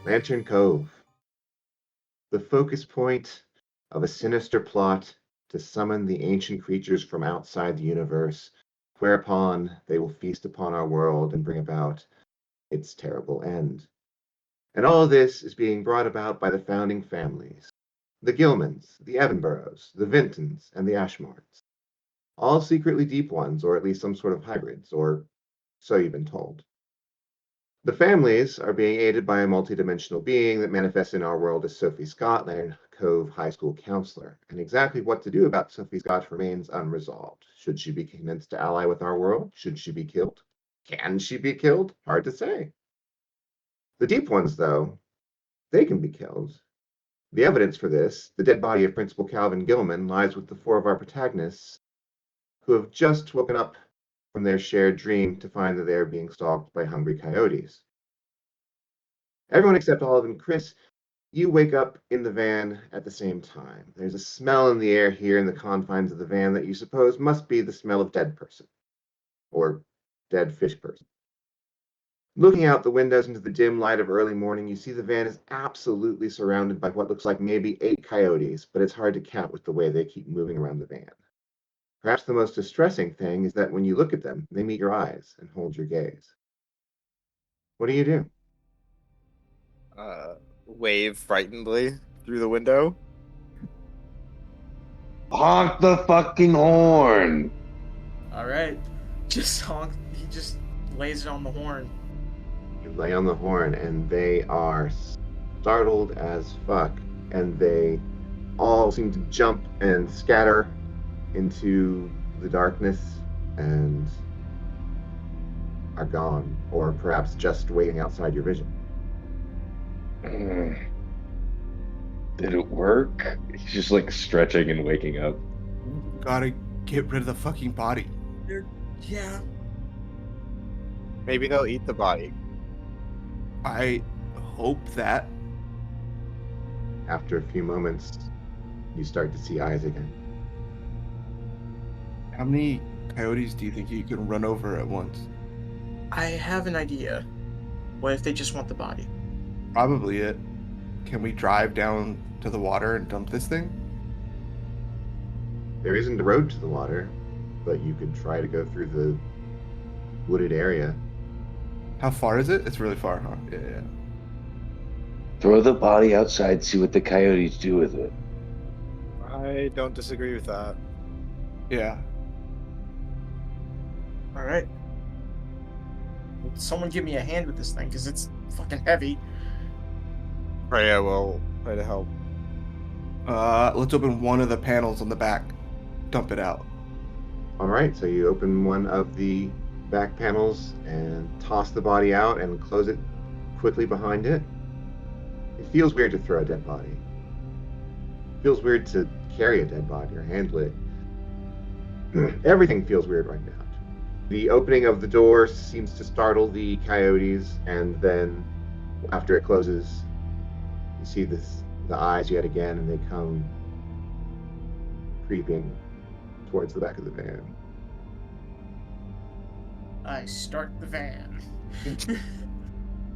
Lantern Cove, the focus point of a sinister plot to summon the ancient creatures from outside the universe, whereupon they will feast upon our world and bring about its terrible end. And all of this is being brought about by the founding families, the Gilmans, the Evanboroughs, the Vintons, and the Ashmores. All secretly deep ones, or at least some sort of hybrids, or so you've been told. The families are being aided by a multidimensional being that manifests in our world as Sophie Scott, Lantern Cove High School counselor, and exactly what to do about Sophie Scott remains unresolved. Should she be convinced to ally with our world? Should she be killed? Can she be killed? Hard to say. The deep ones, though, they can be killed. The evidence for this, the dead body of Principal Calvin Gilman, lies with the four of our protagonists, who have just woken up from their shared dream to find that they are being stalked by hungry coyotes. Everyone except Olive and Chris, you wake up in the van at the same time. There's a smell in the air here in the confines of the van that you suppose must be the smell of dead person, or dead fish person. Looking out the windows into the dim light of early morning, you see the van is absolutely surrounded by what looks like maybe 8 coyotes, but it's hard to count with the way they keep moving around the van. Perhaps the most distressing thing is that when you look at them, they meet your eyes and hold your gaze. What do you do? Wave frightenedly through the window. Honk the fucking horn! Alright. Just honk. He just lays it on the horn. You lay on the horn, and they are startled as fuck, and they all seem to jump and scatter into the darkness and are gone, or perhaps just waiting outside your vision. Did it work? He's just like stretching and waking up. Gotta get rid of the fucking body. Yeah. Maybe they'll eat the body. I hope that. After a few moments, you start to see eyes again. How many coyotes do you think you can run over at once? I have an idea. What if they just want the body? Probably it. Can we drive down to the water and dump this thing? There isn't a road to the water, but you could try to go through the wooded area. How far is it? It's really far, huh? Yeah. Throw the body outside, see what the coyotes do with it. I don't disagree with that. Yeah. Alright. Someone give me a hand with this thing, because it's fucking heavy. Freya will try to help. Let's open one of the panels on the back. Dump it out. All right, so you open one of the back panels and toss the body out and close it quickly behind it. It feels weird to throw a dead body. It feels weird to carry a dead body or handle it. Everything feels weird right now. The opening of the door seems to startle the coyotes, and then after it closes, you see the eyes yet again, and they come creeping towards the back of the van. I start the van.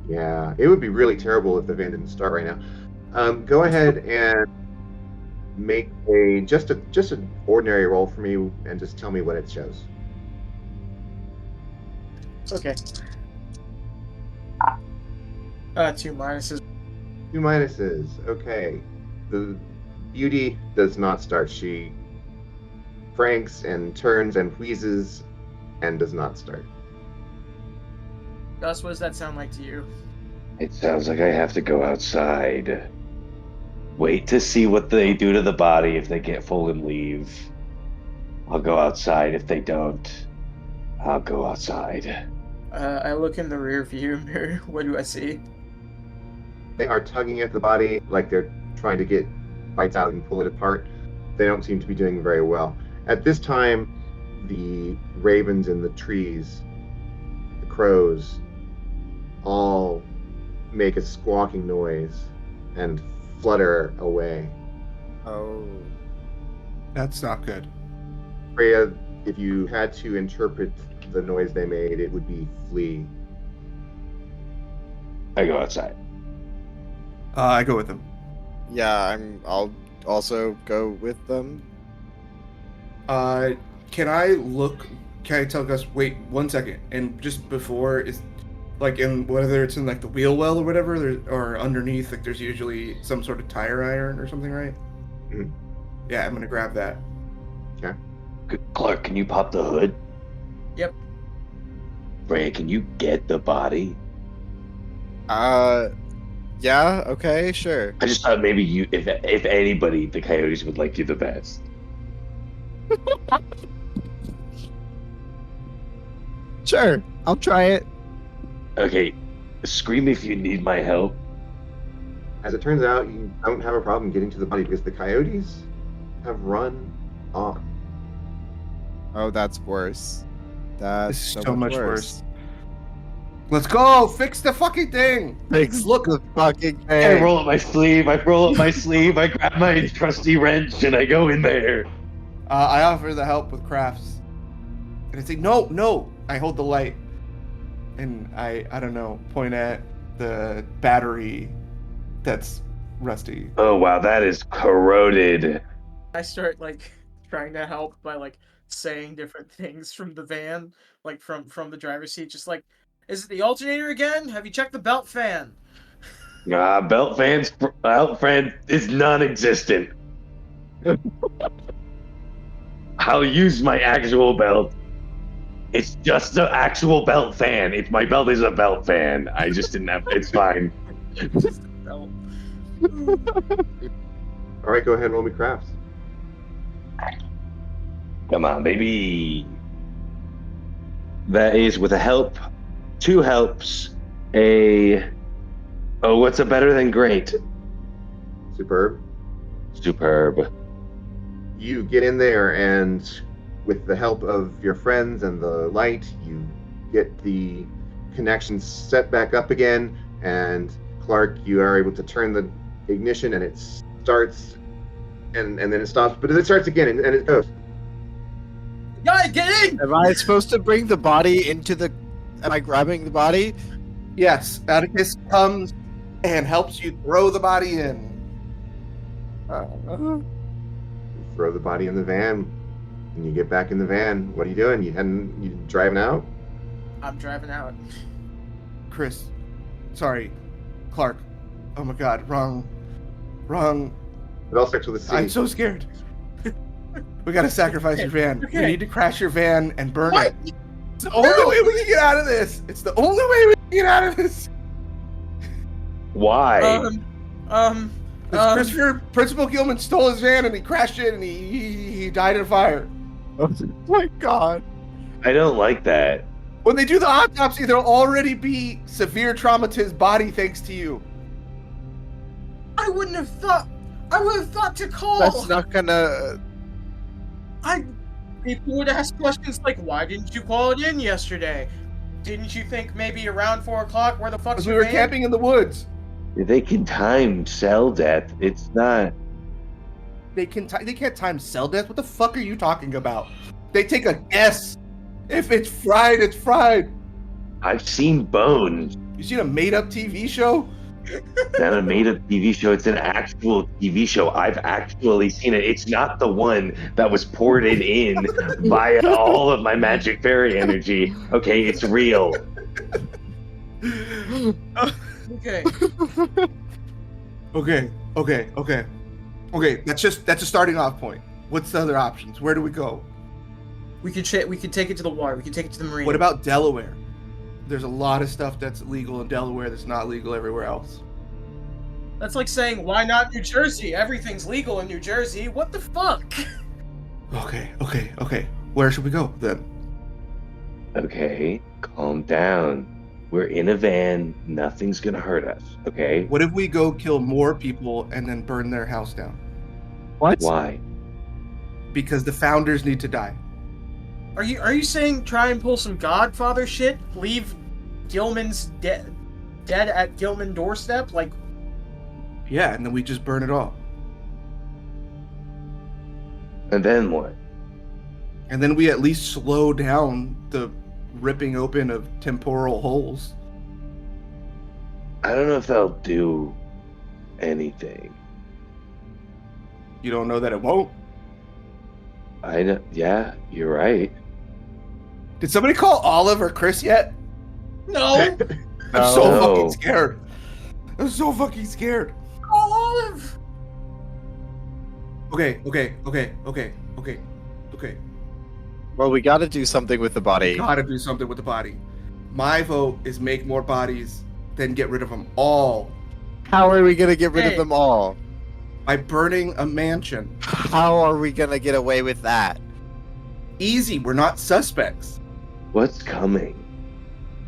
Yeah, it would be really terrible if the van didn't start right now. Go ahead and make just an ordinary roll for me, and just tell me what it shows. Okay. 2 minuses. 2 minuses. Okay. The beauty does not start. She franks and turns and wheezes and does not start. Gus, what does that sound like to you? It sounds like I have to go outside. Wait to see what they do to the body. If they get full and leave, I'll go outside. If they don't, I'll go outside. I look in the rear view mirror. What do I see? They are tugging at the body like they're trying to get bites out and pull it apart. They don't seem to be doing very well. At this time, the ravens in the trees, the crows, all make a squawking noise and flutter away. Oh. That's not good. Freya, if you had to interpret the noise they made, it would be flee. I go outside. I go with them. Yeah, I'll also go with them. Can I tell Gus, wait 1 second, and just before is like in whether it's in like the wheel well or whatever, or underneath, like there's usually some sort of tire iron or something, right? Mhm. Yeah, I'm gonna grab that. Okay. Clark, can you pop the hood? Yep. Freya, can you get the body? Yeah, okay, sure. I just thought maybe you, if anybody, the coyotes would like you the best. Sure, I'll try it. Okay, scream if you need my help. As it turns out, you don't have a problem getting to the body because the coyotes have run on. Oh, that's worse. That's This is so, so much much worse. Let's go! Fix the fucking thing! Fix Look. the fucking I thing. roll up my sleeve, I grab my trusty wrench, and I go in there. I offer the help with crafts. And I say, no! I hold the light. And I don't know, point at the battery that's rusty. Oh wow, that is corroded. I start like trying to help by like saying different things from the van, like from the driver's seat, just like, is it the alternator again? Have you checked the belt fan? Belt fan is non-existent. I'll use my actual belt. It's just the actual belt fan. My belt is a belt fan. I just didn't have. It's fine. Just the belt. All right, go ahead and roll me crafts. Come on, baby. That is with a help, 2 helps, what's a better than great? Superb. Superb. You get in there, and with the help of your friends and the light, you get the connection set back up again. And Clark, you are able to turn the ignition, and it starts, and then it stops, but it starts again, and it goes. Guy, get in! Am I supposed to bring the body into the... Am I grabbing the body? Yes, Atticus comes and helps you throw the body in. You throw the body in the van, and you get back in the van. What are you doing? You driving out? I'm driving out. Chris. Sorry. Clark. Oh my god, wrong. It all starts with a C. I'm so scared. We gotta sacrifice your van. Okay. We need to crash your van and burn What? it. It's the only way we can get out of this. It's the only way we can get out of this. Why? Christopher, Principal Gilman stole his van and he crashed it and he died in a fire. Oh my god. I don't like that. When they do the autopsy, there'll already be severe trauma to his body thanks to you. I would have thought to call. That's not gonna... People would ask questions like, why didn't you call it in yesterday? Didn't you think maybe around 4 o'clock? Where the fuck's Because we your were van? camping in the woods. They can time cell death. It's not. They can't time cell death. What the fuck are you talking about? They take a guess. If it's fried, it's fried. I've seen bones. You seen a made-up TV show? It's not a made-up TV show. It's an actual TV show. I've actually seen it. It's not the one that was ported in by all of my magic fairy energy. Okay, it's real. Okay. Okay. That's a starting off point. What's the other options? Where do we go? We could take it to the water. We could take it to the marina. What about Delaware? There's a lot of stuff that's legal in Delaware that's not legal everywhere else. That's like saying, why not New Jersey? Everything's legal in New Jersey. What the fuck? Okay. Where should we go then? Okay, calm down. We're in a van. Nothing's gonna hurt us. Okay. What if we go kill more people and then burn their house down? What? Why? Because the founders need to die. Are you saying try and pull some Godfather shit? Leave Gilman's dead at Gilman doorstep? Like, Yeah, and then we just burn it all. And then what? And then we at least slow down the ripping open of temporal holes. I don't know if that'll do anything. You don't know that it won't? I know. Yeah, you're right. Did somebody call Olive or Chris yet? No! I'm so No. fucking scared. I'm so fucking scared. Call Olive! Okay. Well, we got to do something with the body. Gotta do something with the body. My vote is make more bodies, then get rid of them all How are we gonna get rid of Hey. them all? by burning a mansion. How are we gonna get away with that? Easy, we're not suspects. What's coming?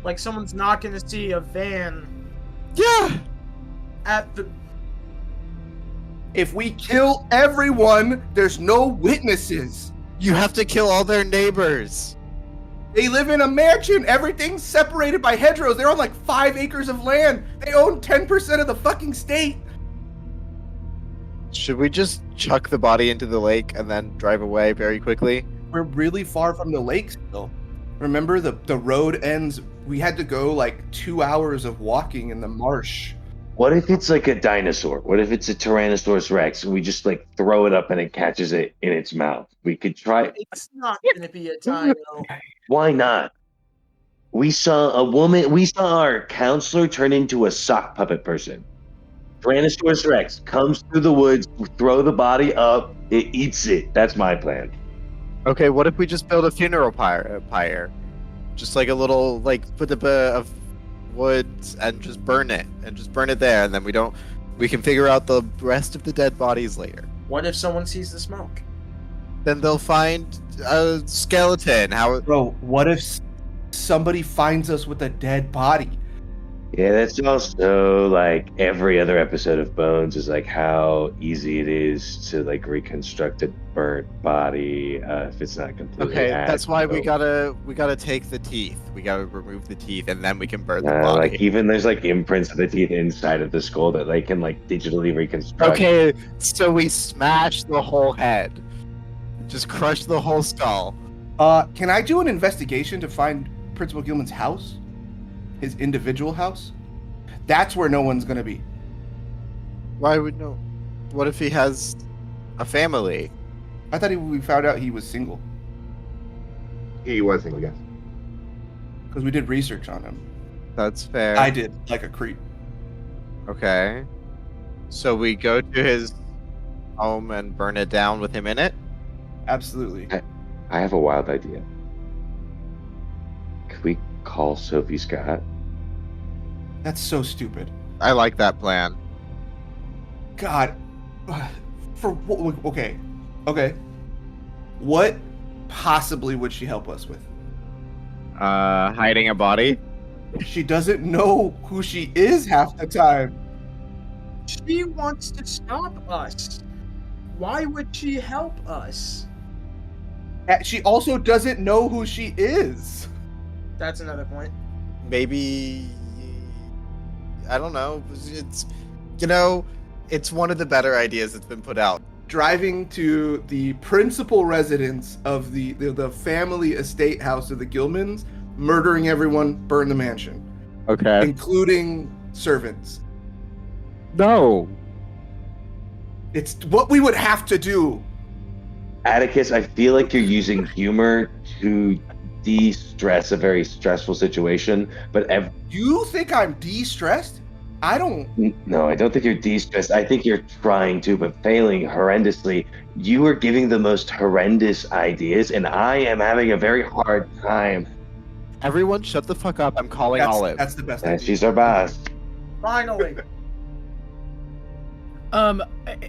Like someone's not gonna see a van Yeah. at the. If we kill everyone, there's no witnesses. You have to kill all their neighbors. They live in a mansion. Everything's separated by hedgerows. They're on like 5 acres of land. They own 10% of the fucking state. Should we just chuck the body into the lake and then drive away very quickly? We're really far from the lake still. Remember, the road ends. We had to go like 2 hours of walking in the marsh. What if it's like a dinosaur? What if it's a Tyrannosaurus Rex and we just like throw it up and it catches it in its mouth? We could try. It's not gonna be a dino. Why not? We saw a woman. We saw our counselor turn into a sock puppet person. Tyrannosaurus Rex comes through the woods, throw the body up, it eats it. That's my plan. Okay, what if we just build a funeral pyre? Just like a little, like, put a bit of woods and just burn it there, and then we can figure out the rest of the dead bodies later. What if someone sees the smoke? Then they'll find a skeleton. Bro, what if somebody finds us with a dead body? Yeah, that's also like every other episode of Bones is like how easy it is to like reconstruct a burnt body if it's not completely. Okay, that's why we hacked. gotta take the teeth. We gotta remove the teeth, and then we can burn the body. Like even there's like imprints of the teeth inside of the skull that they can like digitally reconstruct. Okay, so we smash the whole head. Just crush the whole skull. Can I do an investigation to find Principal Gilman's house? His individual house? That's where no one's gonna be. Why would no? What if he has a family? I thought we found out he was single He was single, yes. because we did research on him. That's fair. I did, like a creep. Okay. So we go to his home and burn it down with him in it? Absolutely. I have a wild idea. Could we call Sophie Scott? That's so stupid. I like that plan. God. Okay. What possibly would she help us with? Hiding a body? She doesn't know who she is half the time. She wants to stop us. Why would she help us? She also doesn't know who she is. That's another point. Maybe... I don't know. It's one of the better ideas that's been put out. Driving to the principal residence of the family estate house of the Gilmans, murdering everyone, burn the mansion, Okay. including servants. No. It's what we would have to do. Atticus, I feel like you're using humor to de-stress a very stressful situation, but You think I'm de-stressed? I don't. no, I don't think you're de-stressed. I think you're trying to, but failing horrendously. You are giving the most horrendous ideas, and I am having a very hard time. Everyone shut the fuck up. I'm calling Olive. That's the best And idea. she's our boss. Finally.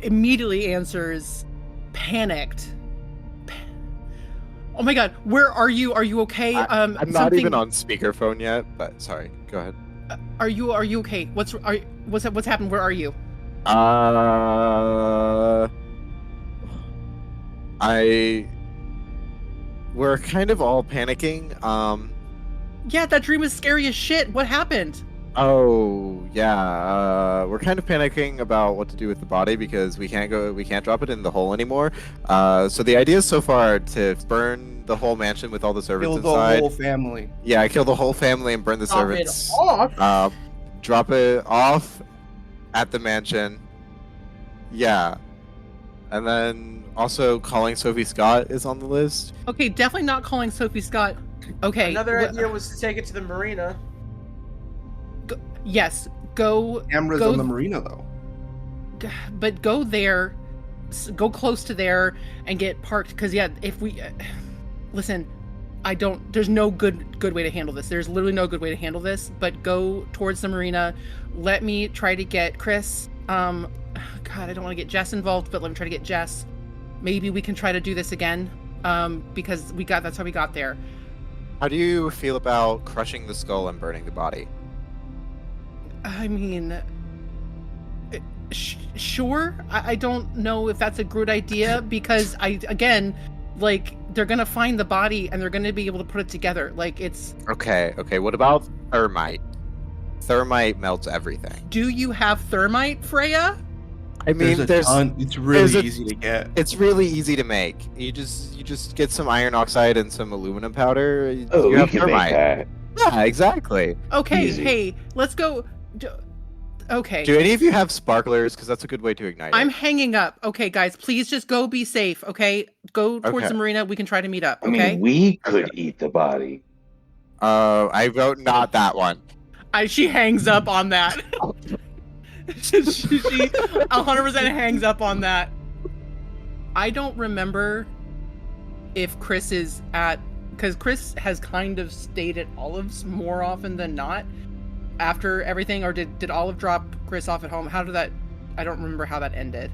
Immediately answers, panicked. Oh my god, where are you? Are you okay? I'm not even on speakerphone yet, but sorry. Go ahead. Are you okay? What's happened? Where are you? We're kind of all panicking. Yeah, that dream was scary as shit. What happened? Oh yeah, we're kind of panicking about what to do with the body because we can't drop it in the hole anymore. So the idea so far to burn the whole mansion with all the servants Kill the inside. whole family. Yeah, kill the whole family and burn the Drop servants. it off. Drop it off at the mansion Yeah. And then also calling Sophie Scott is on the list. Okay, definitely not calling Sophie Scott. Okay. Another idea was to take it to the marina. Yes, go. Cameras go, on the marina, though. But go there, go close to there, and get parked. Because yeah, if we listen, there's no good way to handle this. There's literally no good way to handle this. But go towards the marina. Let me try to get Chris. God, I don't want to get Jess involved, but let me try to get Jess. Maybe we can try to do this again. Because that's how we got there. How do you feel about crushing the skull and burning the body? I mean, sure. I don't know if that's a good idea because they're gonna find the body and they're gonna be able to put it together. Like it's Okay. What about thermite? Thermite melts everything. Do you have thermite, Freya? I mean, There's a ton. It's really easy to get. It's really easy to make. You just get some iron oxide and some aluminum powder. You we have can thermite. make that. Yeah, exactly. Okay, Easy. hey, let's go. Okay. Do any of you have sparklers? Because that's a good way to ignite I'm it. hanging up. Okay, guys, please just go be safe, okay? Go towards Okay. the marina. We can try to meet up, I okay? mean, we could eat the body. I vote not that one. She hangs up on that. she 100% hangs up on that. I don't remember if Chris is at... Because Chris has kind of stayed at Olive's more often than not after everything, or did Olive drop Chris off at home? How did that... I don't remember how that ended.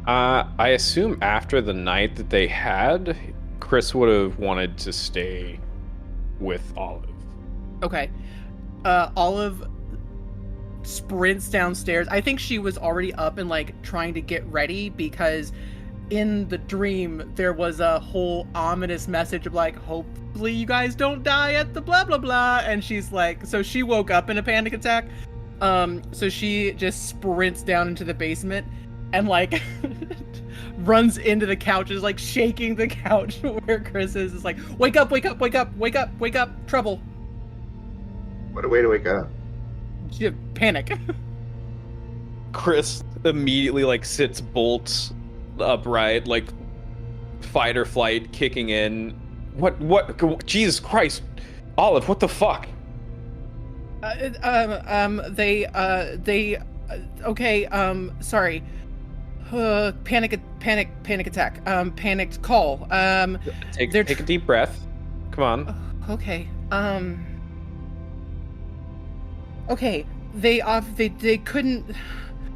I assume after the night that they had, Chris would have wanted to stay with Olive. Okay. Olive sprints downstairs. I think she was already up and like trying to get ready because in the dream there was a whole ominous message of like, hopefully you guys don't die at the blah blah blah, and she's like, so she woke up in a panic attack. So she just sprints down into the basement and like runs into the couch, is like shaking the couch where Chris is like, wake up, wake up, wake up, wake up, wake up, trouble. What a way to wake up. She panic. Chris immediately like sits bolt upright, like fight or flight kicking in. What? Jesus Christ, Olive! What the fuck? Okay. Sorry. Panic attack. Panicked call. Take a deep breath. Come on. Okay. Okay. They couldn't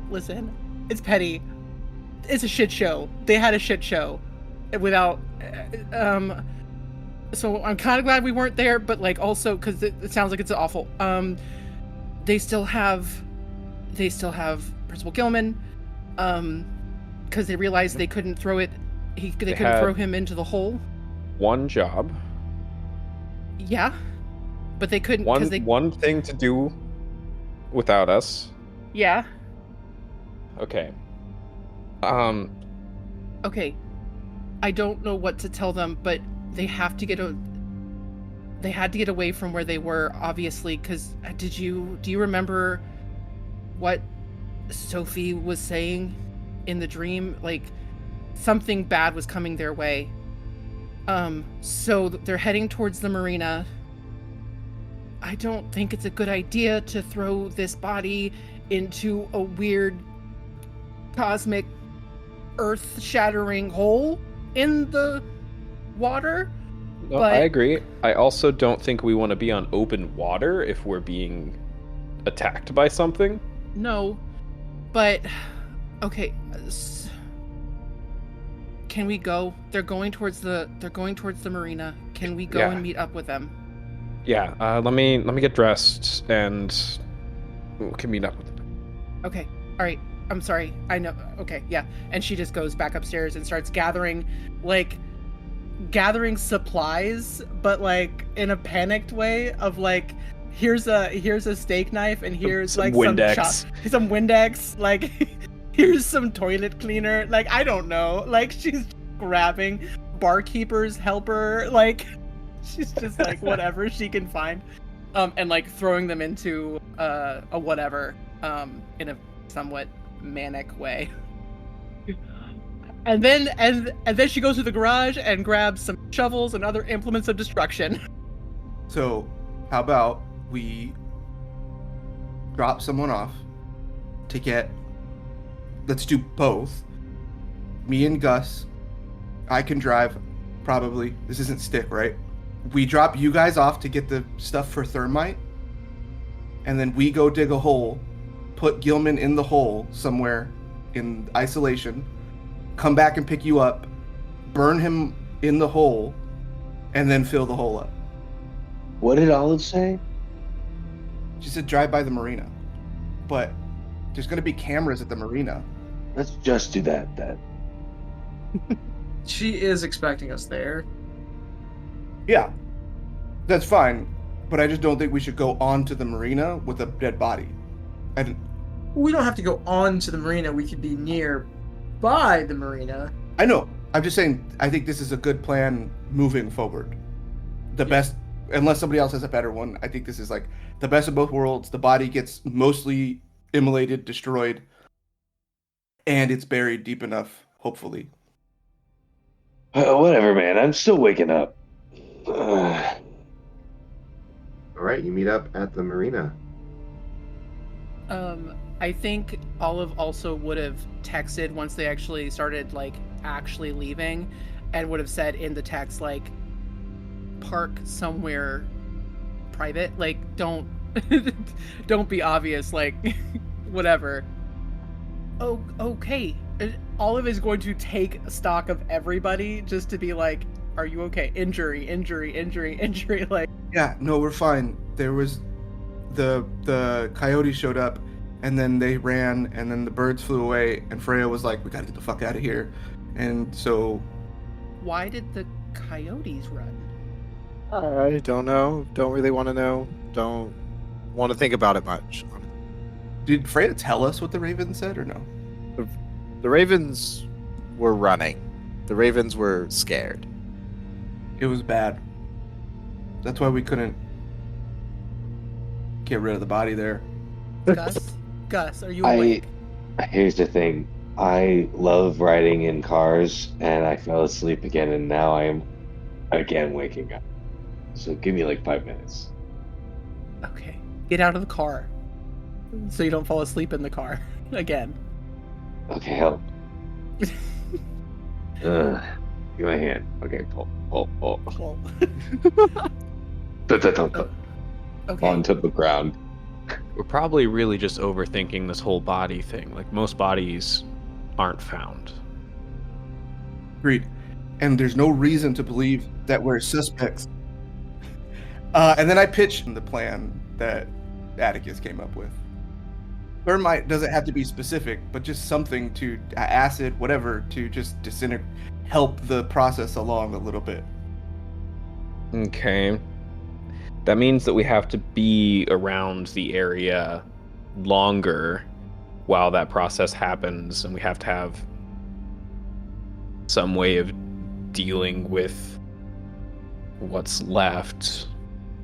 listen. It's petty. It's a shit show. They had a shit show without so I'm kind of glad we weren't there, but like also because it sounds like it's awful. They still have Principal Gilman, because they realized they couldn't throw it. They couldn't throw him into the hole. One job. Yeah, but they couldn't. One thing to do without us. Yeah. Okay. Okay. I don't know what to tell them, but they have to they had to get away from where they were, obviously, because do you remember what Sophie was saying in the dream? Like, something bad was coming their way. So they're heading towards the marina. I don't think it's a good idea to throw this body into a weird cosmic earth-shattering hole in the water. No, but I agree. I also don't think we want to be on open water if we're being attacked by something. No, but okay. Can we go? They're going towards the marina. Can we go and meet up with them? Yeah. Let me get dressed and we can meet up with them. Okay. All right. I'm sorry. I know. Okay. Yeah. And she just goes back upstairs and starts gathering supplies, but like in a panicked way of like, here's a steak knife and here's some like Windex. some Windex, like here's some toilet cleaner. Like, I don't know. Like, she's grabbing barkeeper's helper. Like, she's just like whatever she can find, and like throwing them into a whatever, in a somewhat manic way. And then she goes to the garage and grabs some shovels and other implements of destruction. So, how about we drop someone off to get... Let's do both. Me and Gus. I can drive, probably. This isn't stick, right? We drop you guys off to get the stuff for thermite, and then we go dig a hole, put Gilman in the hole somewhere in isolation, come back and pick you up, burn him in the hole, and then fill the hole up. What did Olive say? She said drive by the marina. But there's going to be cameras at the marina. Let's just do that then. She is expecting us there. Yeah, that's fine. But I just don't think we should go on to the marina with a dead body. We don't have to go on to the marina. We could be nearby the marina. I know. I'm just saying, I think this is a good plan moving forward. The best, unless somebody else has a better one, I think this is like the best of both worlds. The body gets mostly immolated, destroyed, and it's buried deep enough, hopefully. Whatever, man. I'm still waking up. All right, you meet up at the marina. I think Olive also would have texted once they actually started actually leaving, and would have said in the text park somewhere private, don't don't be obvious, whatever. Oh, okay. Olive is going to take stock of everybody just to be are you okay? Injury. Yeah, no, we're fine. There was the coyote showed up, and then they ran, and then the birds flew away, and Freya was like, we gotta get the fuck out of here. And so... Why did the coyotes run? I don't know. Don't really want to know. Don't want to think about it much. Did Freya tell us what the raven said, or no? The ravens were running. The ravens were scared. It was bad. That's why we couldn't get rid of the body there. Gus, are you awake? Here's the thing. I love riding in cars, and I fell asleep again, and now I am again waking up. So give me 5 minutes. Okay. Get out of the car. So you don't fall asleep in the car again. Okay, help. Give me my hand. Okay, pull. Okay. Onto the ground. We're probably really just overthinking this whole body thing. Most bodies aren't found. Agreed. And there's no reason to believe that we're suspects. And then I pitched the plan that Atticus came up with. Thermite doesn't have to be specific, but just something to acid, whatever, to just help the process along a little bit. Okay. That means that we have to be around the area longer while that process happens, and we have to have some way of dealing with what's left.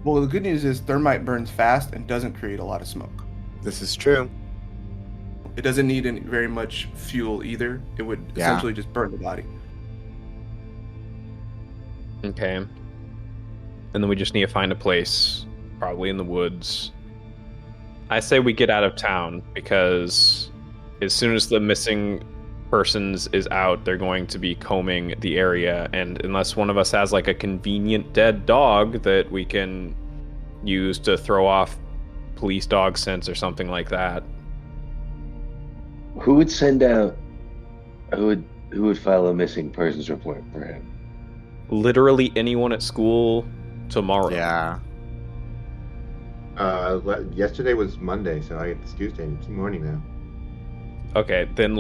Well, the good news is thermite burns fast and doesn't create a lot of smoke. This is true. It doesn't need very much fuel either. It would essentially just burn the body. Okay. And then we just need to find a place, probably in the woods. I say we get out of town, because as soon as the missing persons is out, they're going to be combing the area, and unless one of us has a convenient dead dog that we can use to throw off police dog scents or something like that. Who would send out? Who would file a missing persons report for him? Literally anyone at school tomorrow. Yeah. Yesterday was Monday, so it's Tuesday. It's morning now. Okay, then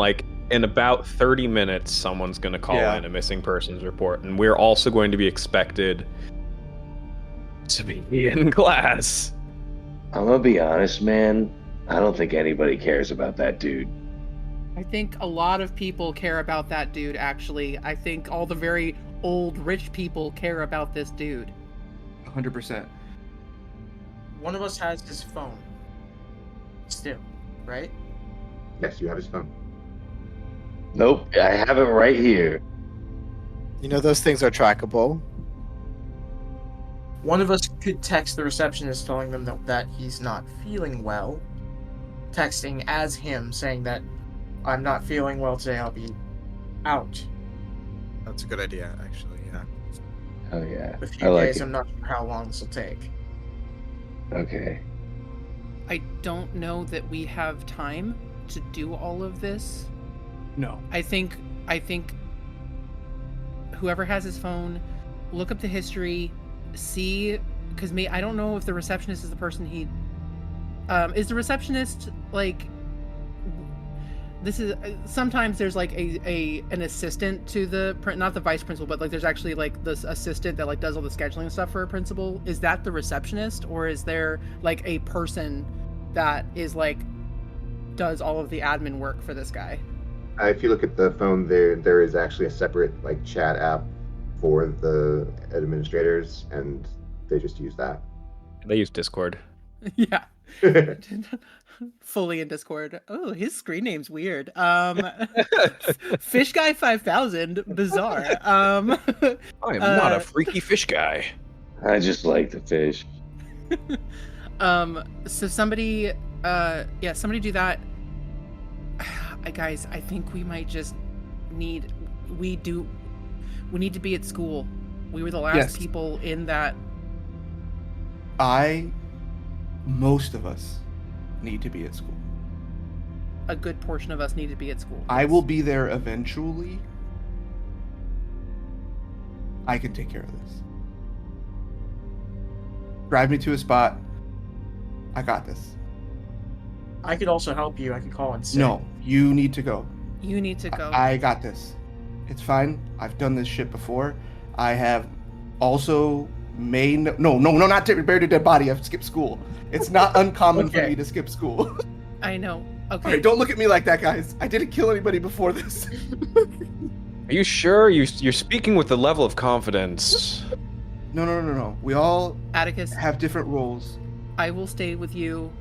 in about 30 minutes, someone's going to call in a missing persons report, and we're also going to be expected to be in class. I'm gonna be honest, man. I don't think anybody cares about that dude. I think a lot of people care about that dude, actually. I think all the very old, rich people care about this dude. 100%. One of us has his phone. Still, right? Yes, you have his phone. Nope, I have it right here. You know those things are trackable. One of us could text the receptionist telling them that he's not feeling well. Texting as him saying that I'm not feeling well today, I'll be out. That's a good idea, actually. Yeah. Oh yeah, A I few like days, it. I'm not sure how long this will take. Okay. I don't know that we have time to do all of this. No. I think whoever has his phone, look up the history, see, because I don't know if the receptionist is the person he. Is the receptionist like? This is sometimes there's like an assistant to the not the vice principal, but like there's actually like this assistant that like does all the scheduling stuff for a principal. Is that the receptionist, or is there like a person that is like does all of the admin work for this guy? If you look at the phone, there is actually a separate like chat app for the administrators, and they just use that. They use Discord. Yeah. Fully in Discord. Oh, his screen name's weird. Fish Guy 5000, bizarre. I am not a freaky fish guy. I just like the fish. So somebody somebody do that. Guys, I think we might just we need to be at school. We were the last Yes. people in that. Most of us need to be at school. A good portion of us need to be at school. I will be there eventually. I can take care of this. Drive me to a spot. I got this. I could also help you. I could call in sick. No, you need to go. You need to go. I got this. It's fine. I've done this shit before. I have also not buried a dead body. I've skipped school. It's not uncommon for Okay. me to skip school. I know. Okay. Alright, don't look at me like that, guys. I didn't kill anybody before this. Are you sure? You're speaking with a level of confidence. No. We all Atticus, have different roles. I will stay with you.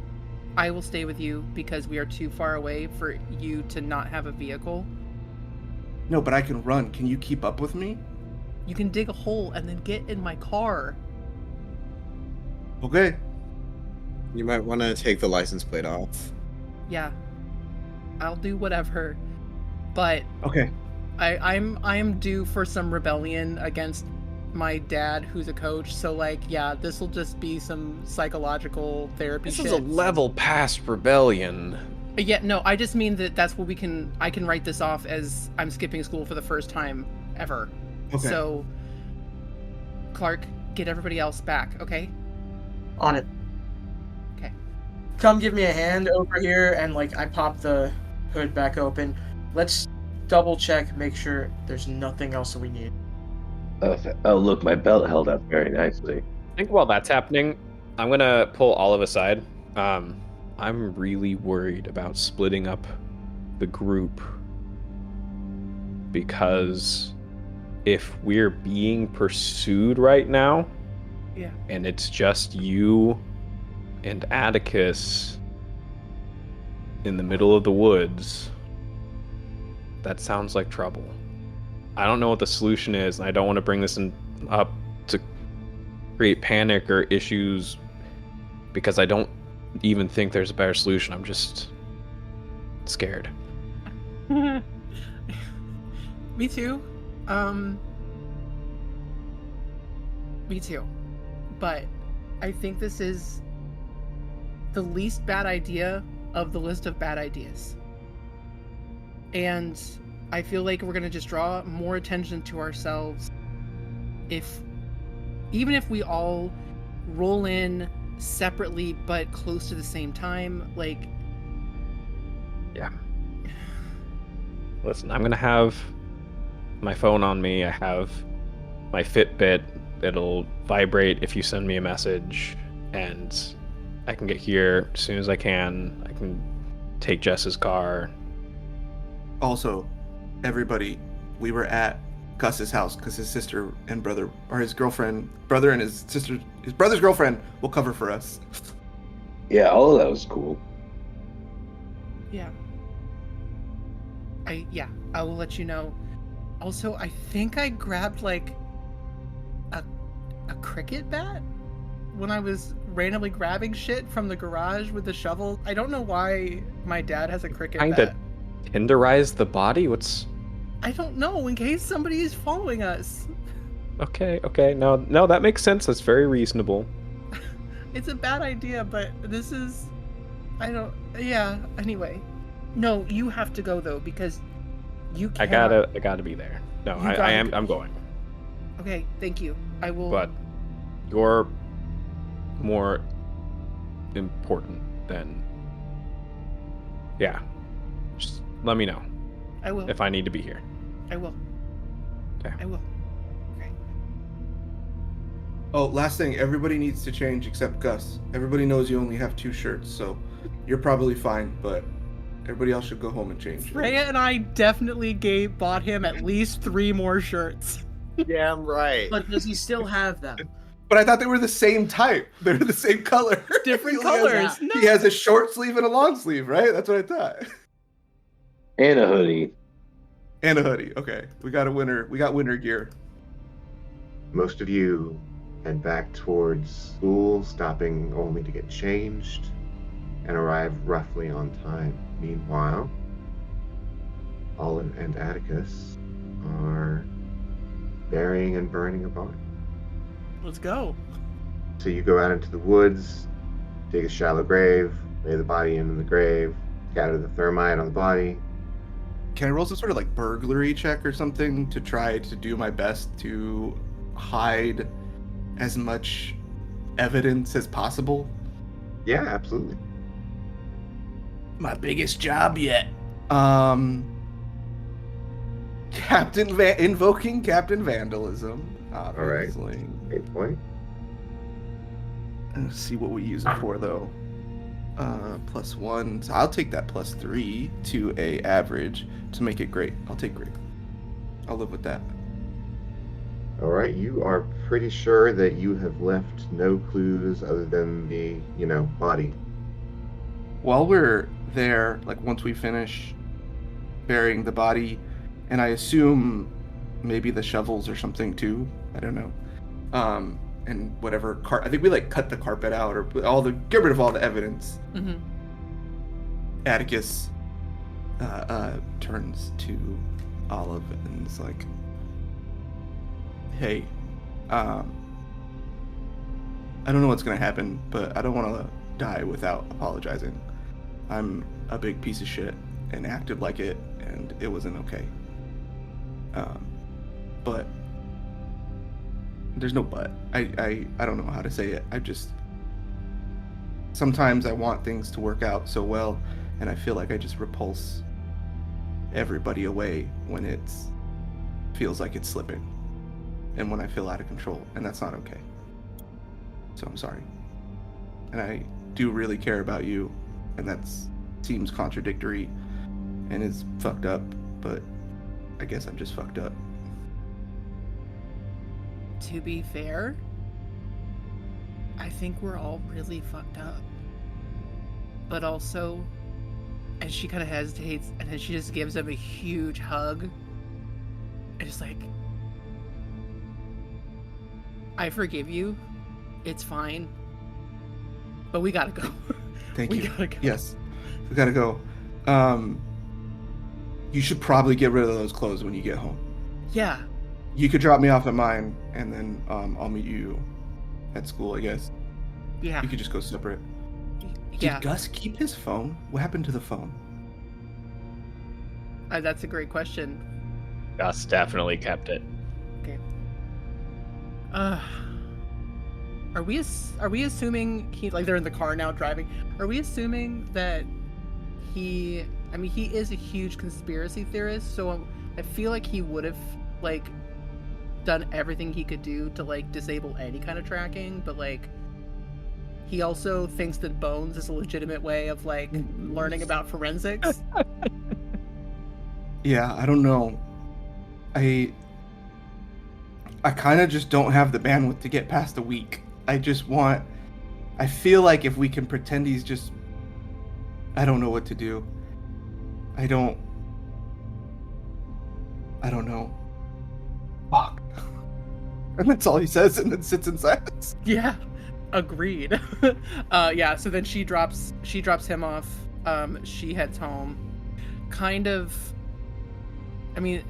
I will stay with you because we are too far away for you to not have a vehicle. No, but I can run. Can you keep up with me? You can dig a hole and then get in my car. Okay. You might want to take the license plate off. Yeah. I'll do whatever. But Okay. I'm due for some rebellion against my dad who's a coach, so like yeah, this will just be some psychological therapy This shit. is a level past rebellion. Yeah, no, I just mean that's what I can write this off as I'm skipping school for the first time ever. Okay. So Clark, get everybody else back, okay? On it. Okay. Come give me a hand over here, and like I pop the hood back open. Let's double check, make sure there's nothing else that we need. Oh, look, my belt held up very nicely. I think while that's happening, I'm gonna pull Olive aside. I'm really worried about splitting up the group because if we're being pursued right now, Yeah. and it's just you and Atticus in the middle of the woods, that sounds like trouble. I don't know what the solution is, and I don't want to bring this up to create panic or issues because I don't even think there's a better solution. I'm just scared. Me too. Me too. But I think this is the least bad idea of the list of bad ideas. And I feel like we're gonna just draw more attention to ourselves even if we all roll in separately but close to the same time, like Yeah. Listen, I'm gonna have my phone on me. I have my Fitbit. It'll vibrate if you send me a message, and I can get here as soon as I can. I can take Jess's car. Also, everybody, we were at Gus's house because his sister and brother, or his brother and his brother's girlfriend will cover for us. Yeah, all of that was cool. yeah. I will let you know. Also, I think I grabbed like a cricket bat when I was randomly grabbing shit from the garage with the shovel. I don't know why my dad has a cricket Kinda bat. tenderize the body? What's... I don't know, in case somebody is following us. Okay, no, that makes sense. That's very reasonable. It's a bad idea, but this is... Yeah, anyway. No, you have to go, though, because you I can't... gotta be there. No, You I gotta am. go. I'm going. Okay, thank you. I will... But you're more important than... Yeah. Just let me know I will. if I need to be here. I will. Okay. I will. Okay. Oh, last thing, everybody needs to change except Gus. Everybody knows you only have 2 shirts, so you're probably fine, but everybody else should go home and change. Freya and I definitely bought him at least 3 more shirts. Yeah, I'm right. But does he still have them? But I thought they were the same type. They're the same color. Different He only colors. has- He has a short sleeve and a long sleeve, right? That's what I thought. And a hoodie. And a hoodie. Okay, we got a winter. We got winter gear. Most of you head back towards school, stopping only to get changed, and arrive roughly on time. Meanwhile, Olive and Atticus are burying and burning a body. Let's go. So you go out into the woods, dig a shallow grave, lay the body in the grave, scatter the thermite on the body. Can I roll some sort of like burglary check or something to try to do my best to hide as much evidence as possible? Yeah, absolutely. My biggest job yet. Invoking Captain Vandalism, obviously. 8 point. Let's see what we use it for though. +1. So I'll take that +3 to a average to make it great. I'll take great. I'll live with that. All right, you are pretty sure that you have left no clues other than the, body. While we're there, like once we finish burying the body, and I assume maybe the shovels or something too. I don't know. And whatever I think we like cut the carpet out or get rid of all the evidence. Mm-hmm. Atticus turns to Olive and is like, "Hey, I don't know what's gonna happen, but I don't want to die without apologizing. I'm a big piece of shit and acted like it, and it wasn't okay. But there's no but. I don't know how to say it. Sometimes I want things to work out so well, and I feel like I just repulse everybody away when it feels like it's slipping, and when I feel out of control, and that's not okay. So I'm sorry. And I do really care about you, and that seems contradictory and is fucked up, but I guess I'm just fucked up." To be fair, I think we're all really fucked up. But also, and she kind of hesitates, and then she just gives him a huge hug. And it's like, I forgive you. It's fine. But we gotta go. Thank you. We gotta go. Yes, we gotta go. You should probably get rid of those clothes when you get home. Yeah. You could drop me off at mine, and then I'll meet you at school, I guess. Yeah. You could just go separate. Yeah. Did Gus keep his phone? What happened to the phone? That's a great question. Gus definitely kept it. Okay. Are we assuming they're in the car now driving? Are we assuming that he is a huge conspiracy theorist, so I feel like he would have done everything he could do to disable any kind of tracking, but he also thinks that bones is a legitimate way of learning about forensics. Yeah, I don't know. I kind of just don't have the bandwidth to get past a week. I feel like if we can pretend he's just, I don't know what to do. I don't know. Fuck. And that's all he says, and then sits in silence. Yeah, agreed. Yeah, so then she drops him off. She heads home. Kind of, I mean,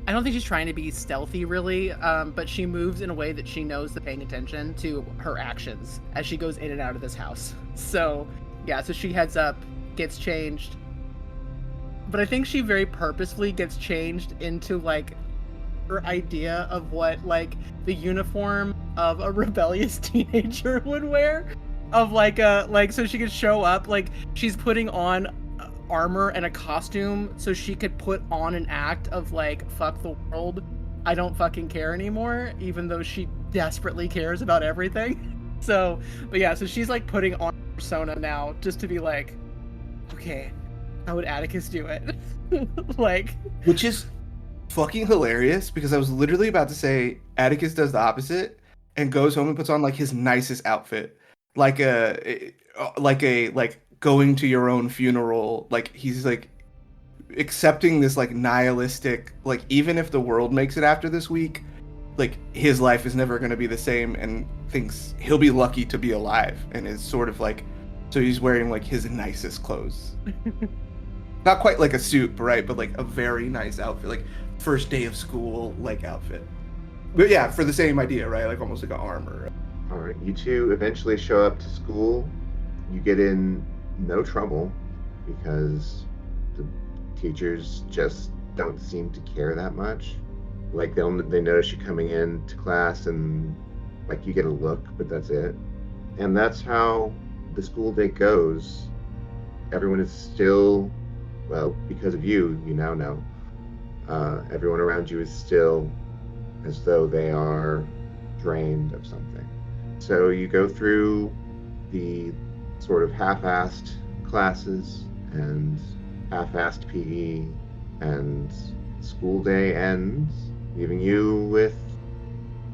I don't think she's trying to be stealthy, really, but she moves in a way that she knows they're paying attention to her actions as she goes in and out of this house. So, yeah, so she heads up, gets changed. But I think she very purposefully gets changed into, like, her idea of what, like, the uniform of a rebellious teenager would wear. Of, like, so she could show up, like, she's putting on armor and a costume so she could put on an act of, like, fuck the world, I don't fucking care anymore, even though she desperately cares about everything. So, but yeah, so she's, like, putting on persona now just to be like, okay, how would Atticus do it? Like, Which is fucking hilarious, because I was literally about to say Atticus does the opposite and goes home and puts on, like, his nicest outfit, like going to your own funeral. Like, he's, like, accepting this, like, nihilistic, like, even if the world makes it after this week, like, his life is never going to be the same, and thinks he'll be lucky to be alive, and is sort of like, so he's wearing, like, his nicest clothes. Not quite like a suit, right, but, like, a very nice outfit, like first day of school, like, outfit. But yeah, for the same idea, right, like almost like an armor. All right, you two eventually show up to school. You get in no trouble because the teachers just don't seem to care that much. Like, they notice you coming in to class and, like, you get a look, but that's it. And that's how the school day goes. Everyone is still, well, because of you now know, everyone around you is still as though they are drained of something. So you go through the sort of half-assed classes and half-assed PE, and school day ends, leaving you with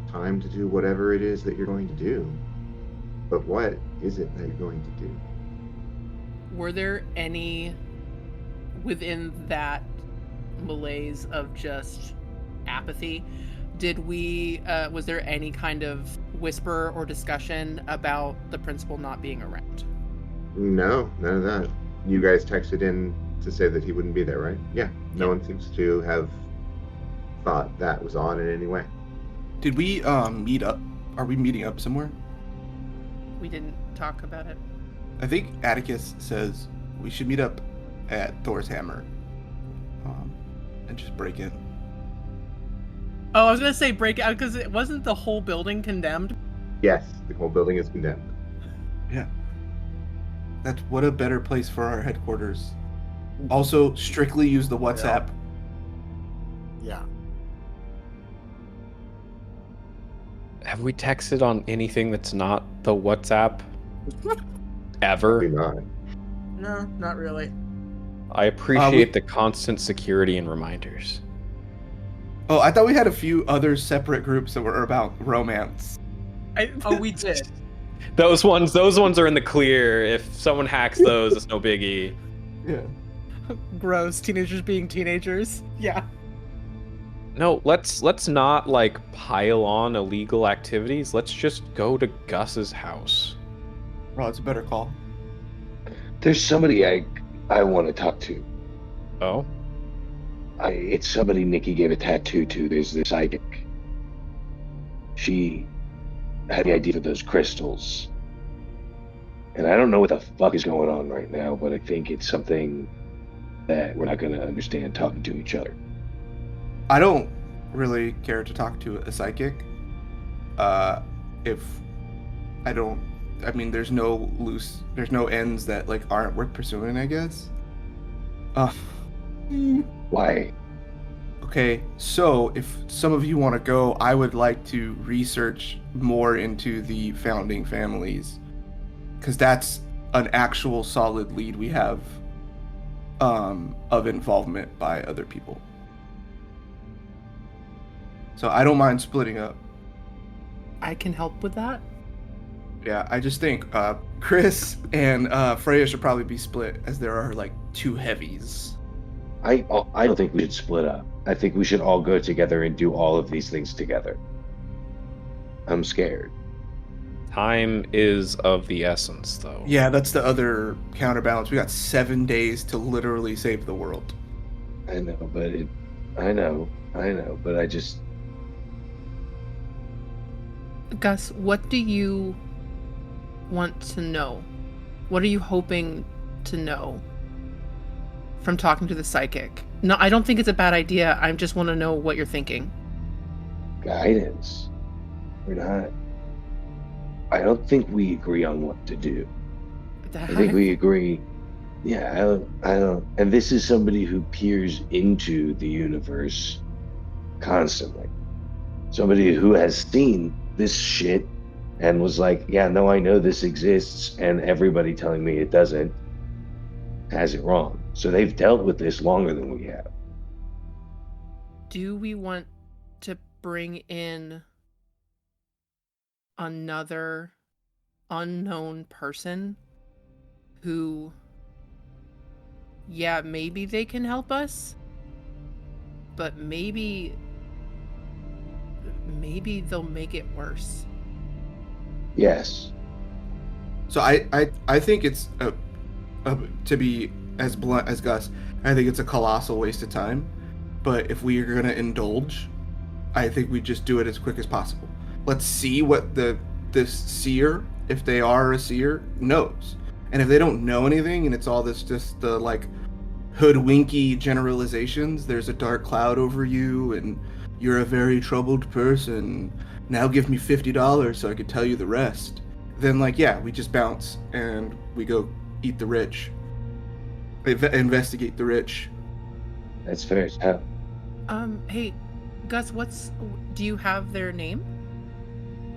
time to do whatever it is that you're going to do. But what is it that you're going to do? were there any within that malaise of just apathy? Was there any kind of whisper or discussion about the principal not being around? No, none of that. You guys texted in to say that he wouldn't be there, right? Yeah. No one seems to have thought that was on in any way. Did we meet up? Are we meeting up somewhere? We didn't talk about it. I think Atticus says we should meet up at Thor's Hammer and just break in. Oh, I was gonna say break out because it wasn't the whole building condemned. Yes, the whole building is condemned. Yeah. That's what a better place for our headquarters. Also, strictly use the WhatsApp. Yeah. Have we texted on anything that's not the WhatsApp? Ever? Probably not. No, not really. I appreciate the constant security and reminders. Oh, I thought we had a few other separate groups that were about romance. Oh, we did. Those ones are in the clear. If someone hacks those, it's no biggie. Yeah. Gross. Teenagers being teenagers. Yeah. No, let's not like pile on illegal activities. Let's just go to Gus's house. Oh, it's a better call. There's somebody I want to talk to. Oh? It's somebody Nikki gave a tattoo to. There's this psychic. She had the idea for those crystals. And I don't know what the fuck is going on right now, but I think it's something that we're not going to understand talking to each other. I don't really care to talk to a psychic. There's no ends that like aren't worth pursuing, I guess. Why? Okay, so if some of you want to go, I would like to research more into the founding families, because that's an actual solid lead we have of involvement by other people. So I don't mind splitting up. I can help with that. Yeah, I just think Chris and Freya should probably be split, as there are like two heavies. I don't think we should split up. I think we should all go together and do all of these things together. I'm scared. Time is of the essence, though. Yeah, that's the other counterbalance. We got 7 days to literally save the world. I know, but I just... Gus, what do you want to know? What are you hoping to know from talking to the psychic? No, I don't think it's a bad idea. I just want to know what you're thinking. Guidance. We're not... I don't think we agree on what to do. I think we agree... Yeah, I don't... And this is somebody who peers into the universe constantly. Somebody who has seen this shit and was like, yeah, no, I know this exists, and everybody telling me it doesn't has it wrong. So they've dealt with this longer than we have. Do we want to bring in another unknown person who, yeah, maybe they can help us, but maybe they'll make it worse? Yes. So I think it's to be as blunt as Gus, I think it's a colossal waste of time. But if we are gonna indulge, I think we just do it as quick as possible. Let's see what this seer, if they are a seer, knows. And if they don't know anything and it's all this just the like hoodwinky generalizations, there's a dark cloud over you and you're a very troubled person. Now give me $50 so I could tell you the rest. Then like, yeah, we just bounce and we go eat the rich. Investigate the rich. That's fair as hell. Hey, Gus, do you have their name?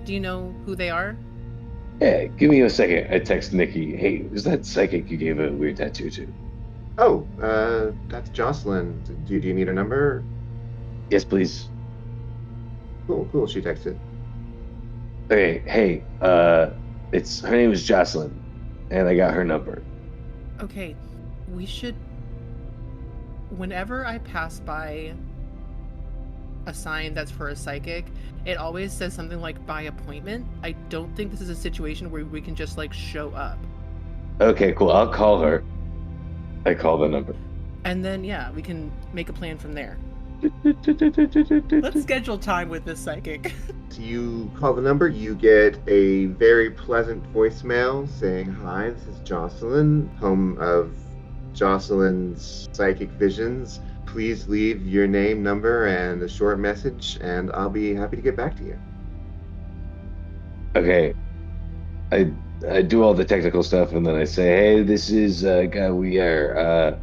Do you know who they are? Yeah, give me a second. I text Nikki. Hey, was that psychic you gave a weird tattoo to? Oh, that's Jocelyn. Do you need a number? Yes, please. Cool. She texted. Okay, hey, her name is Jocelyn, and I got her number. Okay, we should... Whenever I pass by a sign that's for a psychic, it always says something like by appointment. I don't think this is a situation where we can just like show up. Okay, cool. I'll call her. I call the number. And then, yeah, we can make a plan from there. Let's schedule time with this psychic. You call the number, you get a very pleasant voicemail saying, "Hi, this is Jocelyn, home of Jocelyn's Psychic Visions. Please leave your name, number, and a short message, and I'll be happy to get back to you." Okay. I do all the technical stuff, and then I say, hey, this is guy we are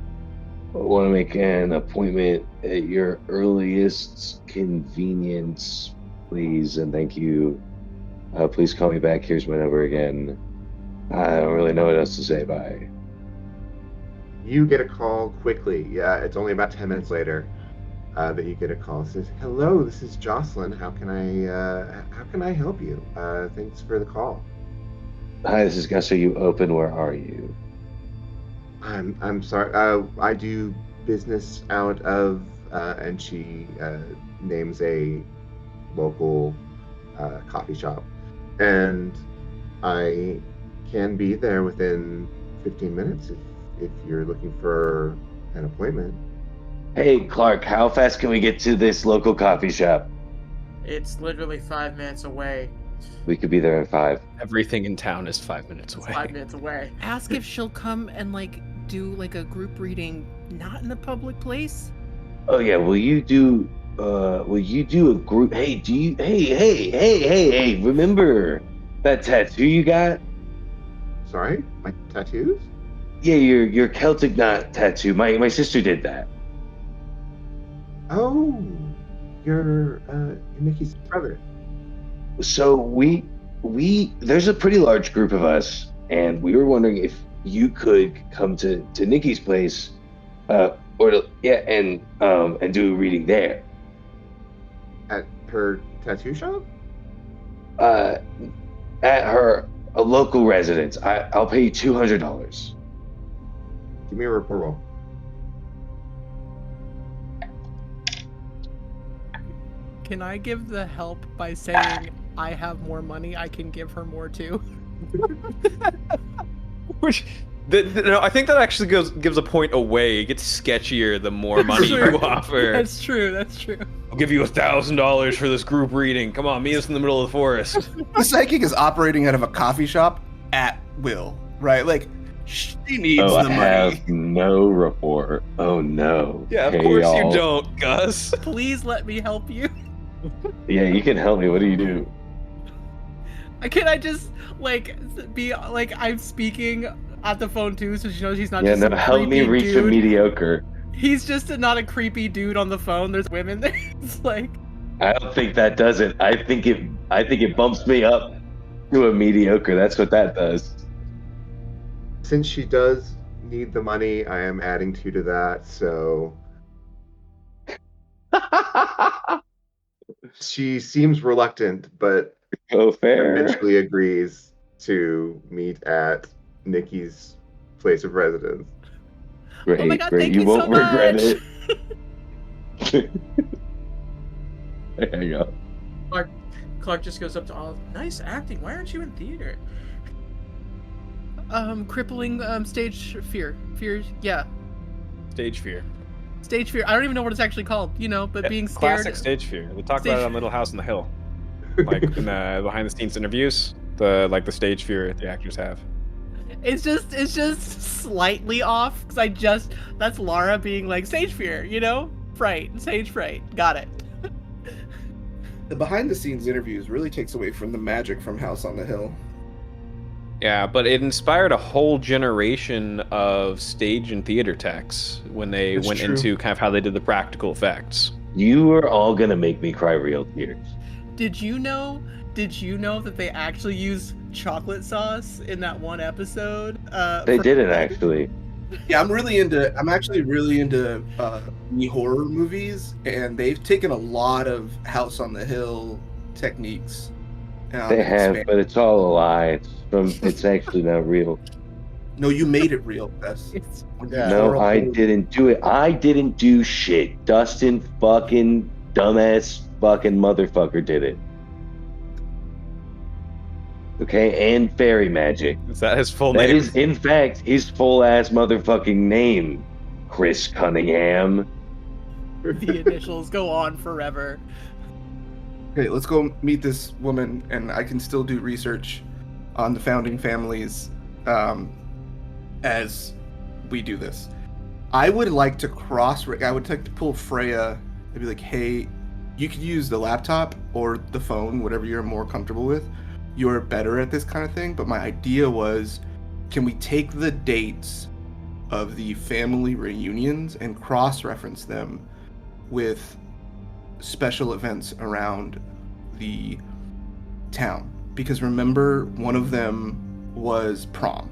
want to make an appointment at your earliest convenience, please, and thank you. Please call me back. Here's my number again. I don't really know what else to say. Bye. You get a call quickly. Yeah, it's only about 10 minutes later that you get a call. It says, "Hello, this is Jocelyn. How can I help you? Thanks for the call." Hi, this is Gus. Are you open? Where are you? I'm sorry. I do business out of, and she names a local coffee shop, and I can be there within 15 minutes if you're looking for an appointment. Hey, Clark, how fast can we get to this local coffee shop? It's literally 5 minutes away. We could be there in 5. Everything in town is 5 minutes away. 5 minutes away. Ask if she'll come and like do like a group reading, not in a public place. Oh yeah, will you do a group? Hey, hey, remember that tattoo you got? Sorry, my tattoos? Yeah, your Celtic knot tattoo. My sister did that. Oh, you're Nikki's brother. So we there's a pretty large group of us, and we were wondering if you could come to Nikki's place, and do a reading there. At her tattoo shop? At a local residence. I'll pay you $200. Give me a report roll. Can I give the help by saying I have more money? I can give her more too. Which, no, I think that actually gives a point away. It gets sketchier the more money you offer. That's true. That's true. I'll give you $1,000 for this group reading. Come on, meet us in the middle of the forest. The psychic is operating out of a coffee shop at will, right? Like, she needs Oh, the I money. have no rapport. Oh no. Yeah, of Hey, course y'all. you don't, Gus. Please let me help you. Yeah, you can help me. What do you do? Can I just be like I'm speaking at the phone too, so she knows he's not Yeah, just no, some help me creepy reach a dude. mediocre. He's just not a creepy dude on the phone. There's women there. It's like I don't think that does it. I think it bumps me up to a mediocre. That's what that does. Since she does need the money, I am adding 2 to that, so she seems reluctant, but Oh, fair. eventually agrees to meet at Nikki's place of residence. Great, oh my god, great. thank You you won't so regret much. it. There you go. Clark just goes up to Olive. Nice acting. Why aren't you in theater? Crippling stage fear. Yeah. Stage fear. Stage fear. I don't even know what it's actually called, but Yeah, being scared. Classic stage fear. They talk Stage about it on Little House on the Hill. Like in the behind the scenes interviews, the stage fear the actors have. It's just slightly off because that's Lara being like stage fear, fright, stage fright. Got it. The behind-the-scenes interviews really takes away from the magic from House on the Hill. Yeah, but it inspired a whole generation of stage and theater techs when they That's went true. into kind of how they did the practical effects. You are all gonna make me cry real tears. Did you know that they actually use chocolate sauce in that one episode? They didn't actually. Yeah, I'm actually really into horror movies, and they've taken a lot of House on the Hill techniques. They have, but it's all a lie. It's actually not real. No, you made it real, Gus. Yeah. No, I didn't do it. I didn't do shit. Dustin fucking dumbass fucking motherfucker did it. Okay, and fairy magic. Is that his full That name? is, in fact, his full ass motherfucking name, Chris Cunningham. The initials go on forever. Okay, let's go meet this woman, and I can still do research on the founding families as we do this. I would like to pull Freya and be like, hey, you could use the laptop or the phone, whatever you're more comfortable with. You're better at this kind of thing, but my idea was, can we take the dates of the family reunions and cross-reference them with special events around the town? Because remember, one of them was prom,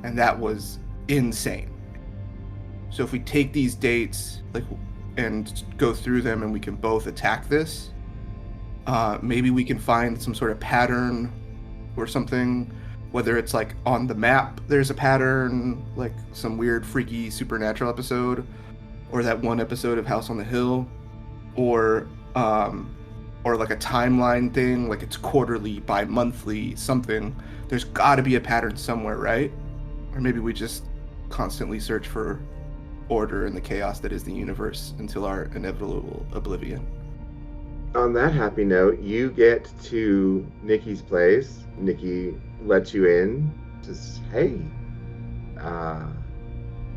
and that was insane. So if we take these dates and go through them, and we can both attack this, maybe we can find some sort of pattern or something, whether it's like on the map there's a pattern, like some weird freaky supernatural episode, or that one episode of House on the Hill, or like a timeline thing, like it's quarterly, bi-monthly, something. There's got to be a pattern somewhere, right? Or maybe we just constantly search for order in the chaos that is the universe until our inevitable oblivion. On that happy note, you get to Nikki's place. Nikki lets you in. Says, hey,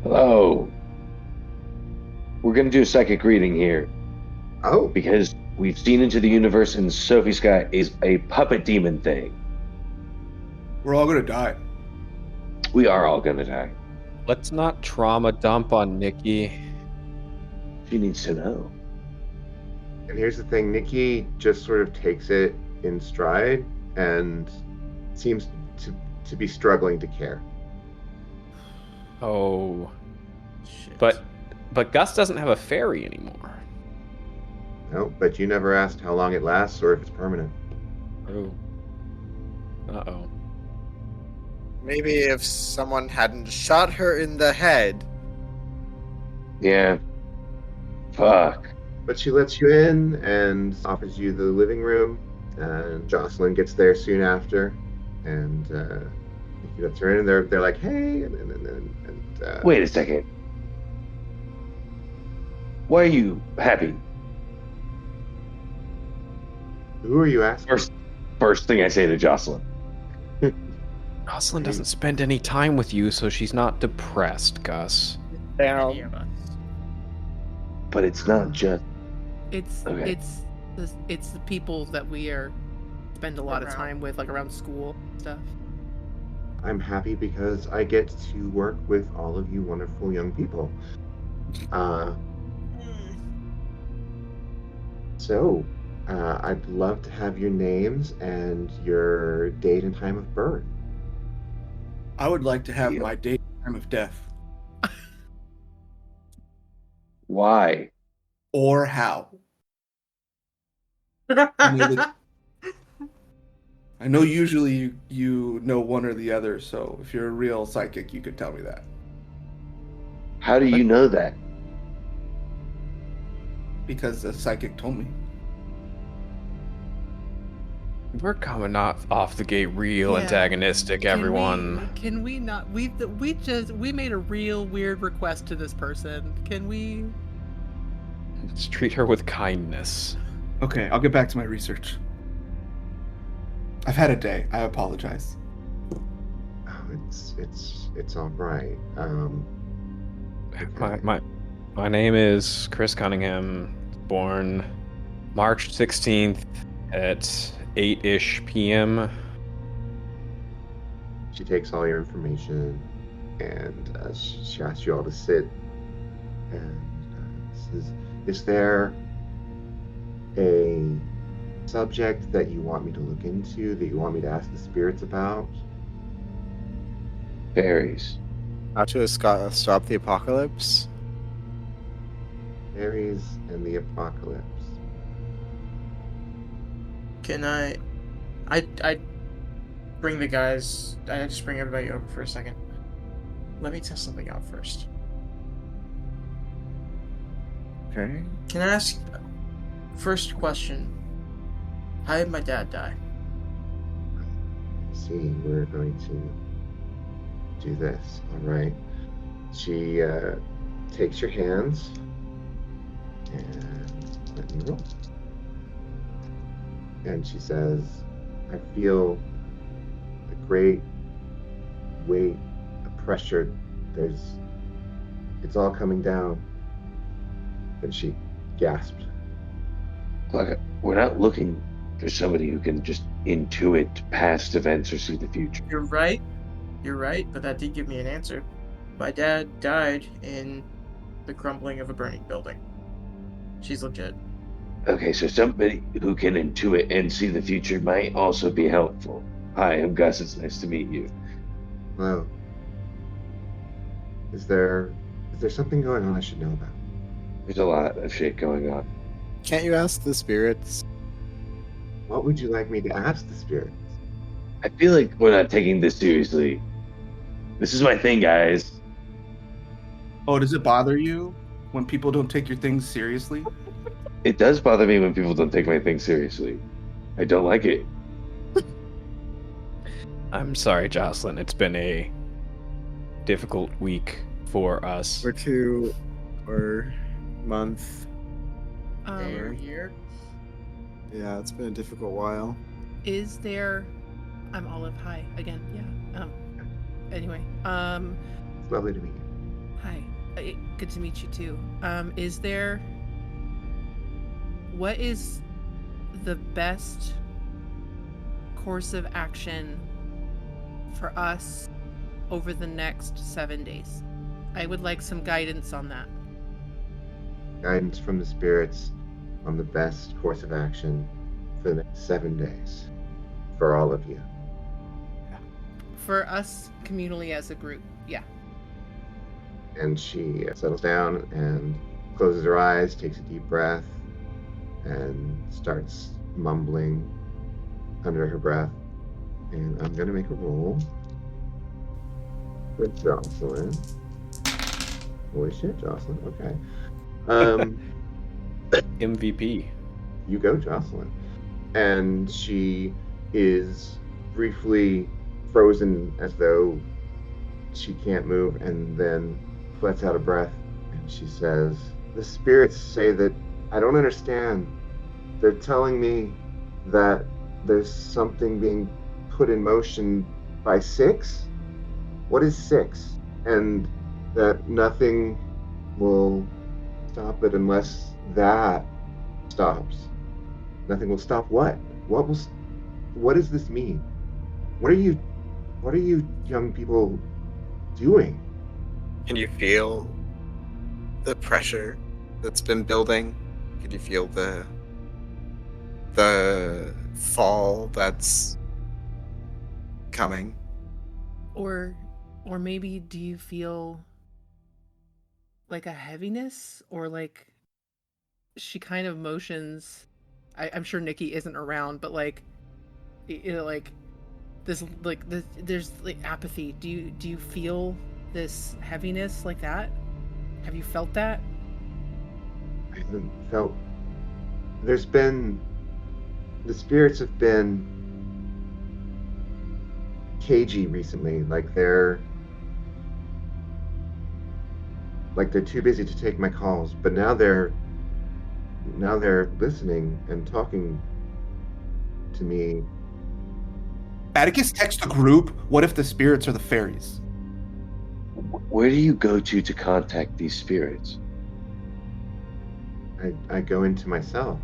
Hello. We're gonna do a psychic reading here oh, because we've seen into the universe, and Sophie's Sky is a puppet demon thing. We're all gonna die. We are all gonna die. Let's not trauma dump on Nikki. She needs to know. and here's the thing, Nikki just sort of takes it in stride and seems to be struggling to care. Oh, Shit. but Gus doesn't have a fairy anymore. No, but you never asked how long it lasts or if it's permanent. Oh. Uh-oh. Maybe if someone hadn't shot her in the head. Yeah. Fuck. But she lets you in and offers you the living room, and Jocelyn gets there soon after, and he lets her in, and they're like, "Hey," and Wait a second. Why are you happy? who are you asking? First thing I say to Jocelyn. Jocelyn doesn't spend any time with you, so she's not depressed, Gus. Any of us. But it's not just. It's Okay. it's the people that we spend a lot of Around. time with, like around school stuff. I'm happy because I get to work with all of you wonderful young people. So, I'd love to have your names and your date and time of birth. I would like to have Deal. my date and time of death. Why? Or how. I know usually you know one or the other, so if you're a real psychic, you could tell me that. How do you know that? Because the psychic told me. We're coming off the gate real Yeah. antagonistic, everyone. Can we not? We made a real weird request to this person. Can we? Let's treat her with kindness. Okay, I'll get back to my research. I've had a day. I apologize. Oh, it's all right. My name is Chris Cunningham. Born March 16th at 8-ish p.m. She takes all your information, and she asks you all to sit. And says, "Is there a subject that you want me to look into, that you want me to ask the spirits about?" Fairies. How to stop the apocalypse? Fairies and the apocalypse. Can I bring the guys. I just bring everybody over for a second. Let me test something out first. Okay. Can I ask? First question. How did my dad die? See, we're going to do this. All right. She takes your hands and let me roll. And she says, "I feel a great weight, a pressure. It's all coming down." And she gasped. Like, we're not looking for somebody who can just intuit past events or see the future. You're right, but that did give me an answer. My dad died in the crumbling of a burning building. She's legit. Okay, so somebody who can intuit and see the future might also be helpful. Hi, I'm Gus. It's nice to meet you. Well, is there something going on I should know about? There's a lot of shit going on. Can't you ask the spirits? What would you like me to ask the spirits? I feel like we're not taking this seriously. This is my thing, guys. Oh, does it bother you when people don't take your things seriously? It does bother me when people don't take my thing seriously. I don't like it. I'm sorry, Jocelyn. It's been a difficult week for us. Or 2 or month. Day or year. Yeah, it's been a difficult while. Is there? I'm Olive. Hi again. Yeah. Anyway. It's lovely to meet you. Hi. Good to meet you too. Is there? What is the best course of action for us over the next 7 days? I would like some guidance on that. Guidance from the spirits on the best course of action for the next 7 days. For all of you. For us communally as a group, yeah. And she settles down and closes her eyes, takes a deep breath, and starts mumbling under her breath. And I'm going to make a roll with Jocelyn. Holy shit, Jocelyn. Okay. MVP. You go, Jocelyn. And she is briefly frozen as though she can't move, and then lets out a breath, and she says, "The spirits say that I don't understand. They're telling me that there's something being put in motion by 6? What is 6? And that nothing will stop it unless that stops. Nothing will stop what? What does this mean? What are you young people doing?" Can you feel the pressure that's been building? Can you feel the fall that's coming? Or maybe do you feel like a heaviness, or like she kind of motions? I'm sure Nikki isn't around, but like, like this, like this, there's like apathy. Do you feel this heaviness like that? Have you felt that? I haven't felt. The spirits have been cagey recently, like they're too busy to take my calls, but now they're listening and talking to me. Atticus text the group, what if the spirits are the fairies? Where do you go to contact these spirits? I go into myself.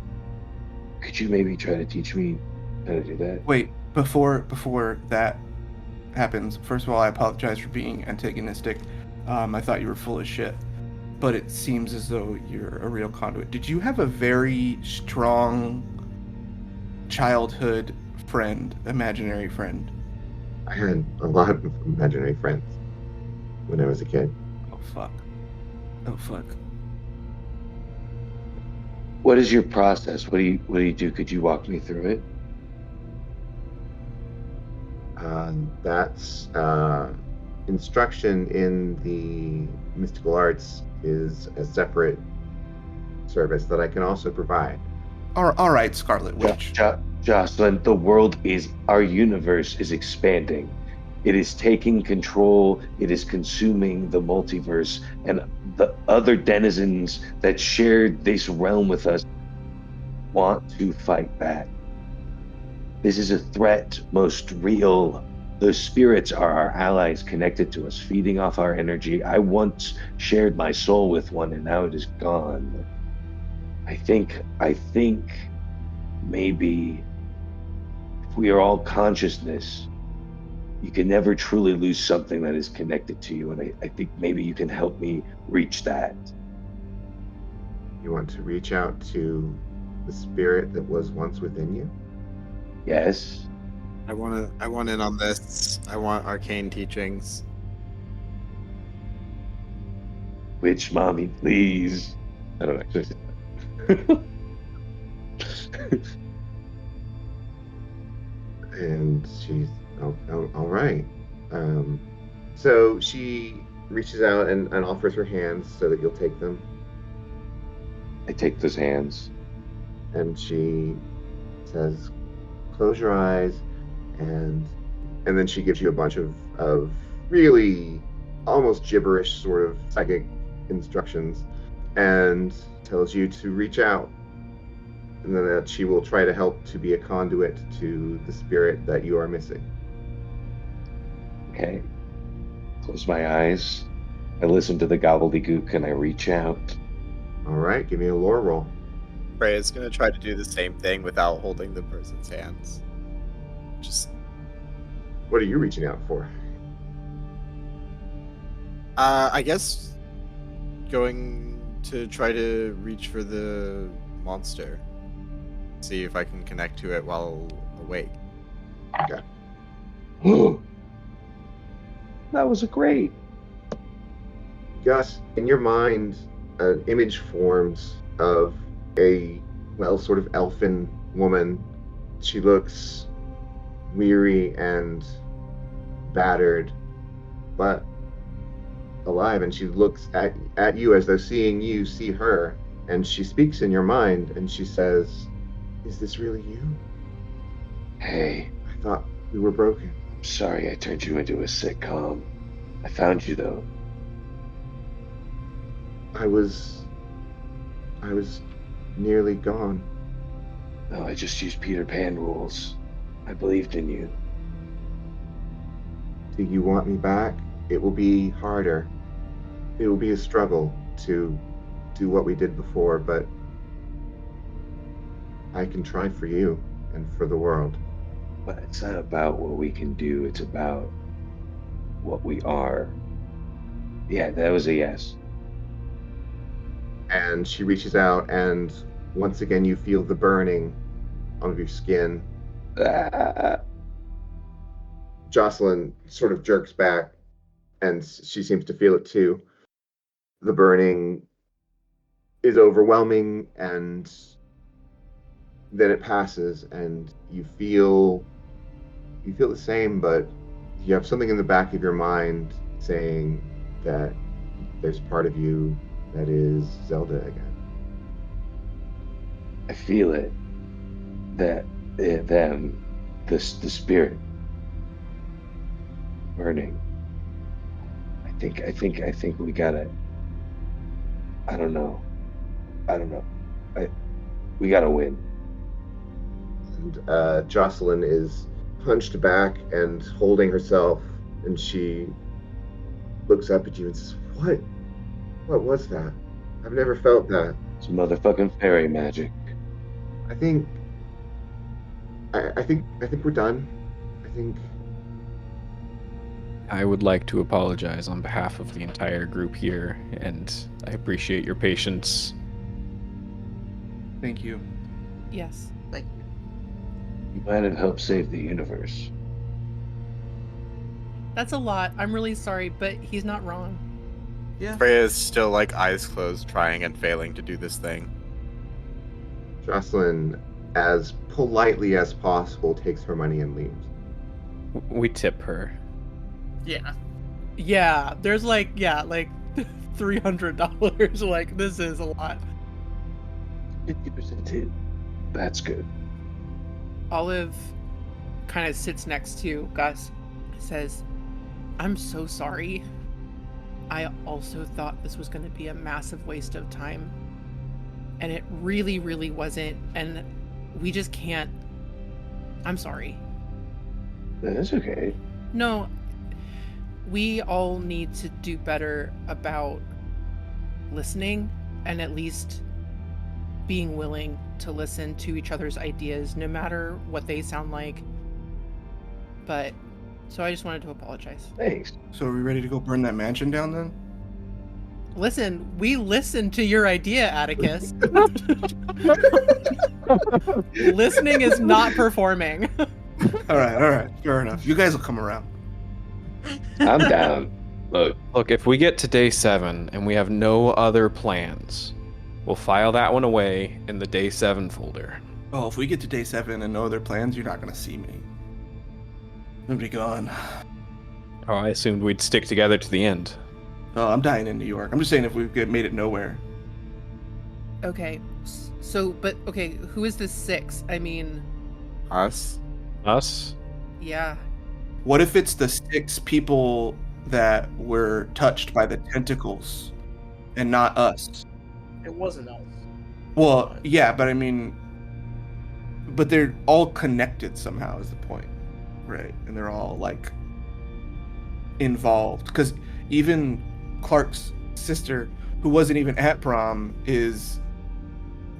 Could you maybe try to teach me how to do that? Wait, before that happens, first of all, I apologize for being antagonistic. I thought you were full of shit, but it seems as though you're a real conduit. Did you have a very strong childhood friend, imaginary friend? I had a lot of imaginary friends when I was a kid. Oh fuck. What is your process? What do you do? Could you walk me through it? That's instruction in the mystical arts is a separate service that I can also provide. All right, Scarlet Witch. Jocelyn, our universe is expanding. It is taking control. It is consuming the multiverse, and the other denizens that shared this realm with us want to fight back. This is a threat, most real. Those spirits are our allies connected to us, feeding off our energy. I once shared my soul with one, and now it is gone. I think maybe if we are all consciousness, you can never truly lose something that is connected to you, and I think maybe you can help me reach that. You want to reach out to the spirit that was once within you? Yes. I want in on this. I want arcane teachings. Witch mommy, please. I don't actually say that. And she's all right. So she reaches out and offers her hands so that you'll take them. I take those hands. And she says, "Close your eyes," and then she gives you a bunch of really almost gibberish sort of psychic instructions and tells you to reach out, and then that she will try to help to be a conduit to the spirit that you are missing. Okay. Close my eyes. I listen to the gobbledygook and I reach out. All right, give me a lore roll. Freya's gonna try to do the same thing without holding the person's hands. Just What are you reaching out for? I guess going to try to reach for the monster. See if I can connect to it while awake. Okay. That was great. Gus, in your mind, an image forms of a, sort of elfin woman. She looks weary and battered, but alive, and she looks at you as though seeing you see her, and she speaks in your mind, and she says, "Is this really you? Hey, I thought we were broken." I'm sorry I turned you into a sitcom. I found you, though. I was nearly gone. No, I just used Peter Pan rules. I believed in you. Do you want me back? It will be harder. It will be a struggle to do what we did before, but I can try for you and for the world. But it's not about what we can do, it's about what we are. Yeah, that was a yes. And she reaches out, and once again you feel the burning on your skin. Jocelyn sort of jerks back, and she seems to feel it too. The burning is overwhelming, and then it passes, and you feel the same, but you have something in the back of your mind saying that there's part of you that is Zelda again. I feel it. That the spirit burning. I think we gotta. I don't know. We gotta win. And Jocelyn is hunched back and holding herself, and she looks up at you and says, What was that? I've never felt that. It's motherfucking fairy magic. I think we're done. I would like to apologize on behalf of the entire group here, and I appreciate your patience. Thank you. Yes. Thank you. You might have helped save the universe. That's a lot. I'm really sorry, but he's not wrong. Yeah. Freya's still like eyes closed, trying and failing to do this thing. Jocelyn, as politely as possible, takes her money and leaves. We tip her. Yeah. Yeah, there's like $300. Like, this is a lot. 50% tip. That's good. Olive kind of sits next to Gus, says, "I'm so sorry. I also thought this was going to be a massive waste of time. And it really, really wasn't. And we just can't. I'm sorry." That's okay. No, we all need to do better about listening and at least being willing to listen to each other's ideas, no matter what they sound like. But, so I just wanted to apologize. Thanks. So are we ready to go burn that mansion down then? Listen, we listened to your idea, Atticus. Listening is not performing. All right, fair enough. You guys will come around. I'm down. Look, if we get to day 7 and we have no other plans, we'll file that one away in the day 7 folder. Oh, if we get to day 7 and no other plans, you're not gonna see me. I'm gonna be gone. Oh, I assumed we'd stick together to the end. Oh, I'm dying in New York. I'm just saying if we made it nowhere. Okay, so, but, okay, who is this 6? I mean, Us? Us? yeah. What if it's the 6 people that were touched by the tentacles and not us? It wasn't us. Well, yeah, but I mean, but they're all connected somehow is the point, right? And they're all like involved, because even Clark's sister, who wasn't even at prom, is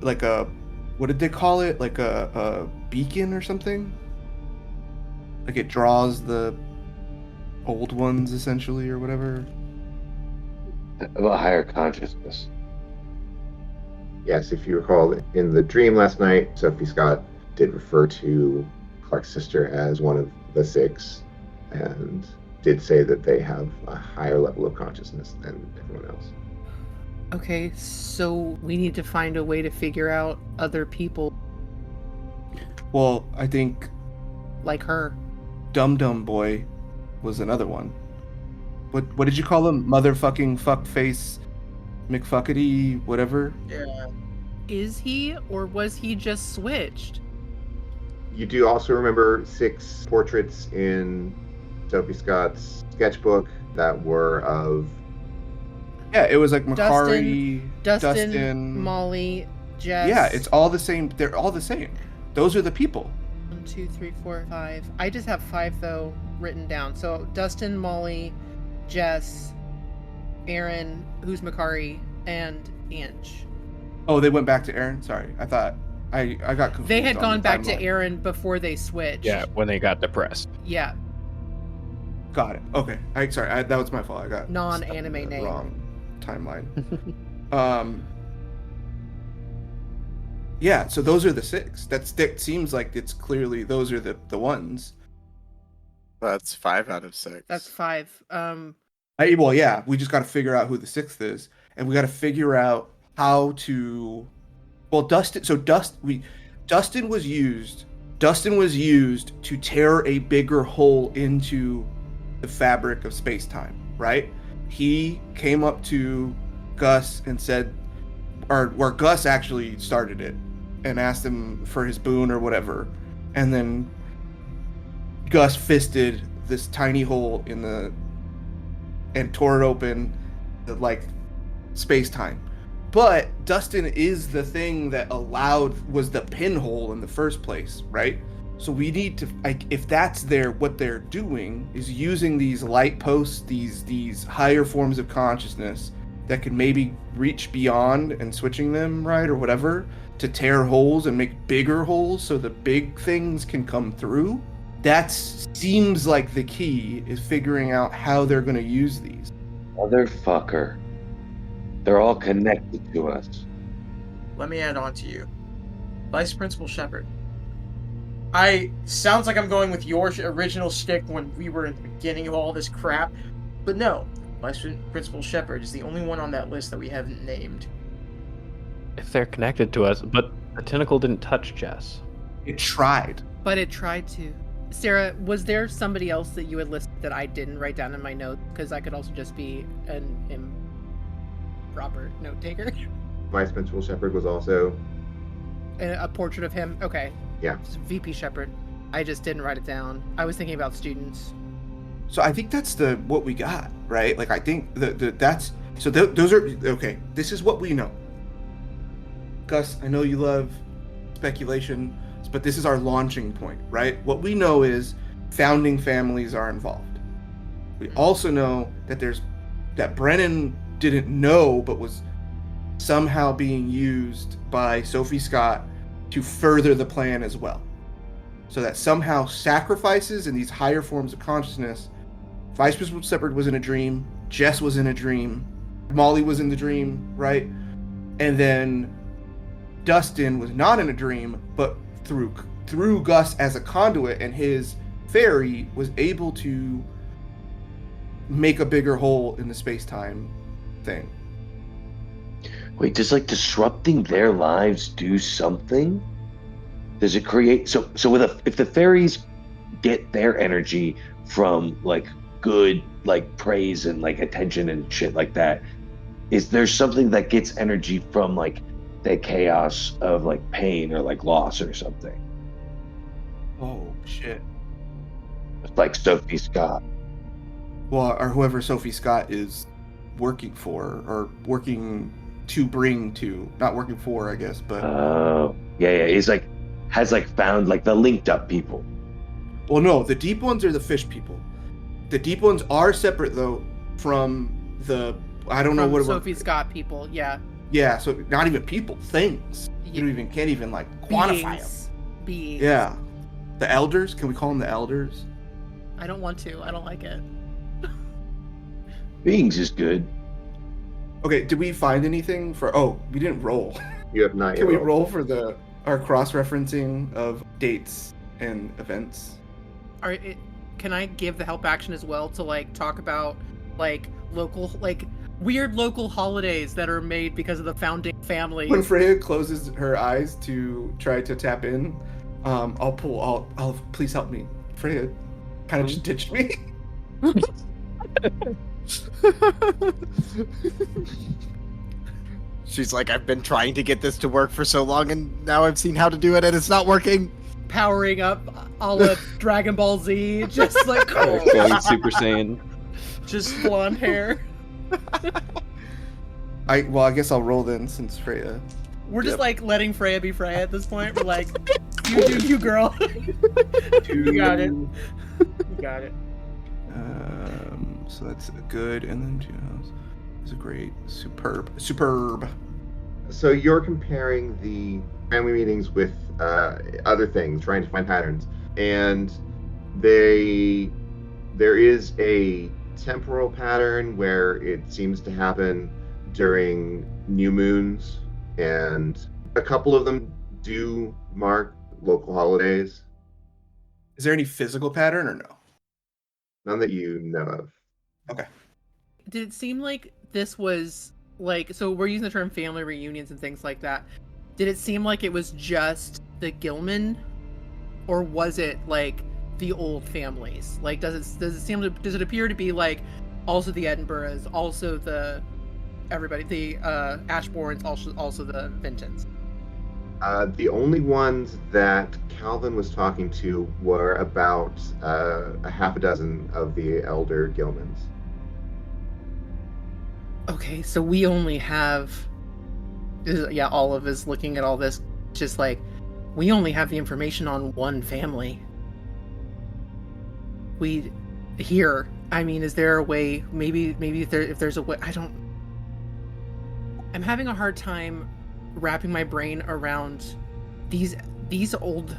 like a, what did they call it? Like a beacon or something? Like it draws the old ones essentially, or whatever. About higher consciousness. Yes, if you recall, in the dream last night, Sophie Scott did refer to Clark's sister as one of the 6, and did say that they have a higher level of consciousness than everyone else. Okay, so we need to find a way to figure out other people Well, I think like her. Dum Dum Boy was another one. What did you call him? Motherfucking fuckface McFuckety, whatever. Yeah. Is he, or was he just switched? You do also remember 6 portraits in Sophie Scott's sketchbook that were of. Yeah, it was like Makari, Dustin, Molly, Jess. Yeah, it's all the same. They're all the same. Those are the people. 1, 2, 3, 4, 5. I just have 5 though written down. So Dustin, Molly, Jess, Aaron, who's Makari, and Ange. Oh, they went back to Aaron. Sorry, I thought I got confused. They had on gone the back to timeline. Aaron before they switched. Yeah, when they got depressed. Yeah. Got it. Okay. That was my fault. I got Non-anime stuck in the name. wrong timeline. Yeah. So those are the 6. That seems like it's clearly those are the ones. That's 5 out of 6. That's 5. Well, yeah. We just got to figure out who the 6th is, and we got to figure out how to. Well, Dustin. So Dustin was used. Dustin was used to tear a bigger hole into the fabric of space-time, right? He came up to Gus and said, or where Gus actually started it, and asked him for his boon or whatever, and then Gus fisted this tiny hole and tore it open, like space-time. But Dustin is the thing that was the pinhole in the first place, right? So we need to, if that's what they're doing is using these light posts, these higher forms of consciousness that can maybe reach beyond and switching them, right, or whatever, to tear holes and make bigger holes so the big things can come through. That seems like the key is figuring out how they're going to use these. Motherfucker. They're all connected to us. Let me add on to you. Vice Principal Shepard. Sounds like I'm going with your original shtick when we were at the beginning of all this crap, but no. Vice Principal Shepard is the only one on that list that we haven't named. If they're connected to us, but the tentacle didn't touch Jess. It tried. But it tried to. Sarah, was there somebody else that you had listed that I didn't write down in my notes? Because I could also just be an improper note taker. Vice Principal Shepard was also. A portrait of him? Okay. Yeah. It's VP Shepard. I just didn't write it down. I was thinking about students. So I think that's what we got, right? Like I think those are okay. This is what we know. Gus, I know you love speculation, but this is our launching point, right? What we know is founding families are involved. We also know that Brennan didn't know, but was somehow being used by Sophie Scott to further the plan as well. So that somehow sacrifices in these higher forms of consciousness. Vice Principal Shepard was in a dream. Jess was in a dream. Molly was in the dream, right? And then Dustin was not in a dream, but through Gus as a conduit, and his fairy was able to make a bigger hole in the space-time thing. Wait, does like disrupting their lives do something? Does it create so if the fairies get their energy from like good like praise and like attention and shit like that, is there something that gets energy from like the chaos of like pain or like loss or something? Oh shit. Like Sophie Scott. Well, or whoever Sophie Scott is working for, or working to bring to, not working for, I guess, but Oh yeah, he's like has like found like the linked up people. well, no, the deep ones are the fish people. The deep ones are separate though from the I don't know From what Sophie Scott people, yeah. Yeah, so not even people, things. You can't even like quantify them. Beings. Yeah, the elders. Can we call them the elders? I don't want to. I don't like it. Beings is good. Okay, did we find anything for? Oh, we didn't roll. You have not yet. Can we rolled. roll for our cross-referencing of dates and events? Can I give the help action as well to like talk about like local like weird local holidays that are made because of the founding family? When Freya closes her eyes to try to tap in, I'll please help me. Freya kind of just ditched me. She's like, I've been trying to get this to work for so long, and now I've seen how to do it, and it's not working. Powering up a la Dragon Ball Z, just like Going Super Saiyan. just blonde hair. I guess I'll roll then since Freya. We're just like letting Freya be Freya at this point. We're like, you do you, girl. You got it. You got it. So that's a good, and then 2 house. It's a great, superb. So you're comparing the family meetings with other things, trying to find patterns, and there is a temporal pattern where it seems to happen during new moons, and a couple of them do mark local holidays. Is there any physical pattern or no? None that you know of. Okay. Did it seem like this was like, so we're using the term family reunions and things like that. Did it seem like it was just the Gilman, or was it like the old families? Like, does it appear to be like also the Edinburghs, also the everybody, the Ashbournes, also the Vintons? The only ones that Calvin was talking to were about a half a dozen of the elder Gilmans. Okay, so we only have, Olive is looking at all this, just like, we only have the information on one family. I mean, is there a way, maybe if there's a way, I'm having a hard time wrapping my brain around these old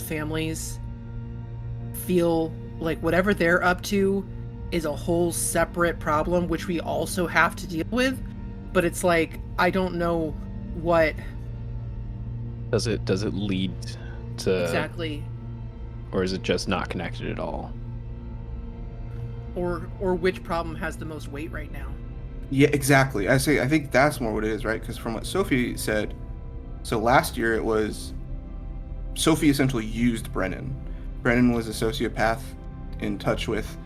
families feel like whatever they're up to is a whole separate problem, which we also have to deal with. But it's like, I don't know what Does it lead to exactly, or is it just not connected at all? or which problem has the most weight right now. Yeah, exactly. I think that's more what it is, right? Because from what Sophie said, so last year it was Sophie essentially used Brennan. Brennan was a sociopath in touch with,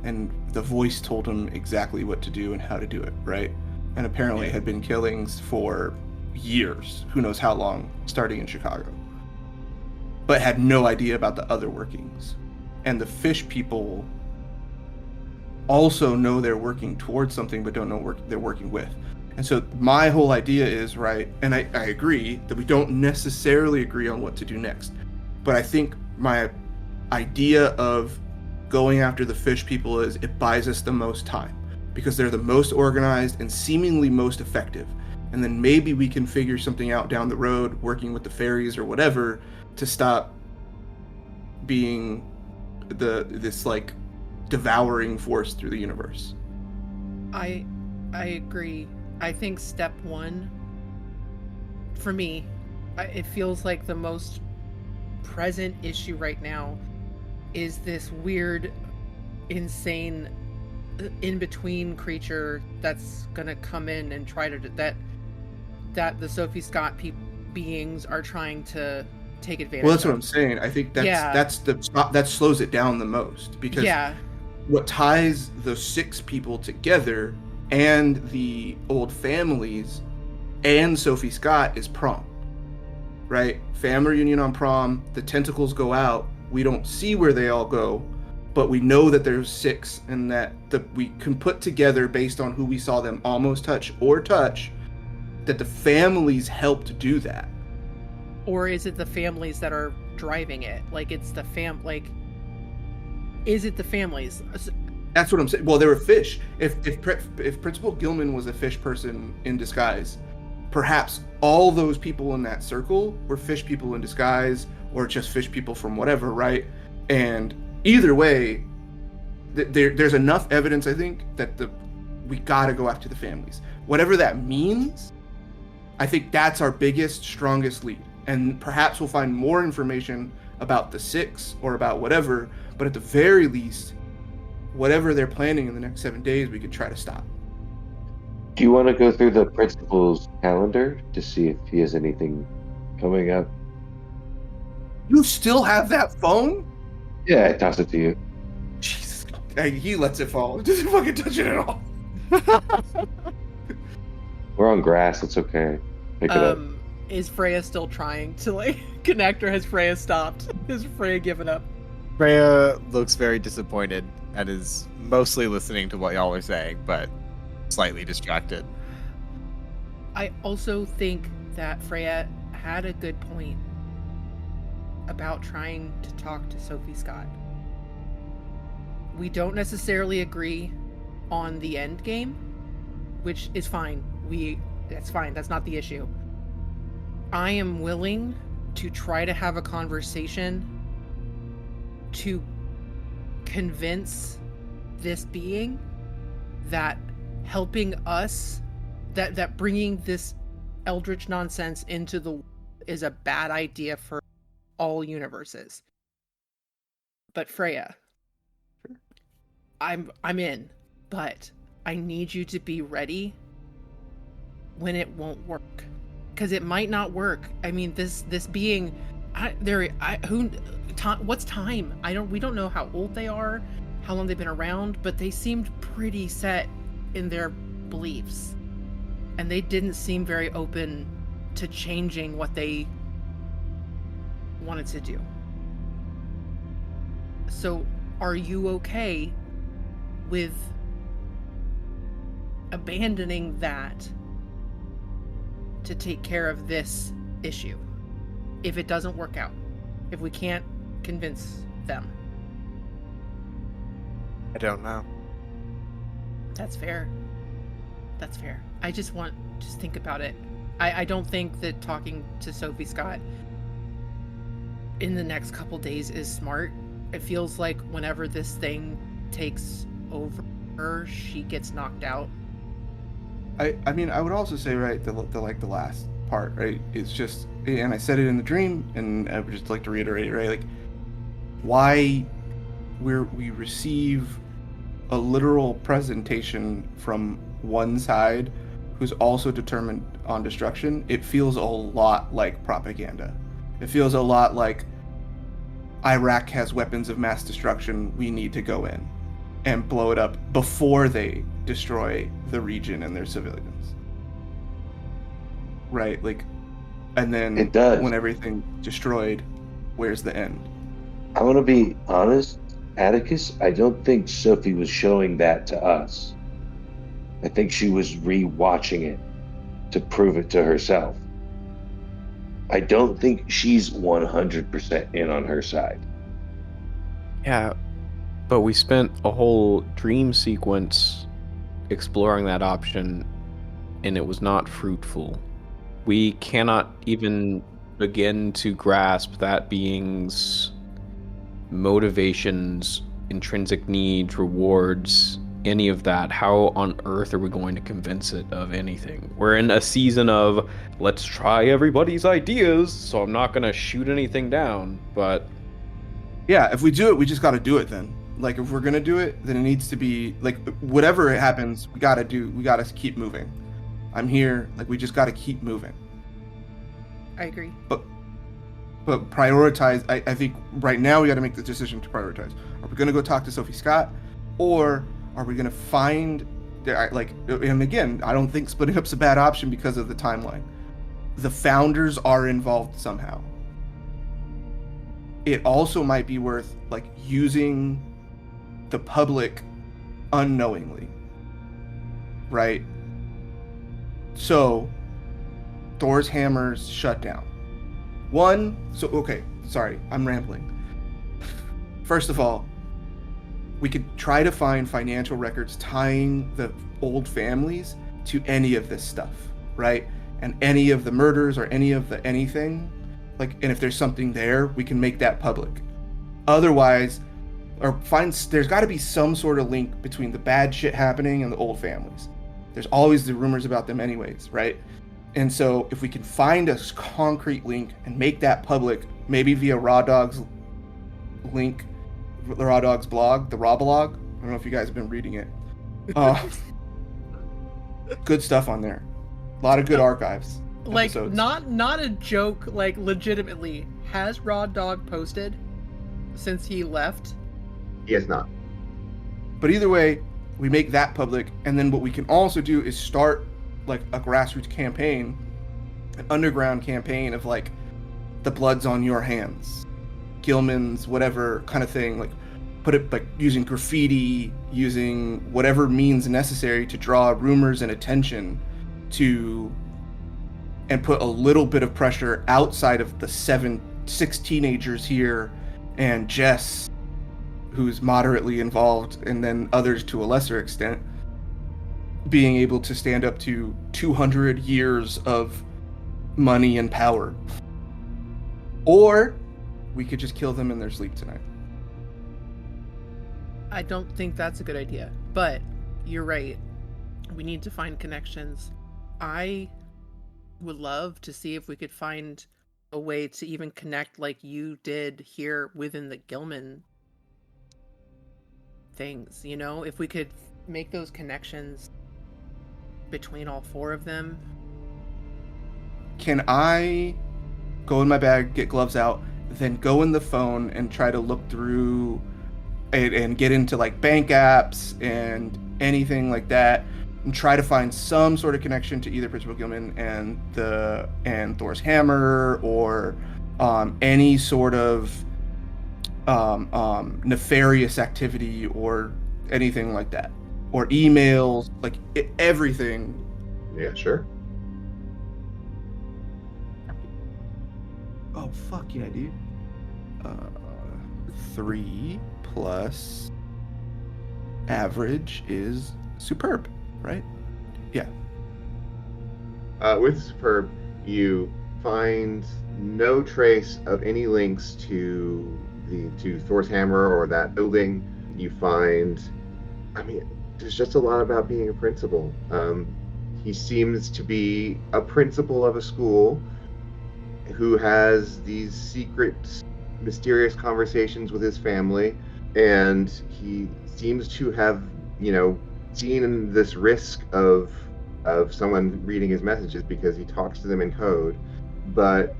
and the voice told him exactly what to do and how to do it, right? And apparently had been killings for years, who knows how long, starting in Chicago, but had no idea about the other workings. And the fish people also know they're working towards something, but don't know what they're working with. And so my whole idea is, right, and I agree that we don't necessarily agree on what to do next, but I think my idea of going after the fish people is it buys us the most time because they're the most organized and seemingly most effective. And then maybe we can figure something out down the road, working with the fairies or whatever, to stop being this like devouring force through the universe. I agree. I think step one, for me, it feels like the most present issue right now is this weird, insane, in-between creature that's gonna come in and try to that the Sophie Scott beings are trying to take advantage. Well, that's of. what I'm saying. I think that slows it down the most, because what ties the 6 people together and the old families and Sophie Scott is prom, right? Family reunion on prom, the tentacles go out, we don't see where they all go, but we know that there's 6, and that we can put together, based on who we saw them almost touch, that the families helped do that. Or is it the families that are driving it? Like, it's the is it the families? That's what I'm saying. Well, they were fish. If Principal Gilman was a fish person in disguise, perhaps all those people in that circle were fish people in disguise, or just fish people from whatever, right? And either way, there's enough evidence, I think, that we gotta go after the families. Whatever that means, I think that's our biggest, strongest lead. And perhaps we'll find more information about the 6 or about whatever, but at the very least, whatever they're planning in the next 7 days, we could try to stop. Do you want to go through the principal's calendar to see if he has anything coming up? You still have that phone? Yeah, I tossed it to you. Jesus. He lets it fall. He doesn't fucking touch it at all. We're on grass. It's okay. Pick it up. Is Freya still trying to like connect, or has Freya stopped? Has Freya given up? Freya looks very disappointed and is mostly listening to what y'all are saying, but slightly distracted. I also think that Freya had a good point about trying to talk to Sophie Scott. We don't necessarily agree on the end game, which is fine. That's fine. That's not the issue. I am willing to try to have a conversation to convince this being that helping us, that bringing this eldritch nonsense into the world is a bad idea for all universes. But Freya, I'm in, but I need you to be ready when it won't work, because it might not work. I mean, this being, what's time? We don't know how old they are, how long they've been around, but they seemed pretty set in their beliefs, and they didn't seem very open to changing what they wanted to do. So, are you okay with abandoning that to take care of this issue if it doesn't work out, if we can't convince them? I don't know. That's fair. I just think about it. I don't think that talking to Sophie Scott in the next couple days is smart. It feels like whenever this thing takes over her, she gets knocked out. I mean, I would also say, right, the last part, right, it's just, and I said it in the dream, and I would just like to reiterate, right, like, why we receive a literal presentation from one side who's also determined on destruction. It feels a lot like propaganda. It feels a lot like Iraq has weapons of mass destruction, we need to go in and blow it up before they destroy the region and their civilians. Right? Like, and then It does. when everything's destroyed, where's the end? I want to be honest, Atticus, I don't think Sophie was showing that to us. I think she was re-watching it to prove it to herself. I don't think she's 100% in on her side. Yeah, but we spent a whole dream sequence exploring that option, and it was not fruitful. We cannot even begin to grasp that being's motivations, intrinsic needs, rewards, any of that. How on earth are we going to convince it of anything? We're in a season of let's try everybody's ideas, so I'm not going to shoot anything down, but Yeah, if we do it, we just got to do it then. Like, if we're going to do it, then it needs to be, like, whatever it happens, we got to keep moving. I'm here, like, we just got to keep moving. I agree. But prioritize, I think right now we got to make the decision to prioritize. Are we going to go talk to Sophie Scott, or are we going to find, like, and again, I don't think splitting up's a bad option because of the timeline. The founders are involved somehow. It also might be worth, like, using the public unknowingly, right? So, Thor's hammer's shut down. Okay, sorry, I'm rambling. First of all, we could try to find financial records tying the old families to any of this stuff, right? And any of the murders or any of the anything, like, and if there's something there, we can make that public. Otherwise, there's got to be some sort of link between the bad shit happening and the old families. There's always the rumors about them anyways, right? And so if we can find a concrete link and make that public, maybe via Raw Dog's link, the Raw Dog's blog, the Raw blog. I don't know if you guys have been reading it. Good stuff on there. A lot of good archives. Like, episodes. not a joke, like, legitimately, has Raw Dog posted since he left? He has not. But either way, we make that public, and then what we can also do is start like a grassroots campaign, an underground campaign of like the blood's on your hands, Gilman's, whatever kind of thing. Like put it like using graffiti, using whatever means necessary to draw rumors and attention to, and put a little bit of pressure outside of the 6 teenagers here and Jess, who's moderately involved, and then others to a lesser extent, being able to stand up to 200 years of money and power. Or we could just kill them in their sleep tonight. I don't think that's a good idea, but you're right. We need to find connections. I would love to see if we could find a way to even connect like you did here within the Gilman things, you know? If we could make those connections between all 4 of them. Can I go in my bag, get gloves out, then go in the phone and try to look through and get into like bank apps and anything like that, and try to find some sort of connection to either Principal Gilman and Thor's hammer, or any sort of nefarious activity or anything like that, or emails, like everything. Yeah, sure. Oh fuck yeah, dude. 3 plus average is superb, right? Yeah. With Superb, you find no trace of any links to Thor's hammer or that building. You find, I mean, there's just a lot about being a principal. He seems to be a principal of a school who has these secret, mysterious conversations with his family, and he seems to have, seen this risk of someone reading his messages because he talks to them in code, but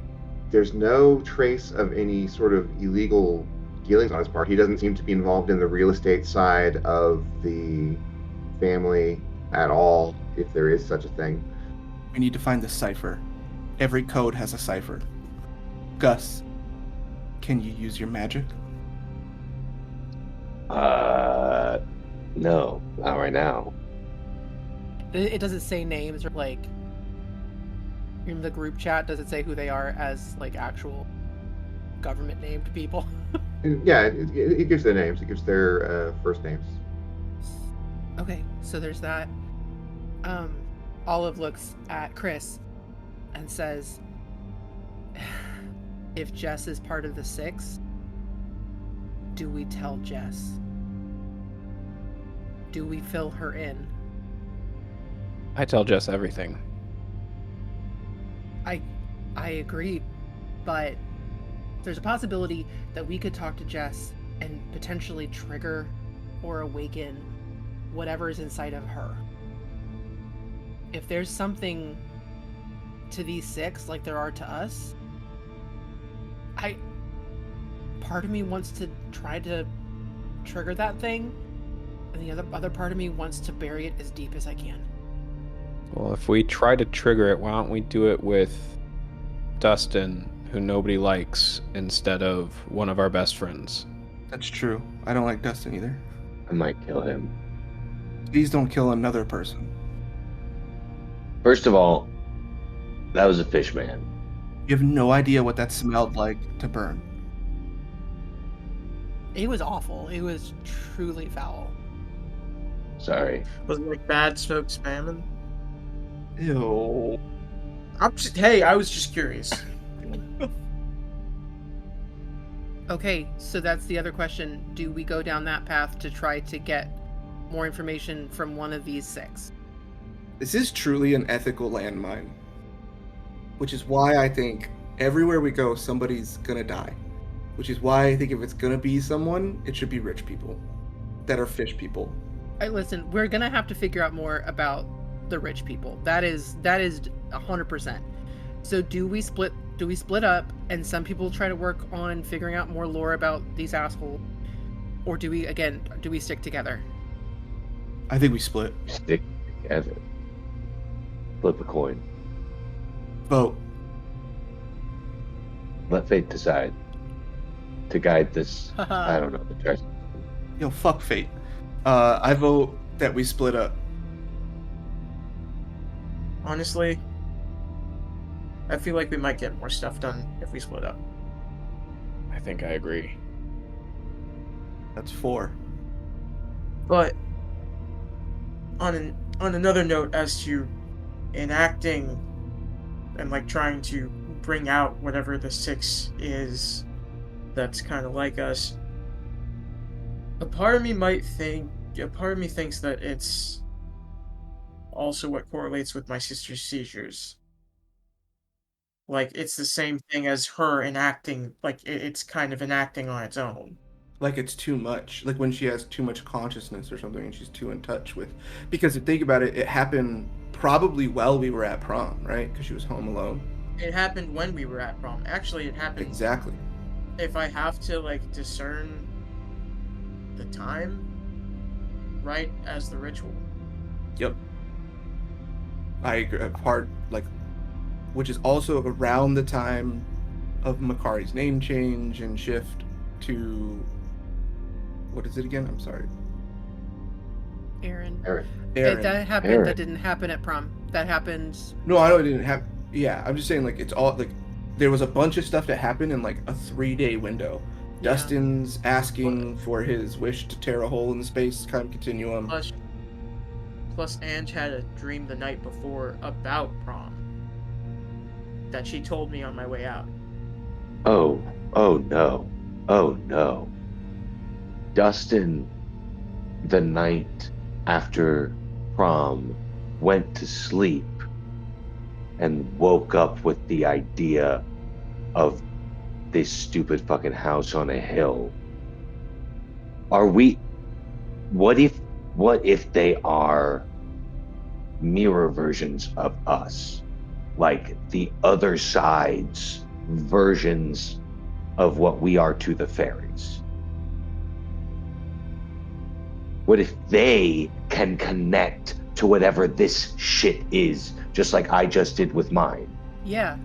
there's no trace of any sort of illegal dealings on his part. He doesn't seem to be involved in the real estate side of the family at all, if there is such a thing. We need to find the cipher. Every code has a cipher. Gus, can you use your magic? No, not right now. It doesn't say names, or like in the group chat, does it say who they are as like actual government named people? Yeah, it gives their names. It gives their first names. Okay, so there's that. Olive looks at Chris and says, if Jess is part of the 6, do we tell Jess? Do we fill her in? I tell Jess everything. I agree, but there's a possibility that we could talk to Jess and potentially trigger or awaken whatever is inside of her. If there's something to these 6 like there are to us, part of me wants to try to trigger that thing, and the other part of me wants to bury it as deep as I can. Well, if we try to trigger it, why don't we do it with Dustin, who nobody likes, instead of one of our best friends? That's true. I don't like Dustin either. I might kill him. Please don't kill another person. First of all, that was a fish man. You have no idea what that smelled like to burn. It was awful. It was truly foul. Sorry. Was it like bad smoked salmon? Ew. I was just curious. Okay, so that's the other question. Do we go down that path to try to get more information from one of these 6? This is truly an ethical landmine. Which is why I think everywhere we go, somebody's gonna die. Which is why I think if it's gonna be someone, it should be rich people. That are fish people. Listen, we're gonna have to figure out more about the rich people. That is 100%. So do we split up and some people try to work on figuring out more lore about these assholes? Or do we stick together? I think we split. Stick together. Flip a coin. Vote. Let fate decide to guide this. I don't know the direction. Yo, fuck fate. I vote that we split up. Honestly, I feel like we might get more stuff done if we split up. I think I agree. That's 4. But on another note, as to enacting and like trying to bring out whatever the 6 is that's kind of like us, a part of me thinks that it's also what correlates with my sister's seizures. Like, it's the same thing as her enacting, like, it's kind of enacting on its own. Like it's too much. Like when she has too much consciousness or something and she's too in touch with. Because if you think about it, it happened probably while we were at prom, right? Because she was home alone. It happened when we were at prom. Actually, it happened... Exactly. If I have to, like, discern the time, right as the ritual. Yep. I agree. Which is also around the time of Makari's name change and shift to... What is it again? I'm sorry. Aaron. Aaron. That happened. Aaron. That didn't happen at prom. That happened. No, I know it didn't happen. Yeah, I'm just saying, like, it's all, like, there was a bunch of stuff that happened in, like, a 3-day window. Yeah. Dustin's asking for his wish to tear a hole in the space-time continuum. Plus, Ange had a dream the night before about prom that she told me on my way out. Oh no. Dustin, the night after prom, went to sleep and woke up with the idea of this stupid fucking house on a hill. What if they are mirror versions of us? Like the other side's versions of what we are to the fairies? What if they can connect to whatever this shit is, just like I just did with mine? Yeah.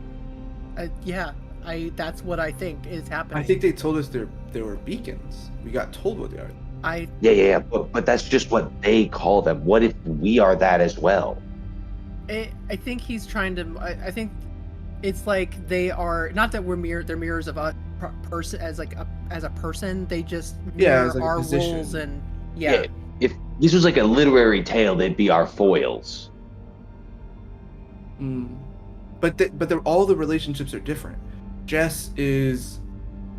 That's what I think is happening. I think they told us there were beacons. We got told what they are. Yeah, but that's just what they call them. What if we are that as well? I think he's trying to. I think it's like they are not that they're mirrors of us person as a person. They just mirror as like a our position. roles and yeah. If this was like a literary tale, they'd be our foils. But all the relationships are different. Jess is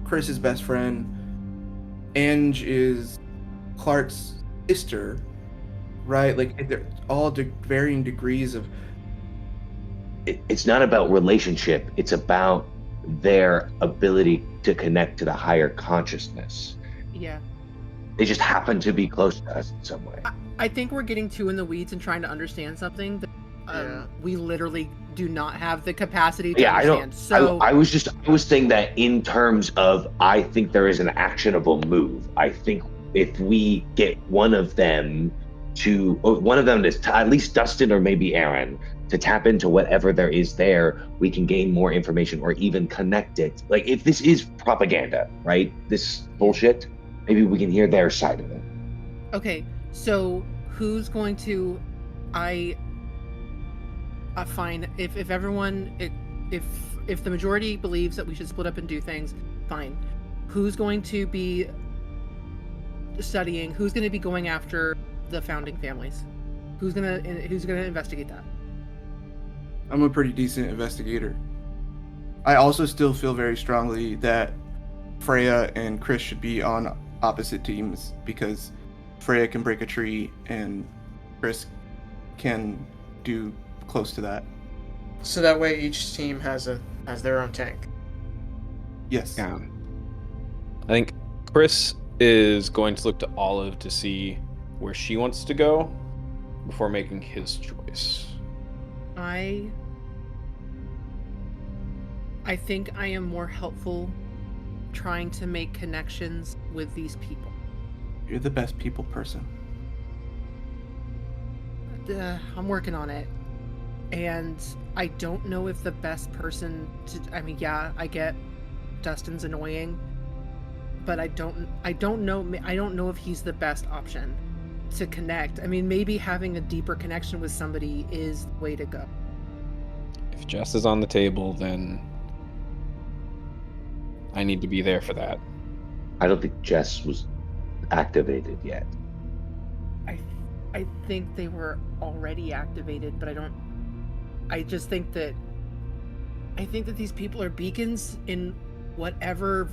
Chris's best friend. Ange is Clark's sister, right? Like they're all varying degrees of. It's not about relationship. It's about their ability to connect to the higher consciousness. Yeah. They just happen to be close to us in some way. I think we're getting too in the weeds and trying to understand something that we literally do not have the capacity to understand. So I was saying that in terms of, I think there is an actionable move. I think if we get one of them to at least Dustin or maybe Aaron to tap into whatever there is there, we can gain more information or even connect it. Like if this is propaganda, right? This bullshit, maybe we can hear their side of it. Okay, so who's going to? Fine. If everyone, if the majority believes that we should split up and do things, fine. Who's going to be studying? Who's going to be going after the founding families? Who's gonna investigate that? I'm a pretty decent investigator. I also still feel very strongly that Freya and Chris should be on opposite teams because Freya can break a tree and Chris can do close to that. So that way each team has their own tank. Yes. Yeah. I think Chris is going to look to Olive to see where she wants to go before making his choice. I think I am more helpful trying to make connections with these people. You're the best people person. I'm working on it. And I don't know if the best person to, I mean, yeah, I get Dustin's annoying, but I don't know if he's the best option to connect. I mean, maybe having a deeper connection with somebody is the way to go. If Jess is on the table, then I need to be there for that. I don't think Jess was activated yet. I think they were already activated, but I just think that these people are beacons in whatever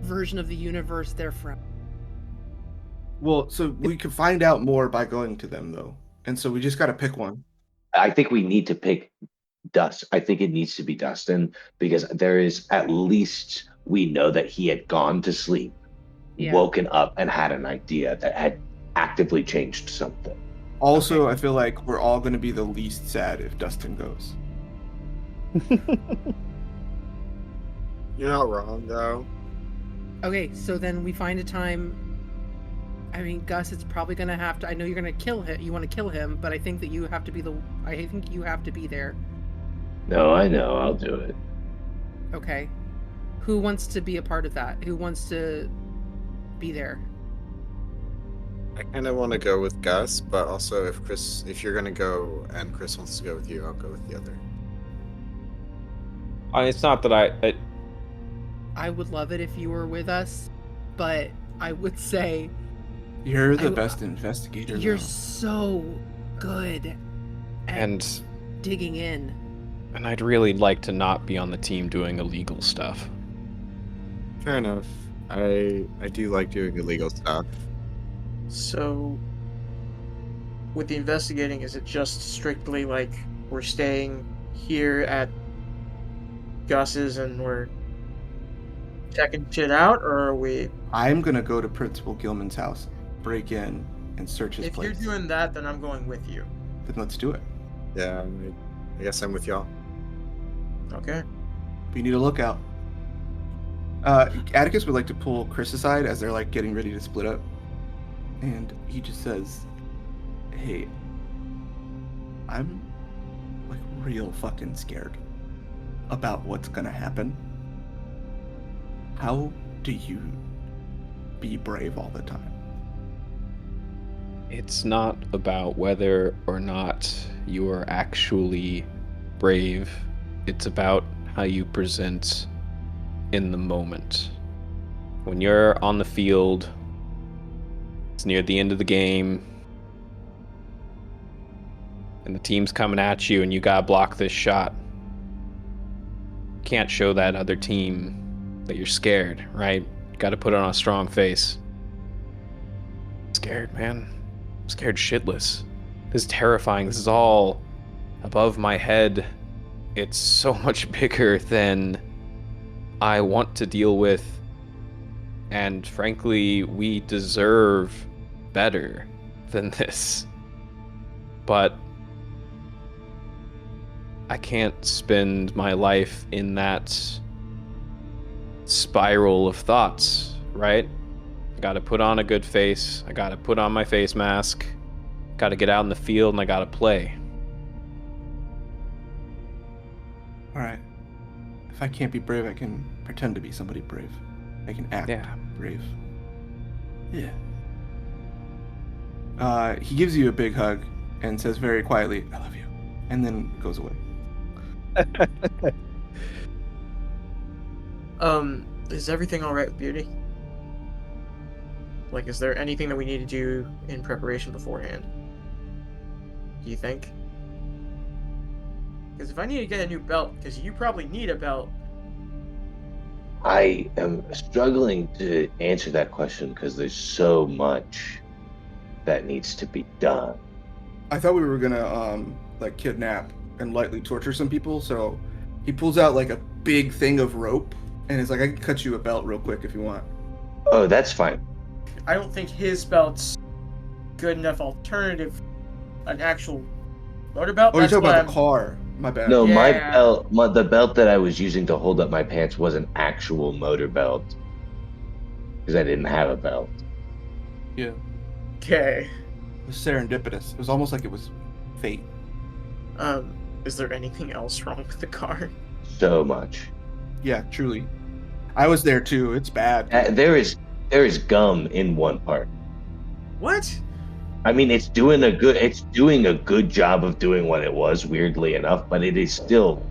version of the universe they're from. Well, so we can find out more by going to them, though. And so we just got to pick one. I think we need to pick I think it needs to be Dustin, because there is, at least we know that he had gone to sleep, woken up, and had an idea that had actively changed something. Also, I feel like we're all going to be the least sad if Dustin goes. You're not wrong, though. Okay, so then we find a time. I mean, Gus, it's probably gonna have to. I know you're gonna kill him. You want to kill him, but I think that you have to be I think you have to be there. No, I know. I'll do it. Okay. Who wants to be a part of that? Who wants to be there? I kind of want to go with Gus, but also if you're gonna go and Chris wants to go with you, I'll go with the other. It's not that I would love it if you were with us, but I would say you're the best investigator. You're though. So good at digging in. And I'd really like to not be on the team doing illegal stuff. Fair enough. I do like doing illegal stuff. So, with the investigating, is it just strictly like we're staying here at Gus's and we're checking shit out, or are we? I'm gonna go to Principal Gilman's house, break in, and search his place. If you're doing that, then I'm going with you. Then let's do it. Yeah, I guess I'm with y'all. Okay. We need a lookout. Atticus would like to pull Chris aside as they're like getting ready to split up, and he just says, "Hey, I'm like real fucking scared about what's gonna happen. How do you be brave all the time?" It's not about whether or not you are actually brave. It's about how you present in the moment. When you're on the field, it's near the end of the game, and the team's coming at you and you gotta block this shot. You can't show that other team that you're scared, right? You gotta put on a strong face. Scared, man. I'm scared shitless. This is terrifying. This is all above my head. It's so much bigger than I want to deal with. And frankly, we deserve better than this. But I can't spend my life in that spiral of thoughts, right? I gotta put on a good face. I gotta put on my face mask. Gotta get out in the field and I gotta play. Alright. If I can't be brave, I can pretend to be somebody brave. I can act brave. Yeah. He gives you a big hug and says very quietly, "I love you," and then goes away. Is everything alright with Beauty? Like, is there anything that we need to do in preparation beforehand? Do you think? Because if I need to get a new belt, because you probably need a belt. I am struggling to answer that question because there's so much that needs to be done. I thought we were gonna like kidnap and lightly torture some people, so he pulls out like a big thing of rope and is like, "I can cut you a belt real quick if you want." Oh, that's fine. I don't think his belt's good enough alternative. An actual motor belt? Oh, you're talking about the car. My bad. No, Yeah. my belt, the belt that I was using to hold up my pants was an actual motor belt. Because I didn't have a belt. Yeah. Okay. It was serendipitous. It was almost like it was fate. Is there anything else wrong with the car? So much. Yeah, truly. I was there too. It's bad. There is gum in one part. What? I mean, it's doing a good job of doing what it was, weirdly enough, but it is still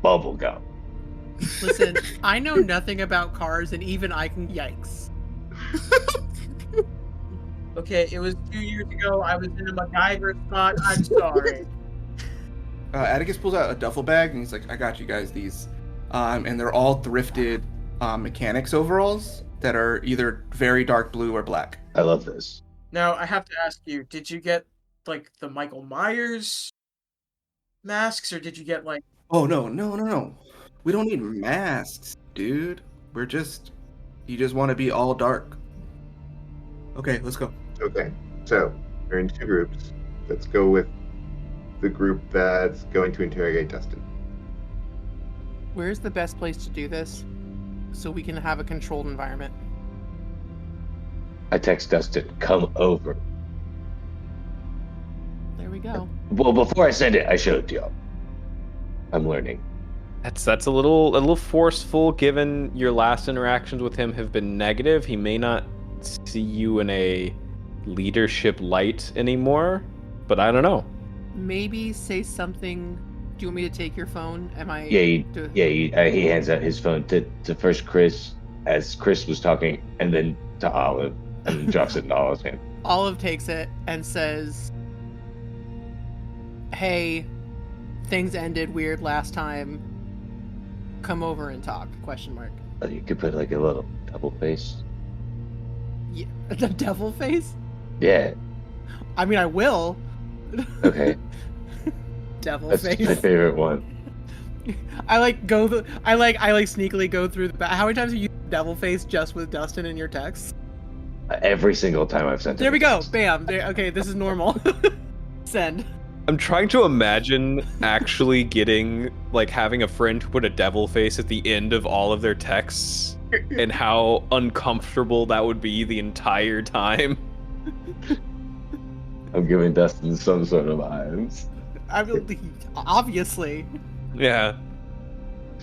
bubble gum. Listen, I know nothing about cars, and even I can. Yikes. Okay, it was 2 years ago. I was in a MacGyver spot. I'm sorry. Atticus pulls out a duffel bag and he's like, I got you guys these. And they're all thrifted mechanics overalls that are either very dark blue or black. I love this. Now, I have to ask you, did you get, like, the Michael Myers masks, or did you get, like... Oh, no. We don't need masks, dude. You just want to be all dark. Okay, let's go. Okay, so we're in two groups. Let's go with the group that's going to interrogate Dustin. Where's the best place to do this so we can have a controlled environment? I text Dustin, come over. There we go. Well, before I send it, I showed it to y'all. I'm learning. That's a little forceful, given your last interactions with him have been negative. He may not see you in a leadership light anymore, but I don't know. Maybe say something. Do you want me to take your phone? Am I? He hands out his phone to first Chris, as Chris was talking, and then to Olive, and drops it in Olive's hand. Olive takes it and says, "Hey, things ended weird last time. Come over and talk?" ? You could put like a little double face. Yeah, the devil face. Yeah. I mean, I will. Okay. Devil That's face. my favorite one. I sneakily go through the back. How many times have you used devil face just with Dustin in your texts? Every single time I've sent it. There we go. Bam. Okay, this is normal. Send. I'm trying to imagine actually having a friend put a devil face at the end of all of their texts and how uncomfortable that would be the entire time. I'm giving Dustin some sort of vibes. I mean, obviously. Yeah.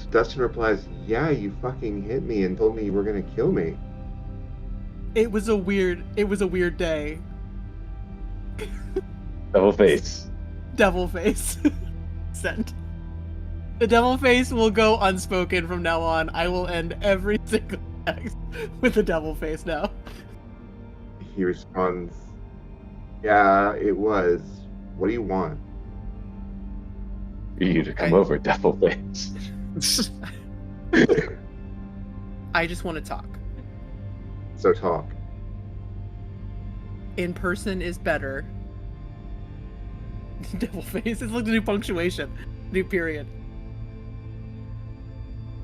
Dustin replies, "Yeah, you fucking hit me and told me you were gonna kill me." It was a weird day. Double face. Devil face. Send. The devil face will go unspoken from now on. I will end every single text with the devil face now. He responds, "Yeah, it was. What do you want?" For you to come over, devil face. I just want to talk. So talk. In person is better. Devil face. It's like the new punctuation. New period.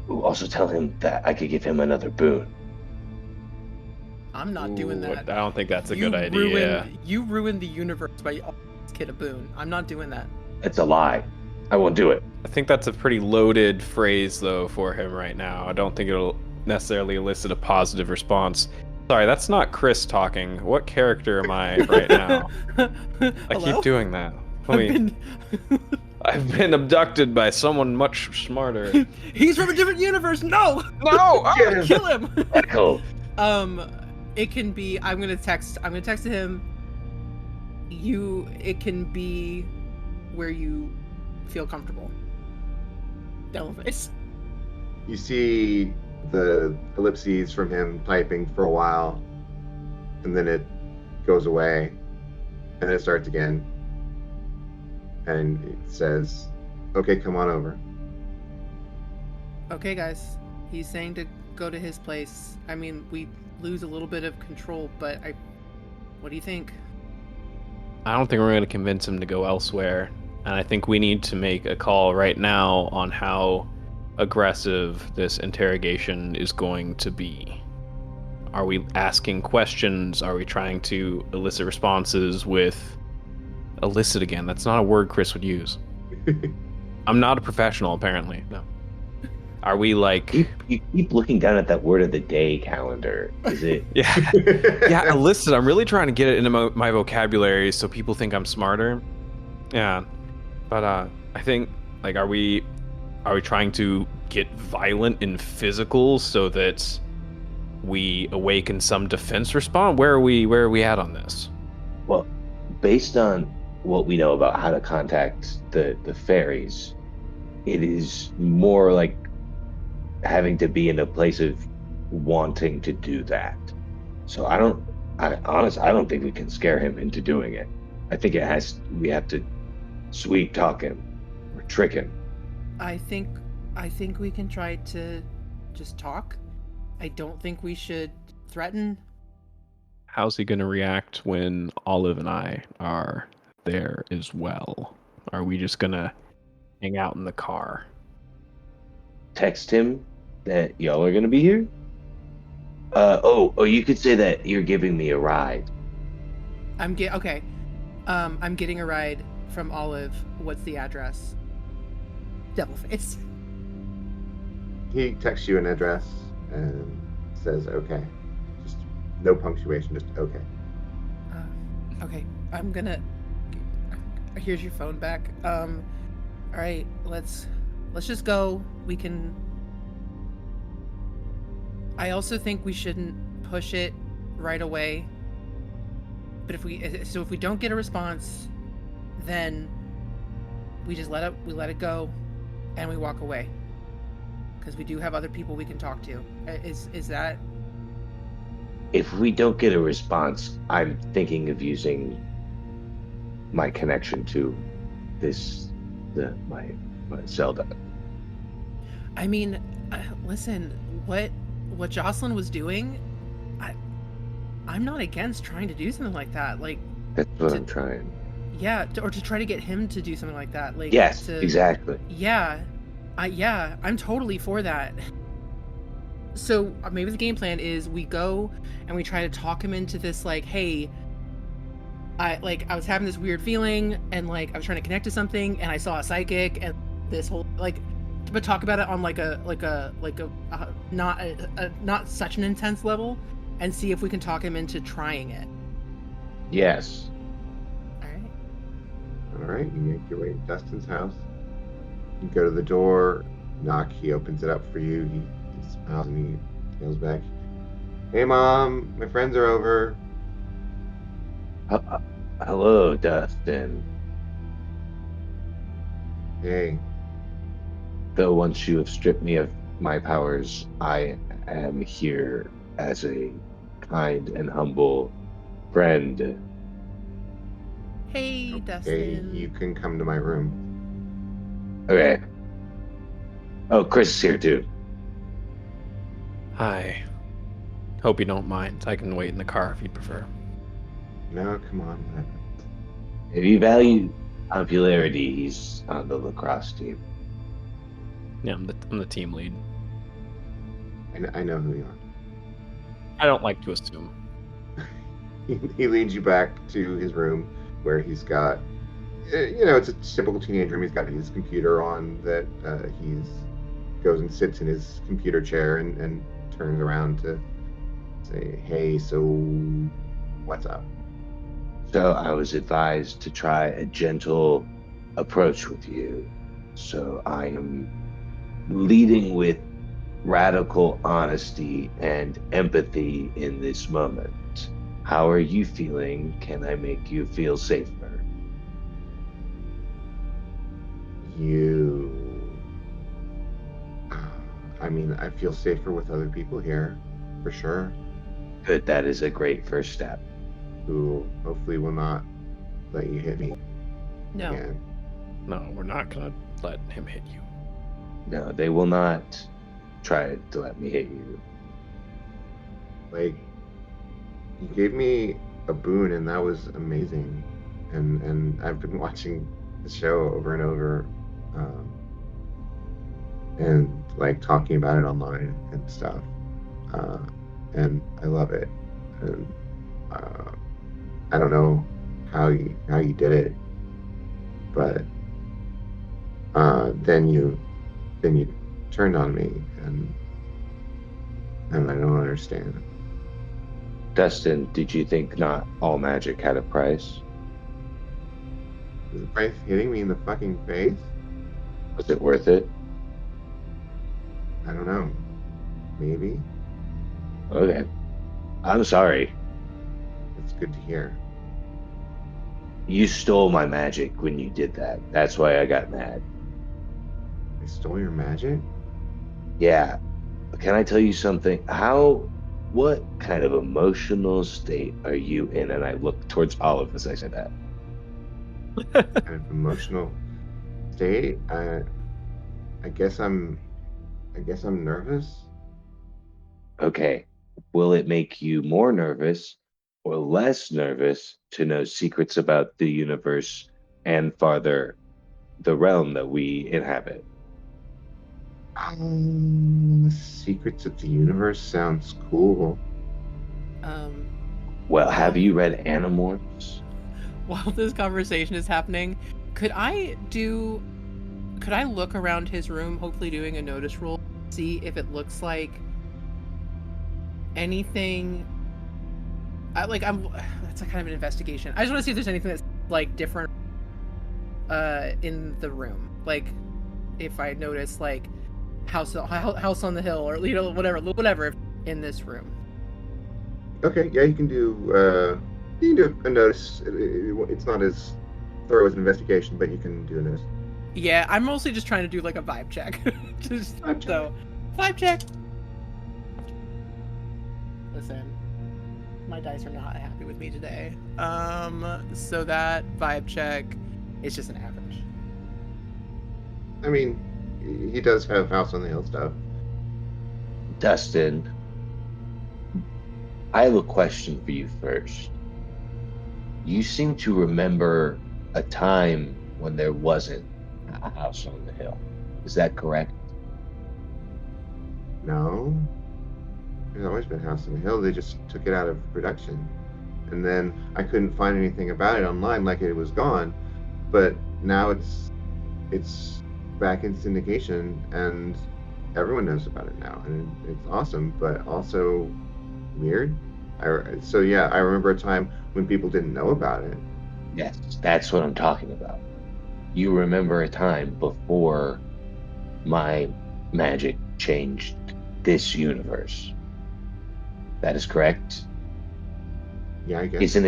Ooh, also tell him that I could give him another boon. I'm not doing that. I don't think that's a good idea. You ruined the universe by offering this kid a boon. I'm not doing that. It's a lie. I won't do it. I think that's a pretty loaded phrase, though, for him right now. I don't think it'll necessarily elicit a positive response. Sorry, that's not Chris talking. What character am I right now? I keep doing that. I've been abducted by someone much smarter. He's from a different universe. No. Kill him. Echo. It can be. I'm gonna text to him. It can be where you feel comfortable. Devil face. You see the ellipses from him typing for a while, and then it goes away, and then it starts again. And it says, "Okay, come on over." Okay, guys. He's saying to go to his place. I mean, we lose a little bit of control, but what do you think? I don't think we're going to convince him to go elsewhere. And I think we need to make a call right now on how aggressive this interrogation is going to be. Are we asking questions? Are we trying to elicit responses with... Elicit again, that's not a word Chris would use. I'm not a professional, apparently. No. Are we like... You keep looking down at that word of the day calendar. Is it... Yeah, elicit. I'm really trying to get it into my vocabulary so people think I'm smarter. Yeah. But I think, like, are we trying to get violent and physical so that we awaken some defense response? Where are we at on this? Well, based on what we know about how to contact the fairies, it is more like having to be in a place of wanting to do that. So I don't think we can scare him into doing it. I think we have to sweet talk him or trick him. I think we can try to just talk. I don't think we should threaten. How's he going to react when Olive and I are there as well? Are we just going to hang out in the car? Text him that y'all are gonna be here. You could say that you're giving me a ride. Okay. I'm getting a ride from Olive. What's the address? Devil face. He texts you an address and says, okay. Just no punctuation, just okay. Okay, I'm gonna... Here's your phone back. Alright, let's just go. We can... I also think we shouldn't push it right away. But if we don't get a response, then we just let it go and we walk away. Because we do have other people we can talk to. Is that... If we don't get a response, I'm thinking of using my connection to my Zelda. I mean, listen, what Jocelyn was doing, I'm not against trying to do something like that. Like, that's what I'm trying. Yeah, or to try to get him to do something like that. Like, yes, exactly. Yeah, I'm totally for that. So maybe the game plan is we go and we try to talk him into this, like, hey, I was having this weird feeling and like I was trying to connect to something and I saw a psychic and this whole but talk about it on not such an intense level and see if we can talk him into trying it. Yes. All right, you make your way to Dustin's house. You go to the door, knock, he opens it up for you. He smiles and he yells back, "Hey Mom, my friends are over." Hello, Dustin. Hey. Though once you have stripped me of my powers, I am here as a kind and humble friend. Hey, Okay, Dustin. you can come to my room. Okay. Oh, Chris is here too. Hi. Hope you don't mind. I can wait in the car if you prefer. No, come on. If you value popularity, he's on the lacrosse team. Yeah, I'm the team lead. I know who you are. I don't like to assume. He leads you back to his room where he's got, it's a typical teenage room. He's got his computer on that goes and sits in his computer chair and turns around to say, "Hey, so what's up?" So I was advised to try a gentle approach with you. So I am leading with radical honesty and empathy in this moment. How are you feeling? Can I make you feel safer? I feel safer with other people here, for sure. Good, that is a great first step. Who hopefully will not let you hit me. No. Again. No, we're not gonna let him hit you. No, they will not try to let me hit you. Like, you gave me a boon and that was amazing. And I've been watching the show over and over. And like talking about it online and stuff. And I love it. And I don't know how you did it, but then you turned on me and I don't understand. Dustin, did you think not all magic had a price? Is the price hitting me in the fucking face? Was it worth it? I don't know. Maybe. Okay. I'm sorry. It's good to hear. You stole my magic when you did that. That's why I got mad. I stole your magic? Yeah. Can I tell you something? What kind of emotional state are you in? And I look towards Olive as I say that. Kind of emotional state? I guess I'm nervous. Okay. Will it make you more nervous or less nervous to know secrets about the universe and farther the realm that we inhabit? Secrets of the Universe sounds cool. Well, have you read Animorphs? While this conversation is happening, could I look around his room, hopefully doing a notice roll, see if it looks like anything? That's a kind of an investigation. I just want to see if there's anything that's like different in the room. Like if I notice like house on the hill, or whatever in this room. Okay, yeah, you can do a notice. It's not as thorough as an investigation, but you can do a notice. Yeah, I'm mostly just trying to do like a vibe check. Vibe check. Listen, my dice are not happy with me today. So that vibe check is just an average. I mean, he does have House on the Hill stuff. Dustin, I have a question for you first. You seem to remember a time when there wasn't a house on the hill. Is that correct? No, there's always been House on the Hill. They just took it out of production, and then I couldn't find anything about it online, like it was gone. But now it's back in syndication, and everyone knows about it now, and it's awesome, but also weird. I remember a time when people didn't know about it. Yes, that's what I'm talking about. You remember a time before my magic changed this universe. That is correct. Yeah, I guess. Isn't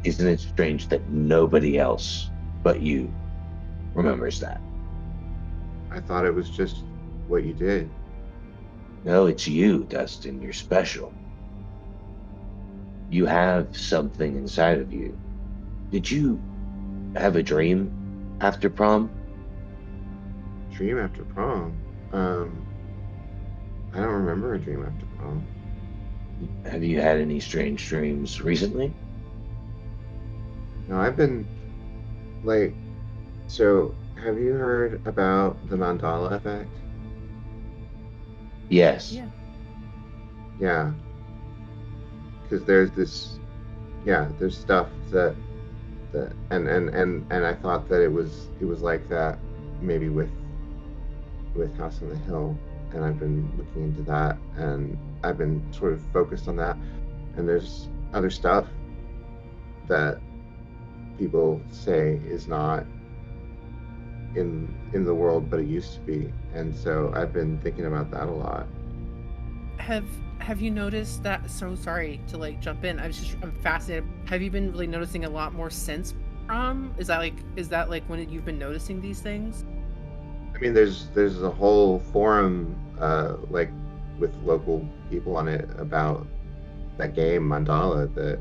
it strange that nobody else but you remembers that? I thought it was just what you did. No, it's you, Dustin. You're special. You have something inside of you. Did you have a dream after prom? Dream after prom? I don't remember a dream after prom. Have you had any strange dreams recently? No, I've been like, so have you heard about the mandala effect? Yes. Yeah. Yeah. Because there's there's stuff that and I thought that it was like that maybe with House on the Hill, and I've been looking into that, and I've been sort of focused on that, and there's other stuff that people say is not in the world, but it used to be, and so I've been thinking about that a lot. Have you noticed that? So sorry to like jump in. I'm fascinated. Have you been really noticing a lot more since prom? Is that like when you've been noticing these things? I mean, there's a whole forum like with local people on it about that game Mandala that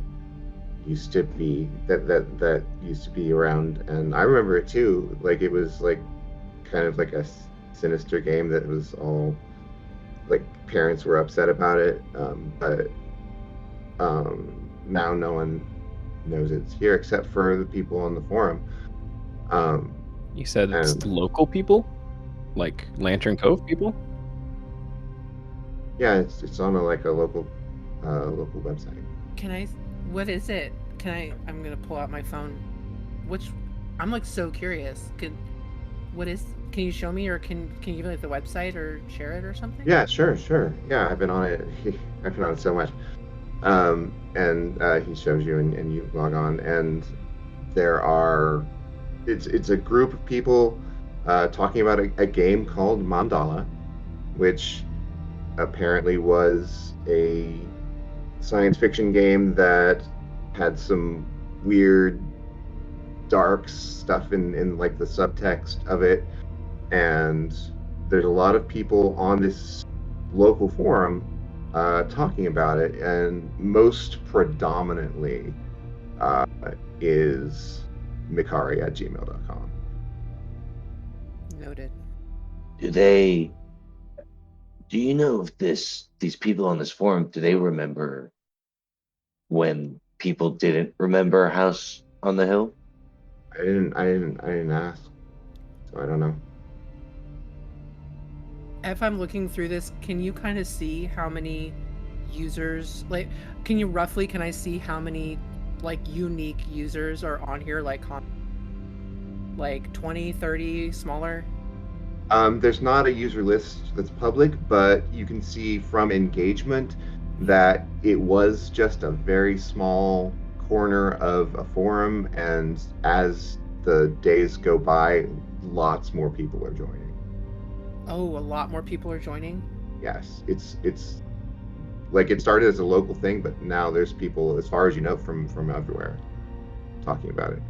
used to be that used to be around, and I remember it too. Like it was like kind of like a sinister game that was all like parents were upset about it, but now no one knows it's here except for the people on the forum. You said it's and- local people, like Lantern Cove people. Yeah, it's on a local website. What is it? I'm gonna pull out my phone. I'm like so curious. Can you show me, or can you give me like the website or share it or something? Yeah, sure. Yeah, I've been on it. I've been on it so much. And he shows you, and you log on, and there are it's a group of people talking about a game called Mandala, which apparently was a science fiction game that had some weird dark stuff in like the subtext of it, and there's a lot of people on this local forum talking about it, and most predominantly is mikari@gmail.com. Noted. Do you know if these people on this forum, do they remember when people didn't remember House on the Hill? I didn't ask, so I don't know. If I'm looking through this, can you kind of see how many users, like, can I see how many, like, unique users are on here, like 20, 30, smaller? There's not a user list that's public, but you can see from engagement that it was just a very small corner of a forum, and as the days go by, lots more people are joining. Oh, a lot more people are joining? Yes, it's like it started as a local thing, but now there's people, as far as you know, from everywhere talking about it.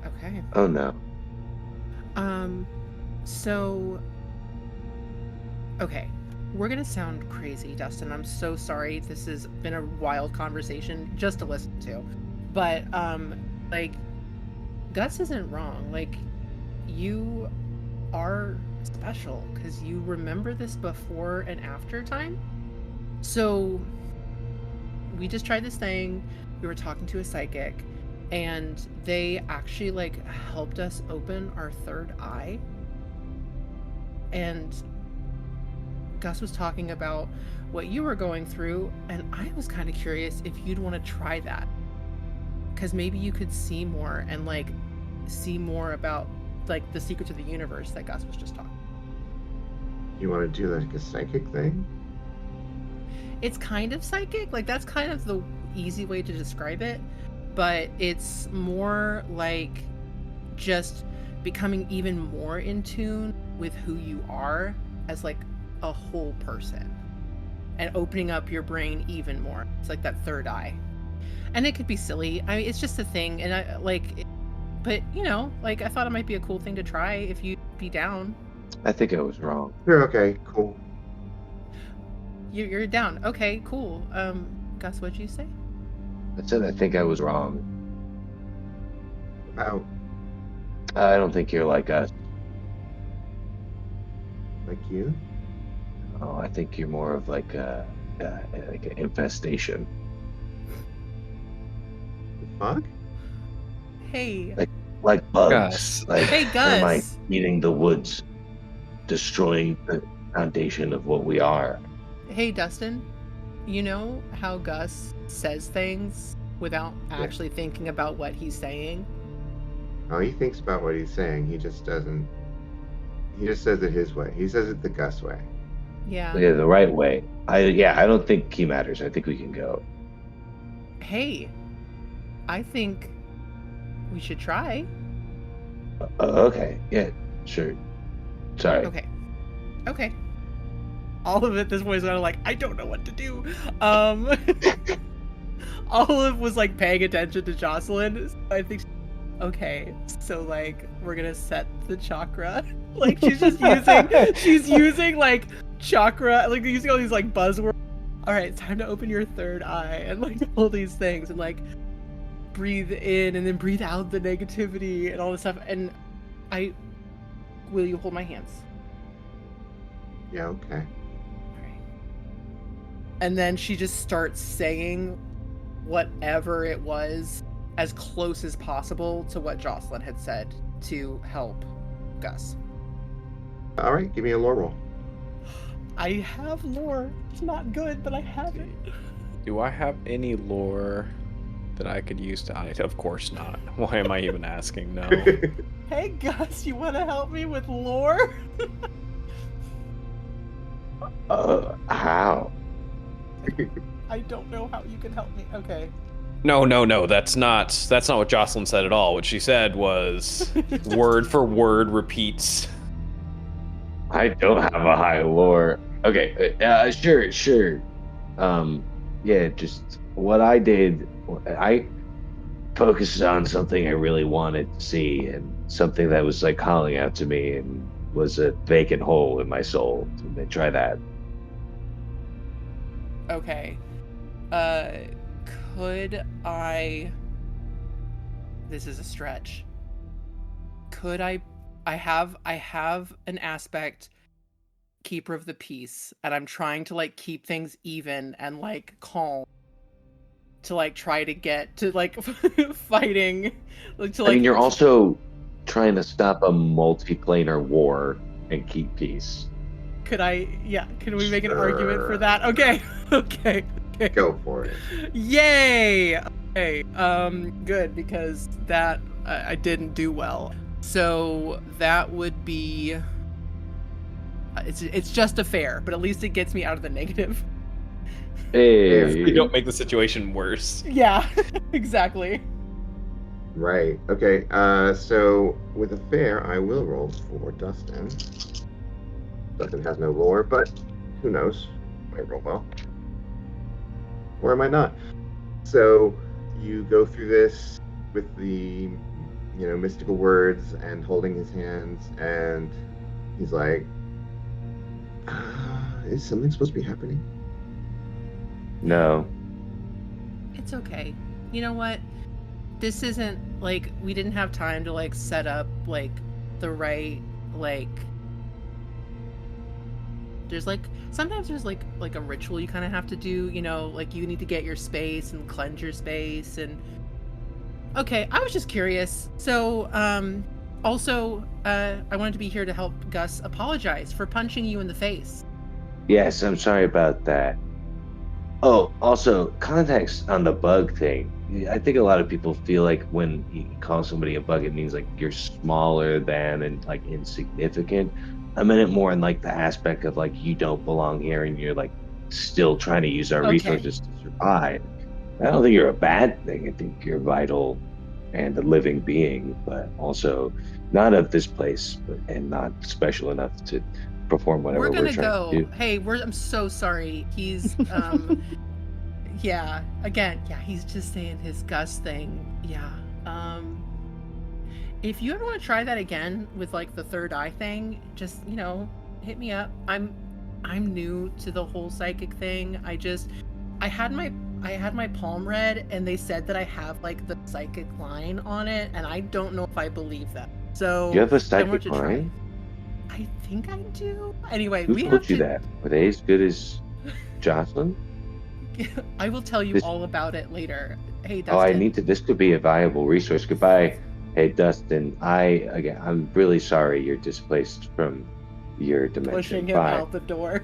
Okay. Oh no. So, okay, we're gonna sound crazy, Dustin. I'm so sorry. This has been a wild conversation just to listen to, but like, Gus isn't wrong. Like, you are special because you remember this before and after time. So, we just tried this thing. We were talking to a psychic, and they actually like helped us open our third eye. And Gus was talking about what you were going through, and I was kind of curious if you'd want to try that, because maybe you could see more and like see more about like the secrets of the universe that Gus was just talking. You want to do like a psychic thing? It's kind of psychic, like that's kind of the easy way to describe it, but it's more like just becoming even more in tune with who you are as like a whole person and opening up your brain even more. It's like that third eye. And it could be silly. I mean, it's just a thing. And I like, but you know, like I thought it might be a cool thing to try if you'd be down. I think I was wrong. You're okay, cool. You're down. Okay, cool. Gus, what'd you say? I said I think I was wrong. Wow, I don't think you're like us. like you? Oh, I think you're more of like an infestation. The fuck? Hey. Like bugs. Gus. Like Hey, termite Gus. eating the woods, destroying the foundation of what we are. Hey, Dustin. You know how Gus says things without actually thinking about what he's saying? Oh, he thinks about what he's saying. He just doesn't. He just says it his way. He says it the Gus way. Yeah. Yeah, the right way. I don't think he matters. I think we can go. Hey, I think we should try. Okay. Yeah. Sure. Sorry. Okay. All of it, this boy's kind of like, I don't know what to do. Olive was like paying attention to Jocelyn. So I think, okay, so like we're gonna set the chakra. Like she's using like chakra, like using all these like buzzwords. All right, it's time to open your third eye and like all these things and like breathe in and then breathe out the negativity and all this stuff. And will you hold my hands? Yeah, okay. And then she just starts saying whatever it was as close as possible to what Jocelyn had said to help Gus. All right, give me a lore roll. I have lore. It's not good, but I have it. Do I have any lore that I could use to? Of course not. Why am I even asking? No. Hey Gus, you want to help me with lore? How? I don't know how you can help me. Okay. No. That's not what Jocelyn said at all. What she said was word for word repeats. I don't have a high lore. Okay, sure. Yeah, just what I did. I focused on something I really wanted to see, and something that was like calling out to me, and was a vacant hole in my soul. And then try that. Okay. Could I... This is a stretch. Could I have an aspect keeper of the peace, and I'm trying to like keep things even and like calm to like try to get to like fighting like to like I mean, you're also trying to stop a multiplanar war and keep peace. can we make an argument for that? Okay. Okay. Go for it. Yay! Okay. Good, because that I didn't do well. So that would be it's just a fair, but at least it gets me out of the negative. Hey, You don't make the situation worse. Yeah, exactly. Right. Okay. So with a fair, I will roll for Dustin. Dustin has no lore, but who knows? Might roll well. Or I might not. So you go through this with the, mystical words and holding his hands, and he's like, is something supposed to be happening? no. It's okay. You know what? This isn't like we didn't have time to like set up like the right like there's like sometimes there's like a ritual you kind of have to do, like you need to get your space and cleanse your space. And okay, I was just curious. So also I wanted to be here to help Gus apologize for punching you in the face. Yes, I'm sorry about that. Oh, also, context on the bug thing. I think a lot of people feel like when you call somebody a bug, it means like you're smaller than and like insignificant. I meant it more in like the aspect of like you don't belong here and you're like still trying to use our Okay. resources to survive. I don't think you're a bad thing. I think you're vital and a living being, but also not of this place, and not special enough to perform whatever We're we're gonna trying go. to do. Hey, I'm so sorry. He's yeah. Again, yeah. He's just saying his Gus thing. Yeah. If you ever want to try that again with like the third eye thing, just hit me up. I'm new to the whole psychic thing. I had my palm read, and they said that I have like the psychic line on it, and I don't know if I believe that. So You have a I want psychic to try. line? I think I do. Anyway, Who we told have you to. that? Were they as good as Jocelyn? I will tell you This- all about it later. Hey, Dustin. Oh, I need to. This could be a valuable resource. Goodbye. Hey, Dustin. I'm really sorry you're displaced from your dimension. pushing him Bye. out the door.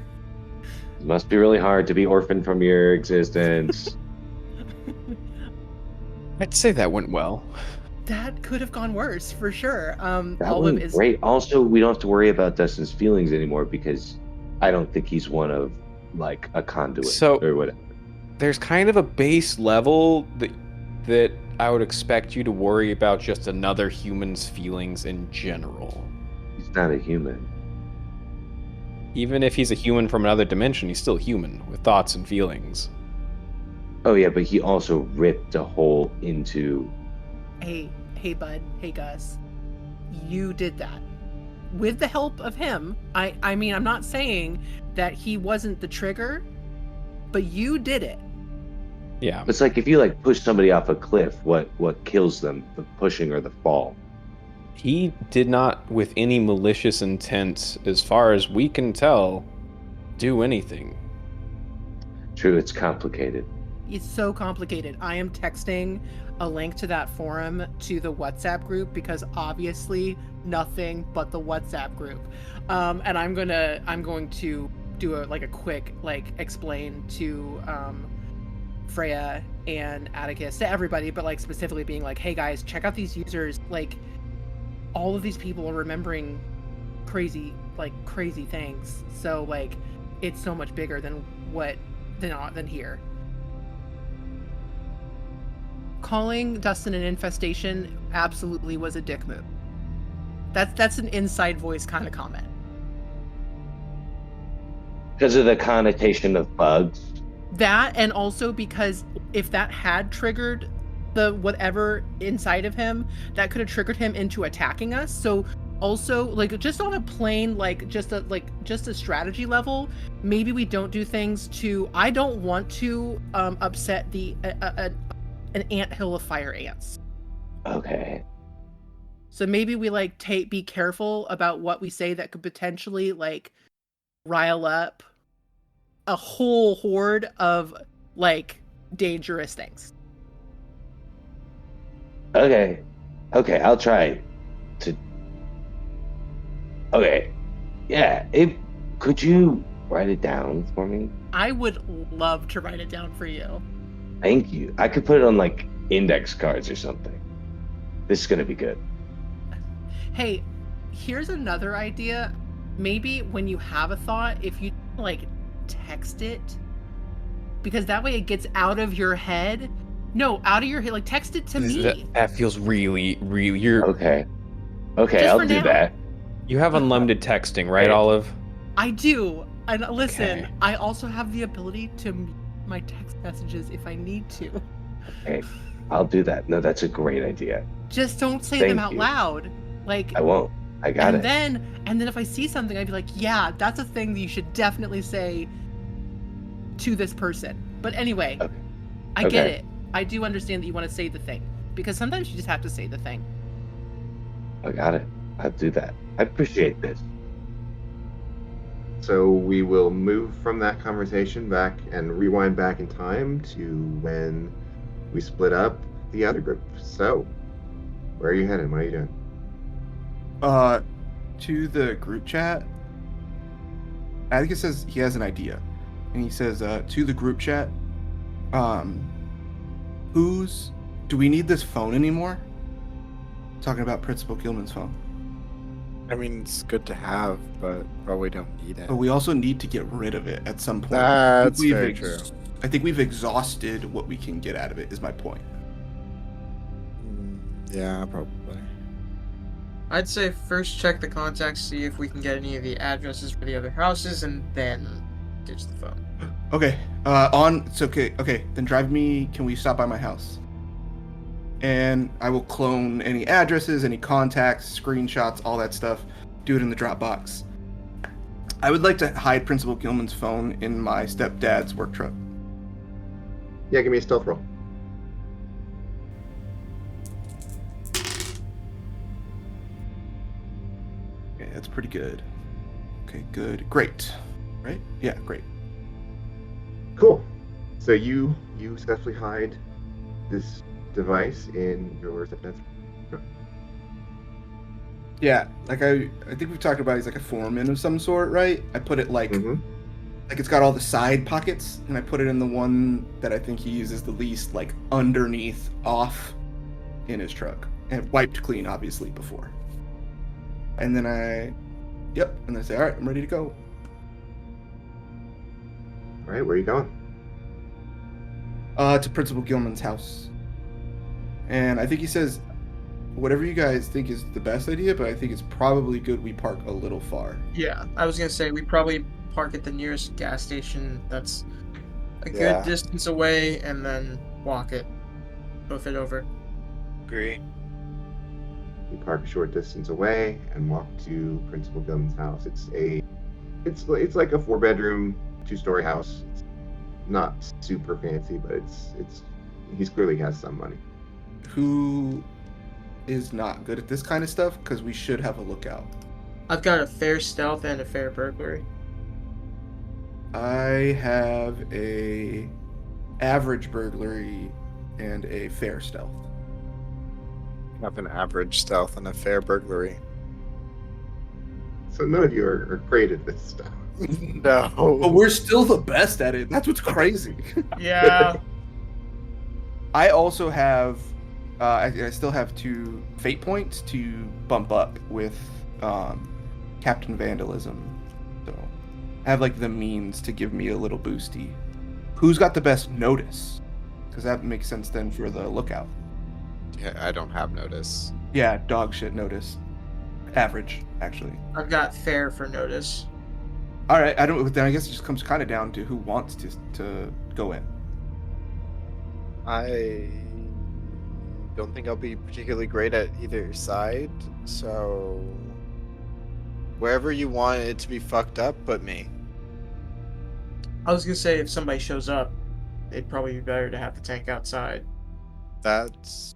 It must be really hard to be orphaned from your existence. I'd say that went well. That could have gone worse for sure. That Olive went is great. Also, we don't have to worry about Dustin's feelings anymore because I don't think he's one of like a conduit So- or whatever. There's kind of a base level that I would expect you to worry about just another human's feelings in general. He's not a human. Even if he's a human from another dimension, he's still human with thoughts and feelings. Oh yeah, but he also ripped a hole into. hey bud, hey Gus. You did that. With the help of him. I mean, I'm not saying that he wasn't the trigger, but you did it. Yeah. It's like if you like push somebody off a cliff, what kills them, the pushing or the fall? He did not, with any malicious intent, as far as we can tell, do anything. True, it's complicated. It's so complicated. I am texting a link to that forum to the WhatsApp group because obviously nothing but the WhatsApp group. And I'm going to do a quick explain to Freya and Atticus, to everybody, but like specifically being like, hey guys, check out these users. Like all of these people are remembering crazy things. So like it's so much bigger than here. calling Dustin an infestation absolutely was a dick move. That's an inside voice kind of comment. Because of the connotation of bugs. That, and also because if that had triggered the whatever inside of him, that could have triggered him into attacking us. So also, like, just on a plain, just a strategy level, maybe we don't do things to. I don't want to upset an anthill of fire ants. Okay. So maybe we be careful about what we say that could potentially rile up a whole horde of dangerous things. Okay, I'll try to. Okay, yeah. Could you write it down for me? I would love to write it down for you. Thank you. I could put it on index cards or something. This is gonna be good. Hey, here's another idea. Maybe when you have a thought, if you text it, because that way it gets out of your head. No, out of your head. Text it to me. That feels really. You're okay. Just I'll for do now. that. You have unlimited texting, right, Olive? I do. And listen, Okay. I also have the ability to mute my text messages if I need to. Okay, I'll do that. No, that's a great idea. Just don't say Thank them out you. loud. I won't. I got it. And then if I see something, I'd be like, yeah, that's a thing that you should definitely say to this person. But anyway, Okay. I get Okay. it. I do understand that you want to say the thing, because sometimes you just have to say the thing. I got it. I'll do that. I appreciate this. So we will move from that conversation back and rewind back in time to when we split up the other group. So, where are you headed? What are you doing? To the group chat. Atticus says he has an idea, and he says, to the group chat, do we need this phone anymore? Talking about Principal Gilman's phone. I mean, it's good to have, but probably don't need it. But we also need to get rid of it at some point. That's We've very true. I think we've exhausted what we can get out of it, is my point. Yeah, probably. I'd say first check the contacts, see if we can get any of the addresses for the other houses, and then ditch the phone. Okay. It's okay. Okay, then drive me. Can we stop by my house? And I will clone any addresses, any contacts, screenshots, all that stuff. Do it in the Dropbox. I would like to hide Principal Gilman's phone in my stepdad's work truck. Yeah, give me a stealth roll. Okay, that's pretty good. Okay, good. Great. Right? Yeah, great. Cool. So you successfully hide this device in your stepdad's. Yeah, I think we've talked about he's like a foreman of some sort, right? I put it like it's got all the side pockets, and I put it in the one that I think he uses the least, underneath, off in his truck. And wiped clean, obviously, before. And then and then I say, alright, I'm ready to go. Alright, where are you going? To Principal Gilman's house. And I think he says, whatever you guys think is the best idea, but I think it's probably good we park a little far. Yeah, I was gonna say we probably park at the nearest gas station that's a good Yeah. distance away, and then walk it. Move it over. Agree. You park a short distance away and walk to Principal Gilman's house. It's like a 4-bedroom, 2-story house. It's not super fancy, but he's clearly has some money. Who is not good at this kind of stuff? Because we should have a lookout. I've got a fair stealth and a fair burglary. I have a average burglary and a fair stealth. I have an average stealth and a fair burglary. So none of you are great at this stuff. But No. we're still the best at it. That's what's crazy. Yeah. I also have, I still have 2 fate points to bump up with Captain Vandalism. So I have the means to give me a little boosty. Who's got the best notice? Because that makes sense then for the lookout. Yeah, I don't have notice. Yeah, dog shit notice. Average, actually. I've got fair for notice. All right, then I guess it just comes kind of down to who wants to go in. I don't think I'll be particularly great at either side, so wherever you want it to be fucked up, but me. I was gonna say if somebody shows up, it'd probably be better to have the tank outside. That's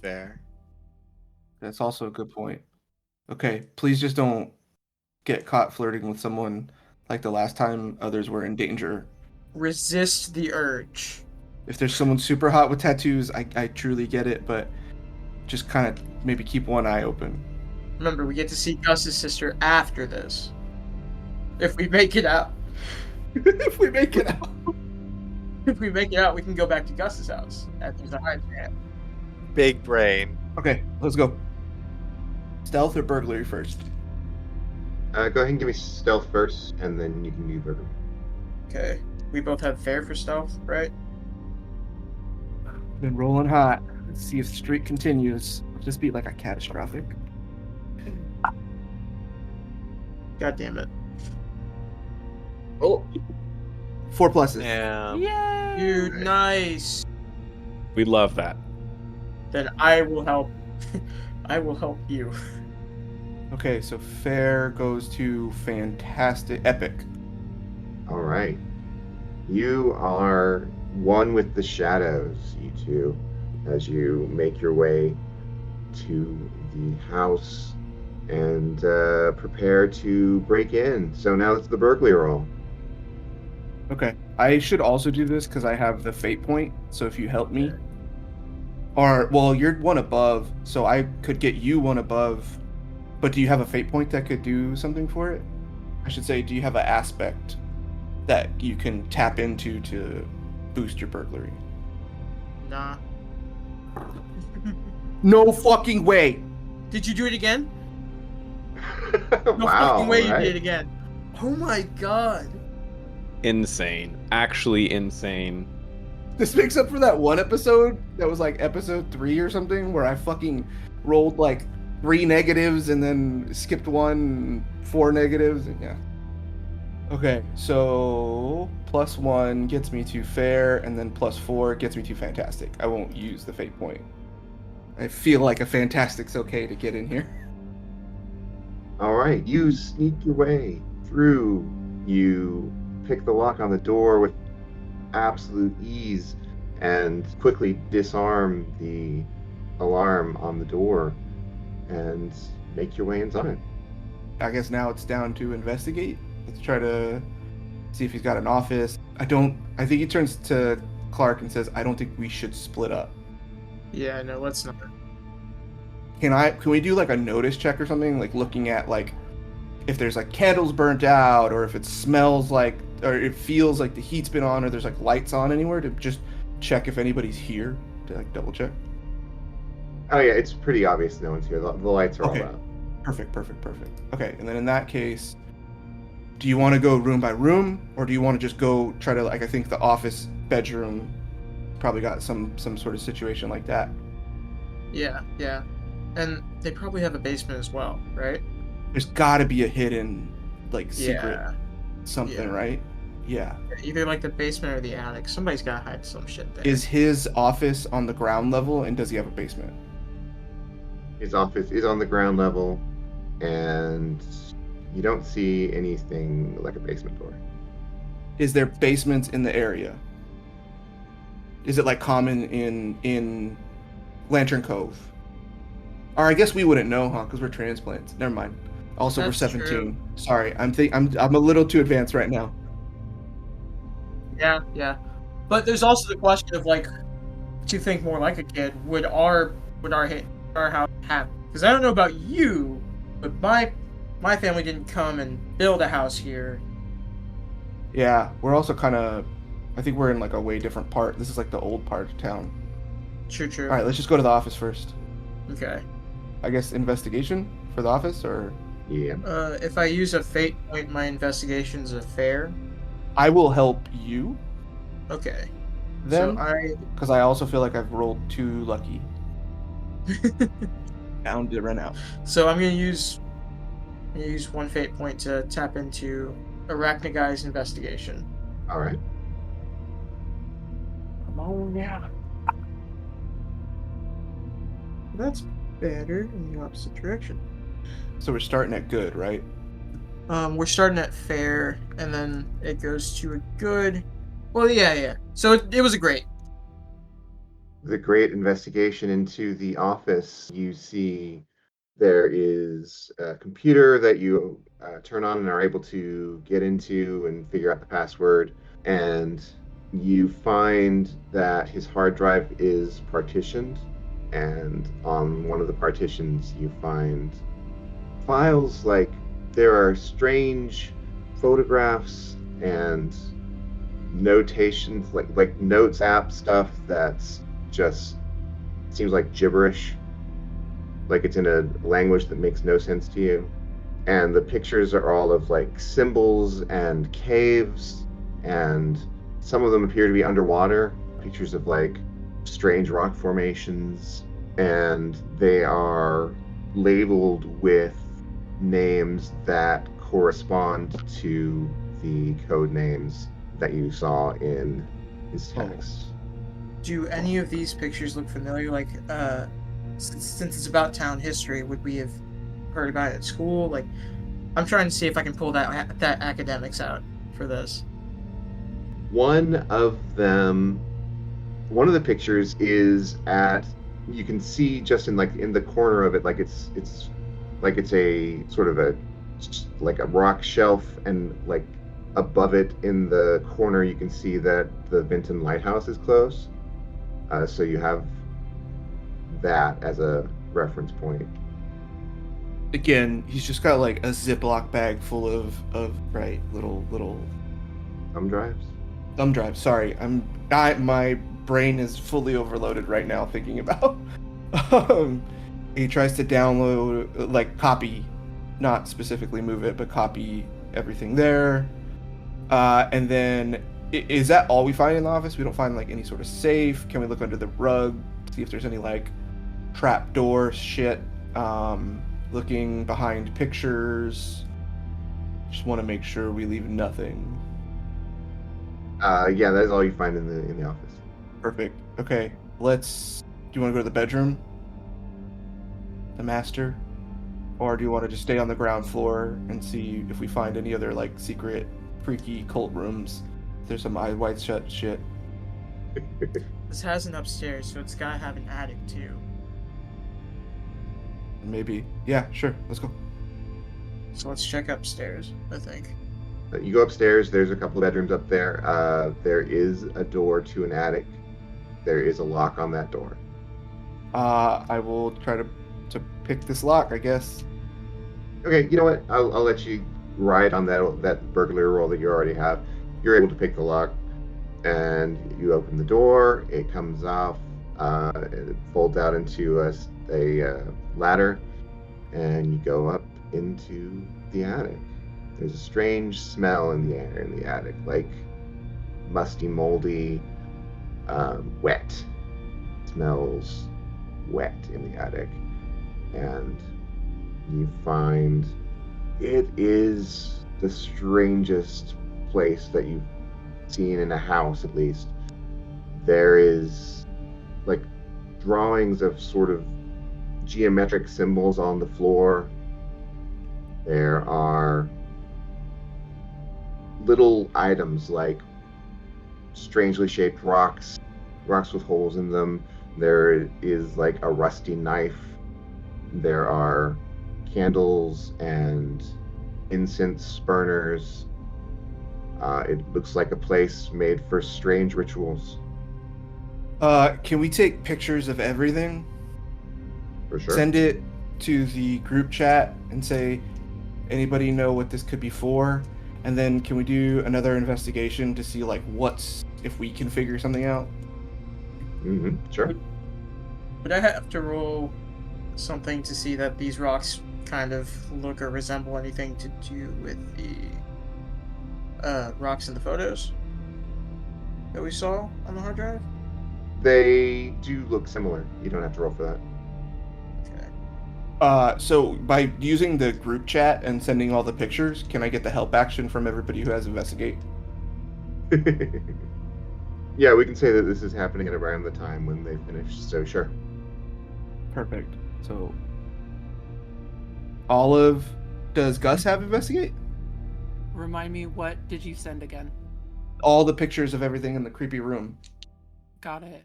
fair. That's also a good point. Okay, please just don't get caught flirting with someone like the last time others were in danger. Resist the urge. If there's someone super hot with tattoos, I truly get it, but just kind of maybe keep one eye open. Remember, we get to see Gus's sister after this. If we make it out. If we make it out. If we make it out, we can go back to Gus's house after the high fan. Big brain. Okay, let's go. Stealth or burglary first? Go ahead and give me stealth first, and then you can do burglary. Okay. We both have fair for stealth, right? Been rolling hot. Let's see if the streak continues. Just be like a catastrophic. God damn it. Oh. 4 pluses. Yeah. Dude, nice. We love that. Then I will help. I will help you. Okay, so fair goes to fantastic, epic. All right. You are one with the shadows, you two, as you make your way to the house and prepare to break in. So now it's the burglary roll. Okay, I should also do this because I have the fate point. So if you help me, or well, you're one above, so I could get you one above. But do you have a fate point that could do something for it? I should say, do you have an aspect that you can tap into to boost your burglary? Nah. No fucking way! Did you do it again? No Wow. fucking way all right. you did it again. Oh my god. Insane. Actually insane. This makes up for that one episode that was like episode 3 or something where I fucking rolled like 3 negatives and then skipped 1, 4 negatives, and yeah. Okay, so +1 gets me to fair, and then +4 gets me to fantastic. I won't use the fate point. I feel like a fantastic's okay to get in here. All right. You sneak your way through. You pick the lock on the door with absolute ease and quickly disarm the alarm on the door and make your way inside. I guess now it's down to investigate. Let's try to see if he's got an office. I think he turns to Clark and says, I don't think we should split up. Yeah, no, let's not. Can we do like a notice check or something? Like looking at like if there's like candles burnt out, or if it smells like, or it feels like the heat's been on, or there's like lights on anywhere, to just check if anybody's here, to like double check. Oh yeah, it's pretty obvious no one's here. The lights are Okay. all out. Perfect. Okay, and then in that case, do you want to go room by room, or do you want to just go try to, like, I think the office bedroom probably got some sort of situation like that. Yeah. And they probably have a basement as well, right? There's got to be a hidden, like, secret Yeah. something, Yeah. right? Yeah. Either like the basement or the attic. Somebody's gotta hide some shit there. Is his office on the ground level, and does he have a basement? His office is on the ground level, and you don't see anything like a basement door. Is there basements in the area? Is it like common in Lantern Cove? Or I guess we wouldn't know, huh? Because we're transplants. Never mind. Also, That's we're 17. true. Sorry, I'm a little too advanced right now. Yeah. But there's also the question of like, to think more like a kid, would our house have? Because I don't know about you, but my family didn't come and build a house here. Yeah, we're also kind of. I think we're in like a way different part. This is like the old part of town. True. All right, let's just go to the office first. Okay. I guess investigation for the office, or Yeah. If I use a fate point, my investigation's a fair. I will help you. Okay. then? So Because I also feel like I've rolled too lucky. Bound to run out. So I'm gonna use one fate point to tap into Arachnaguy's investigation. All right. Ammonia. That's better in the opposite direction. So we're starting at good, right? We're starting at fair, and then it goes to a good. Well, yeah. So it was a great. The great investigation into the office. You see there is a computer that you turn on and are able to get into and figure out the password. And you find that his hard drive is partitioned. And on one of the partitions, you find files like there are strange photographs and notations, like notes app stuff that's just seems like gibberish, like it's in a language that makes no sense to you. And the pictures are all of like symbols and caves, and some of them appear to be underwater, pictures of like strange rock formations, and they are labeled with names that correspond to the code names that you saw in his text. Do any of these pictures look familiar? Like, since it's about town history, would we have heard about it at school? Like, I'm trying to see if I can pull that academics out for this. One of the pictures is at, you can see just in the corner of it, like it's a sort of a rock shelf, and like above it in the corner you can see that the Vinton Lighthouse is closed. So you have that as a reference point. Again, he's just got like a Ziploc bag full of right little Thumb drives. thumb drives. Sorry, my brain is fully overloaded right now thinking about. He tries to download, like copy, not specifically move it, but copy everything there. And then, is that all we find in the office? We don't find like any sort of safe. Can we look under the rug, see if there's any like trapdoor shit? Looking behind pictures. Just want to make sure we leave nothing. Yeah, that is all you find in the office. Perfect. Okay, do you want to go to the bedroom? The master? Or do you want to just stay on the ground floor and see if we find any other like secret, freaky cult rooms? There's some eyes wide shut shit. This has an upstairs, so it's gotta have an attic too. Maybe. Yeah, sure. Let's go. So let's check upstairs, I think. You go upstairs, there's a couple of bedrooms up there. There is a door to an attic. There is a lock on that door. I will try to pick this lock, I guess. Okay, you know what? I'll let you ride on that burglary roll that you already have. You're able to pick the lock, and you open the door. It comes off. It folds out into a ladder, and you go up into the attic. There's a strange smell in the air in the attic, like musty, moldy, wet. It smells wet in the attic. And you find it is the strangest place that you've seen in a house, at least. There is like drawings of sort of geometric symbols on the floor. There are little items like strangely shaped rocks with holes in them. There is like a rusty knife. There are candles and incense burners. It looks like a place made for strange rituals. Can we take pictures of everything? For sure. Send it to the group chat and say, anybody know what this could be for? And then can we do another investigation to see like if we can figure something out? Mm-hmm. Sure. Would I have to roll something to see that these rocks kind of look or resemble anything to do with the rocks in the photos? that we saw on the hard drive? They do look similar. You don't have to roll for that. So by using the group chat and sending all the pictures, can I get the help action from everybody who has investigate? Yeah, we can say that this is happening at around the time when they finish, so sure. Perfect. So, Olive, does Gus have investigate? Remind me, what did you send again? All the pictures of everything in the creepy room. Got it.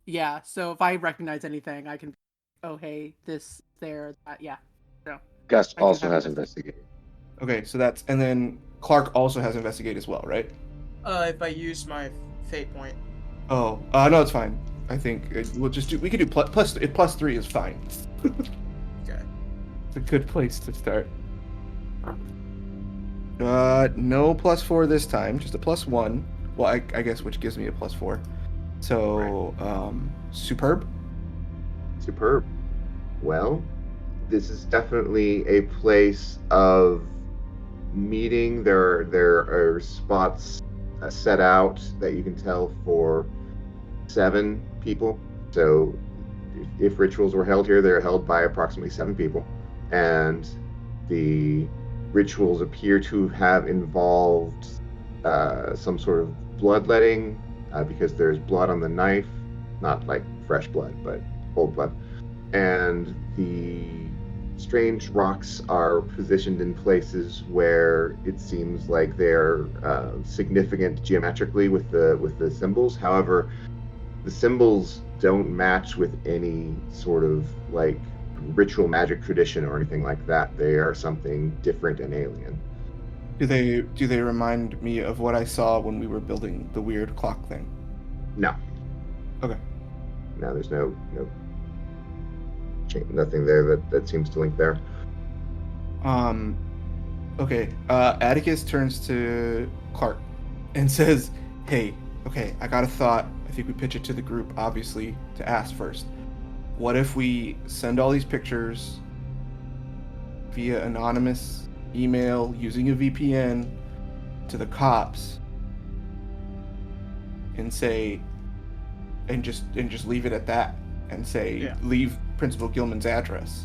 Yeah, so if I recognize anything, I can. Oh, hey, this, there, that. Yeah. So Gus I do also have has investigate. investigate. Okay, so that's, and then Clark also has investigate as well, right? If I use my fate point. Oh, no, it's fine. I think we'll just do. We could do plus 3 is fine. Okay. It's a good place to start. No +4 this time, just a +1. Well, I guess which gives me a +4. So, superb. Superb. Well, this is definitely a place of meeting. There are spots set out that you can tell for 7 people. So if rituals were held here, they're held by approximately 7 people. And the rituals appear to have involved some sort of bloodletting, because there's blood on the knife, not like fresh blood, but old blood. And the strange rocks are positioned in places where it seems like they're significant geometrically with the symbols. However, the symbols don't match with any sort of like ritual magic tradition or anything like that. They are something different and alien. Do they remind me of what I saw when we were building the weird clock thing? No. Okay. No, there's nothing there that seems to link there. Okay. Atticus turns to Clark and says, "Hey, okay, I got a thought. I think we pitch it to the group, obviously, to ask first. What if we send all these pictures via anonymous email using a VPN to the cops and say, and just leave it at that, and say, leave Principal Gilman's address.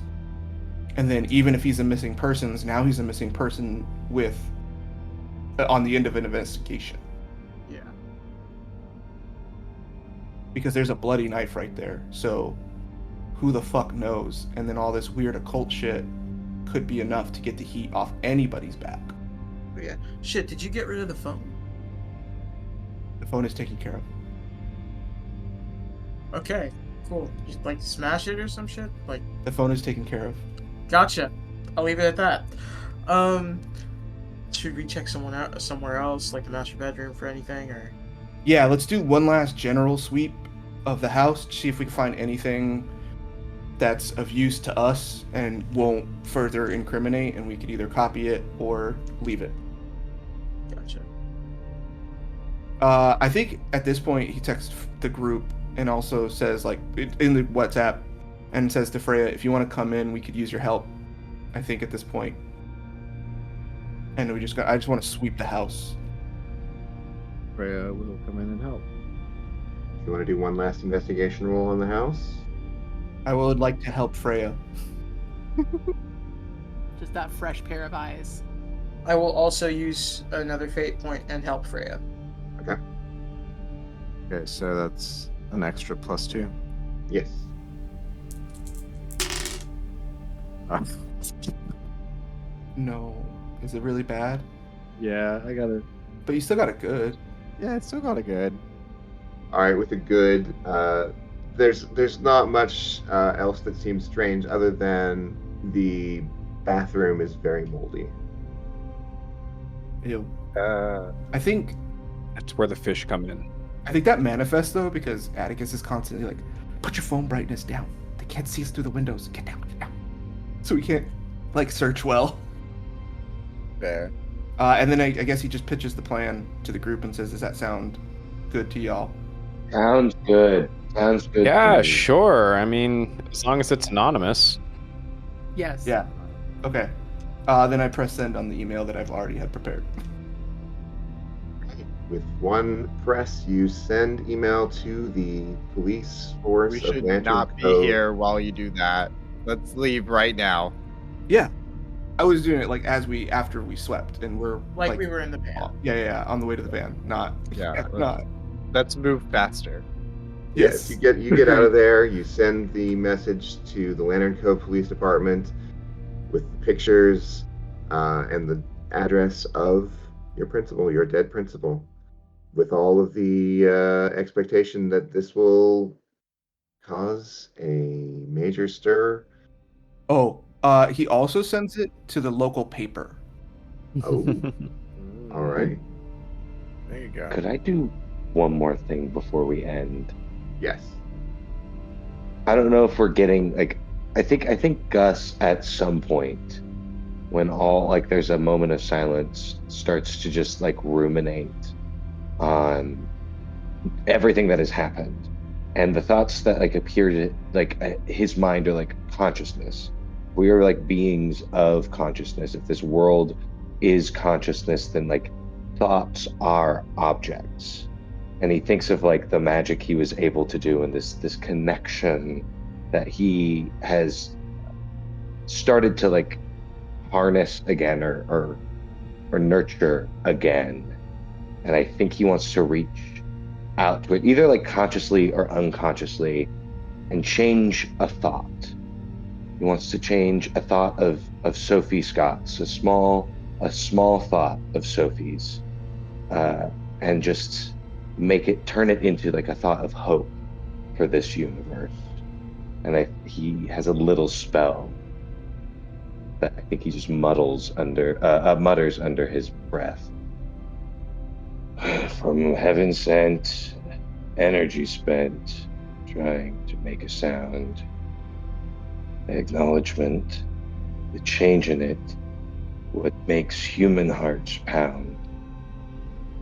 And then even if he's a missing persons, now he's a missing person with on the end of an investigation. Yeah. Because there's a bloody knife right there. So who the fuck knows? And then all this weird occult shit could be enough to get the heat off anybody's back. Yeah. Shit, did you get rid of the phone? The phone is taken care of. Okay, cool. You like smash it or some shit? Like, The phone is taken care of. gotcha. I'll leave it at that. Should we check somewhere else, like the master bedroom, for anything, or? Yeah, let's do one last general sweep of the house, see if we can find anything that's of use to us and won't further incriminate, and we could either copy it or leave it. Gotcha. I think at this point he texts the group and also says, like, in the WhatsApp, and says to Freya, if you want to come in, we could use your help. I think at this point. And I just want to sweep the house. Freya will come in and help. You want to do one last investigation roll on the house? I would like to help Freya. Just that fresh pair of eyes. I will also use another fate point and help Freya. Okay, so that's an extra +2. Yes. Ah. No. Is it really bad? Yeah, I got it. But you still got it good. Yeah, it still got it good. All right, with the good, there's not much else that seems strange other than the bathroom is very moldy. Ew. I think that's where the fish come in. I think that manifests, though, because Atticus is constantly like, put your phone brightness down. They can't see us through the windows. Get down, get down. So we can't, like, search well. Fair. And then I guess he just pitches the plan to the group and says, does that sound good to y'all? Sounds good. Sounds good. Yeah, to me. sure. I mean, as long as it's anonymous. Yes. Yeah. Okay. Then I press send on the email that I've already had prepared. with one press, you send email to the police force We of should Lantern not be Cove. here while you do that. Let's leave right now. Yeah. I was doing it like after we swept, and we're Like we were in the van. Yeah, on the way to the van. Not not. Let's move faster. Yes, you get out of there. You send the message to the Lantern Cove Police Department with pictures and the address of your principal, your dead principal, with all of the expectation that this will cause a major stir. Oh, he also sends it to the local paper. Oh, all right. There you go. Could I do one more thing before we end? Yes. I don't know if we're getting like I think Gus at some point when all like there's a moment of silence starts to just like ruminate on everything that has happened and the thoughts that like appear to like his mind are like consciousness. We are like beings of consciousness. If this world is consciousness, then like thoughts are objects. And he thinks of like the magic he was able to do and this connection that he has started to like harness again or nurture again. And I think he wants to reach out to it, either like consciously or unconsciously, and change a thought. He wants to change a thought of Sophie Scott's, a small thought of Sophie's, and just turn it into like a thought of hope for this universe. And he has a little spell that I think he just mutters under his breath. From heaven sent, energy spent, trying to make a sound. Acknowledgement, the change in it, what makes human hearts pound.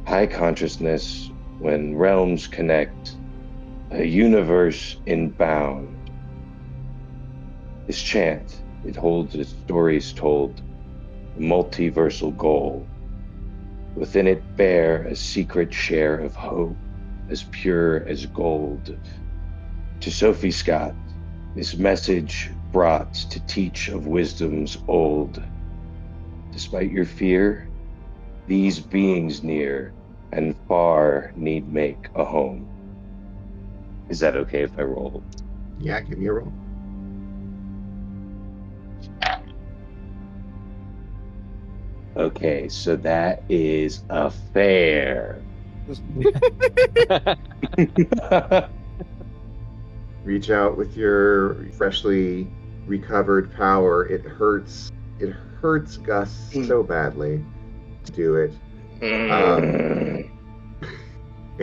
High consciousness, when realms connect, a universe inbound. This chant, it holds its stories told, a multiversal goal. Within it bear a secret share of hope, as pure as gold. To Sophie Scott, this message brought to teach of wisdoms old. Despite your fear, these beings near and far need make a home. Is that okay if I roll? Yeah, give me a roll. Okay, so that is a fair. Reach out with your freshly recovered power. It hurts Gus so badly to do it.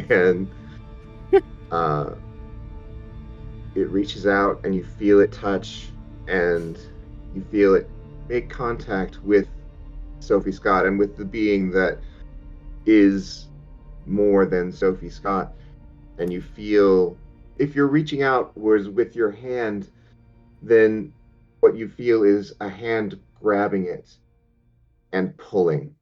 And it reaches out and you feel it touch and you feel it make contact with Sophie Scott and with the being that is more than Sophie Scott. And you feel, if you're reaching outwards with your hand, then what you feel is a hand grabbing it and pulling.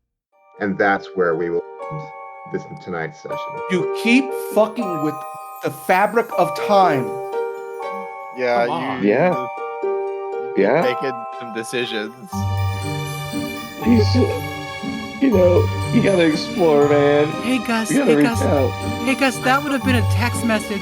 And that's where we will end tonight's session. You keep fucking with the fabric of time. Yeah, Come on. Yeah. you're making some decisions. You gotta explore, man. Hey Gus, You gotta reach out. Hey Gus, that would have been a text message.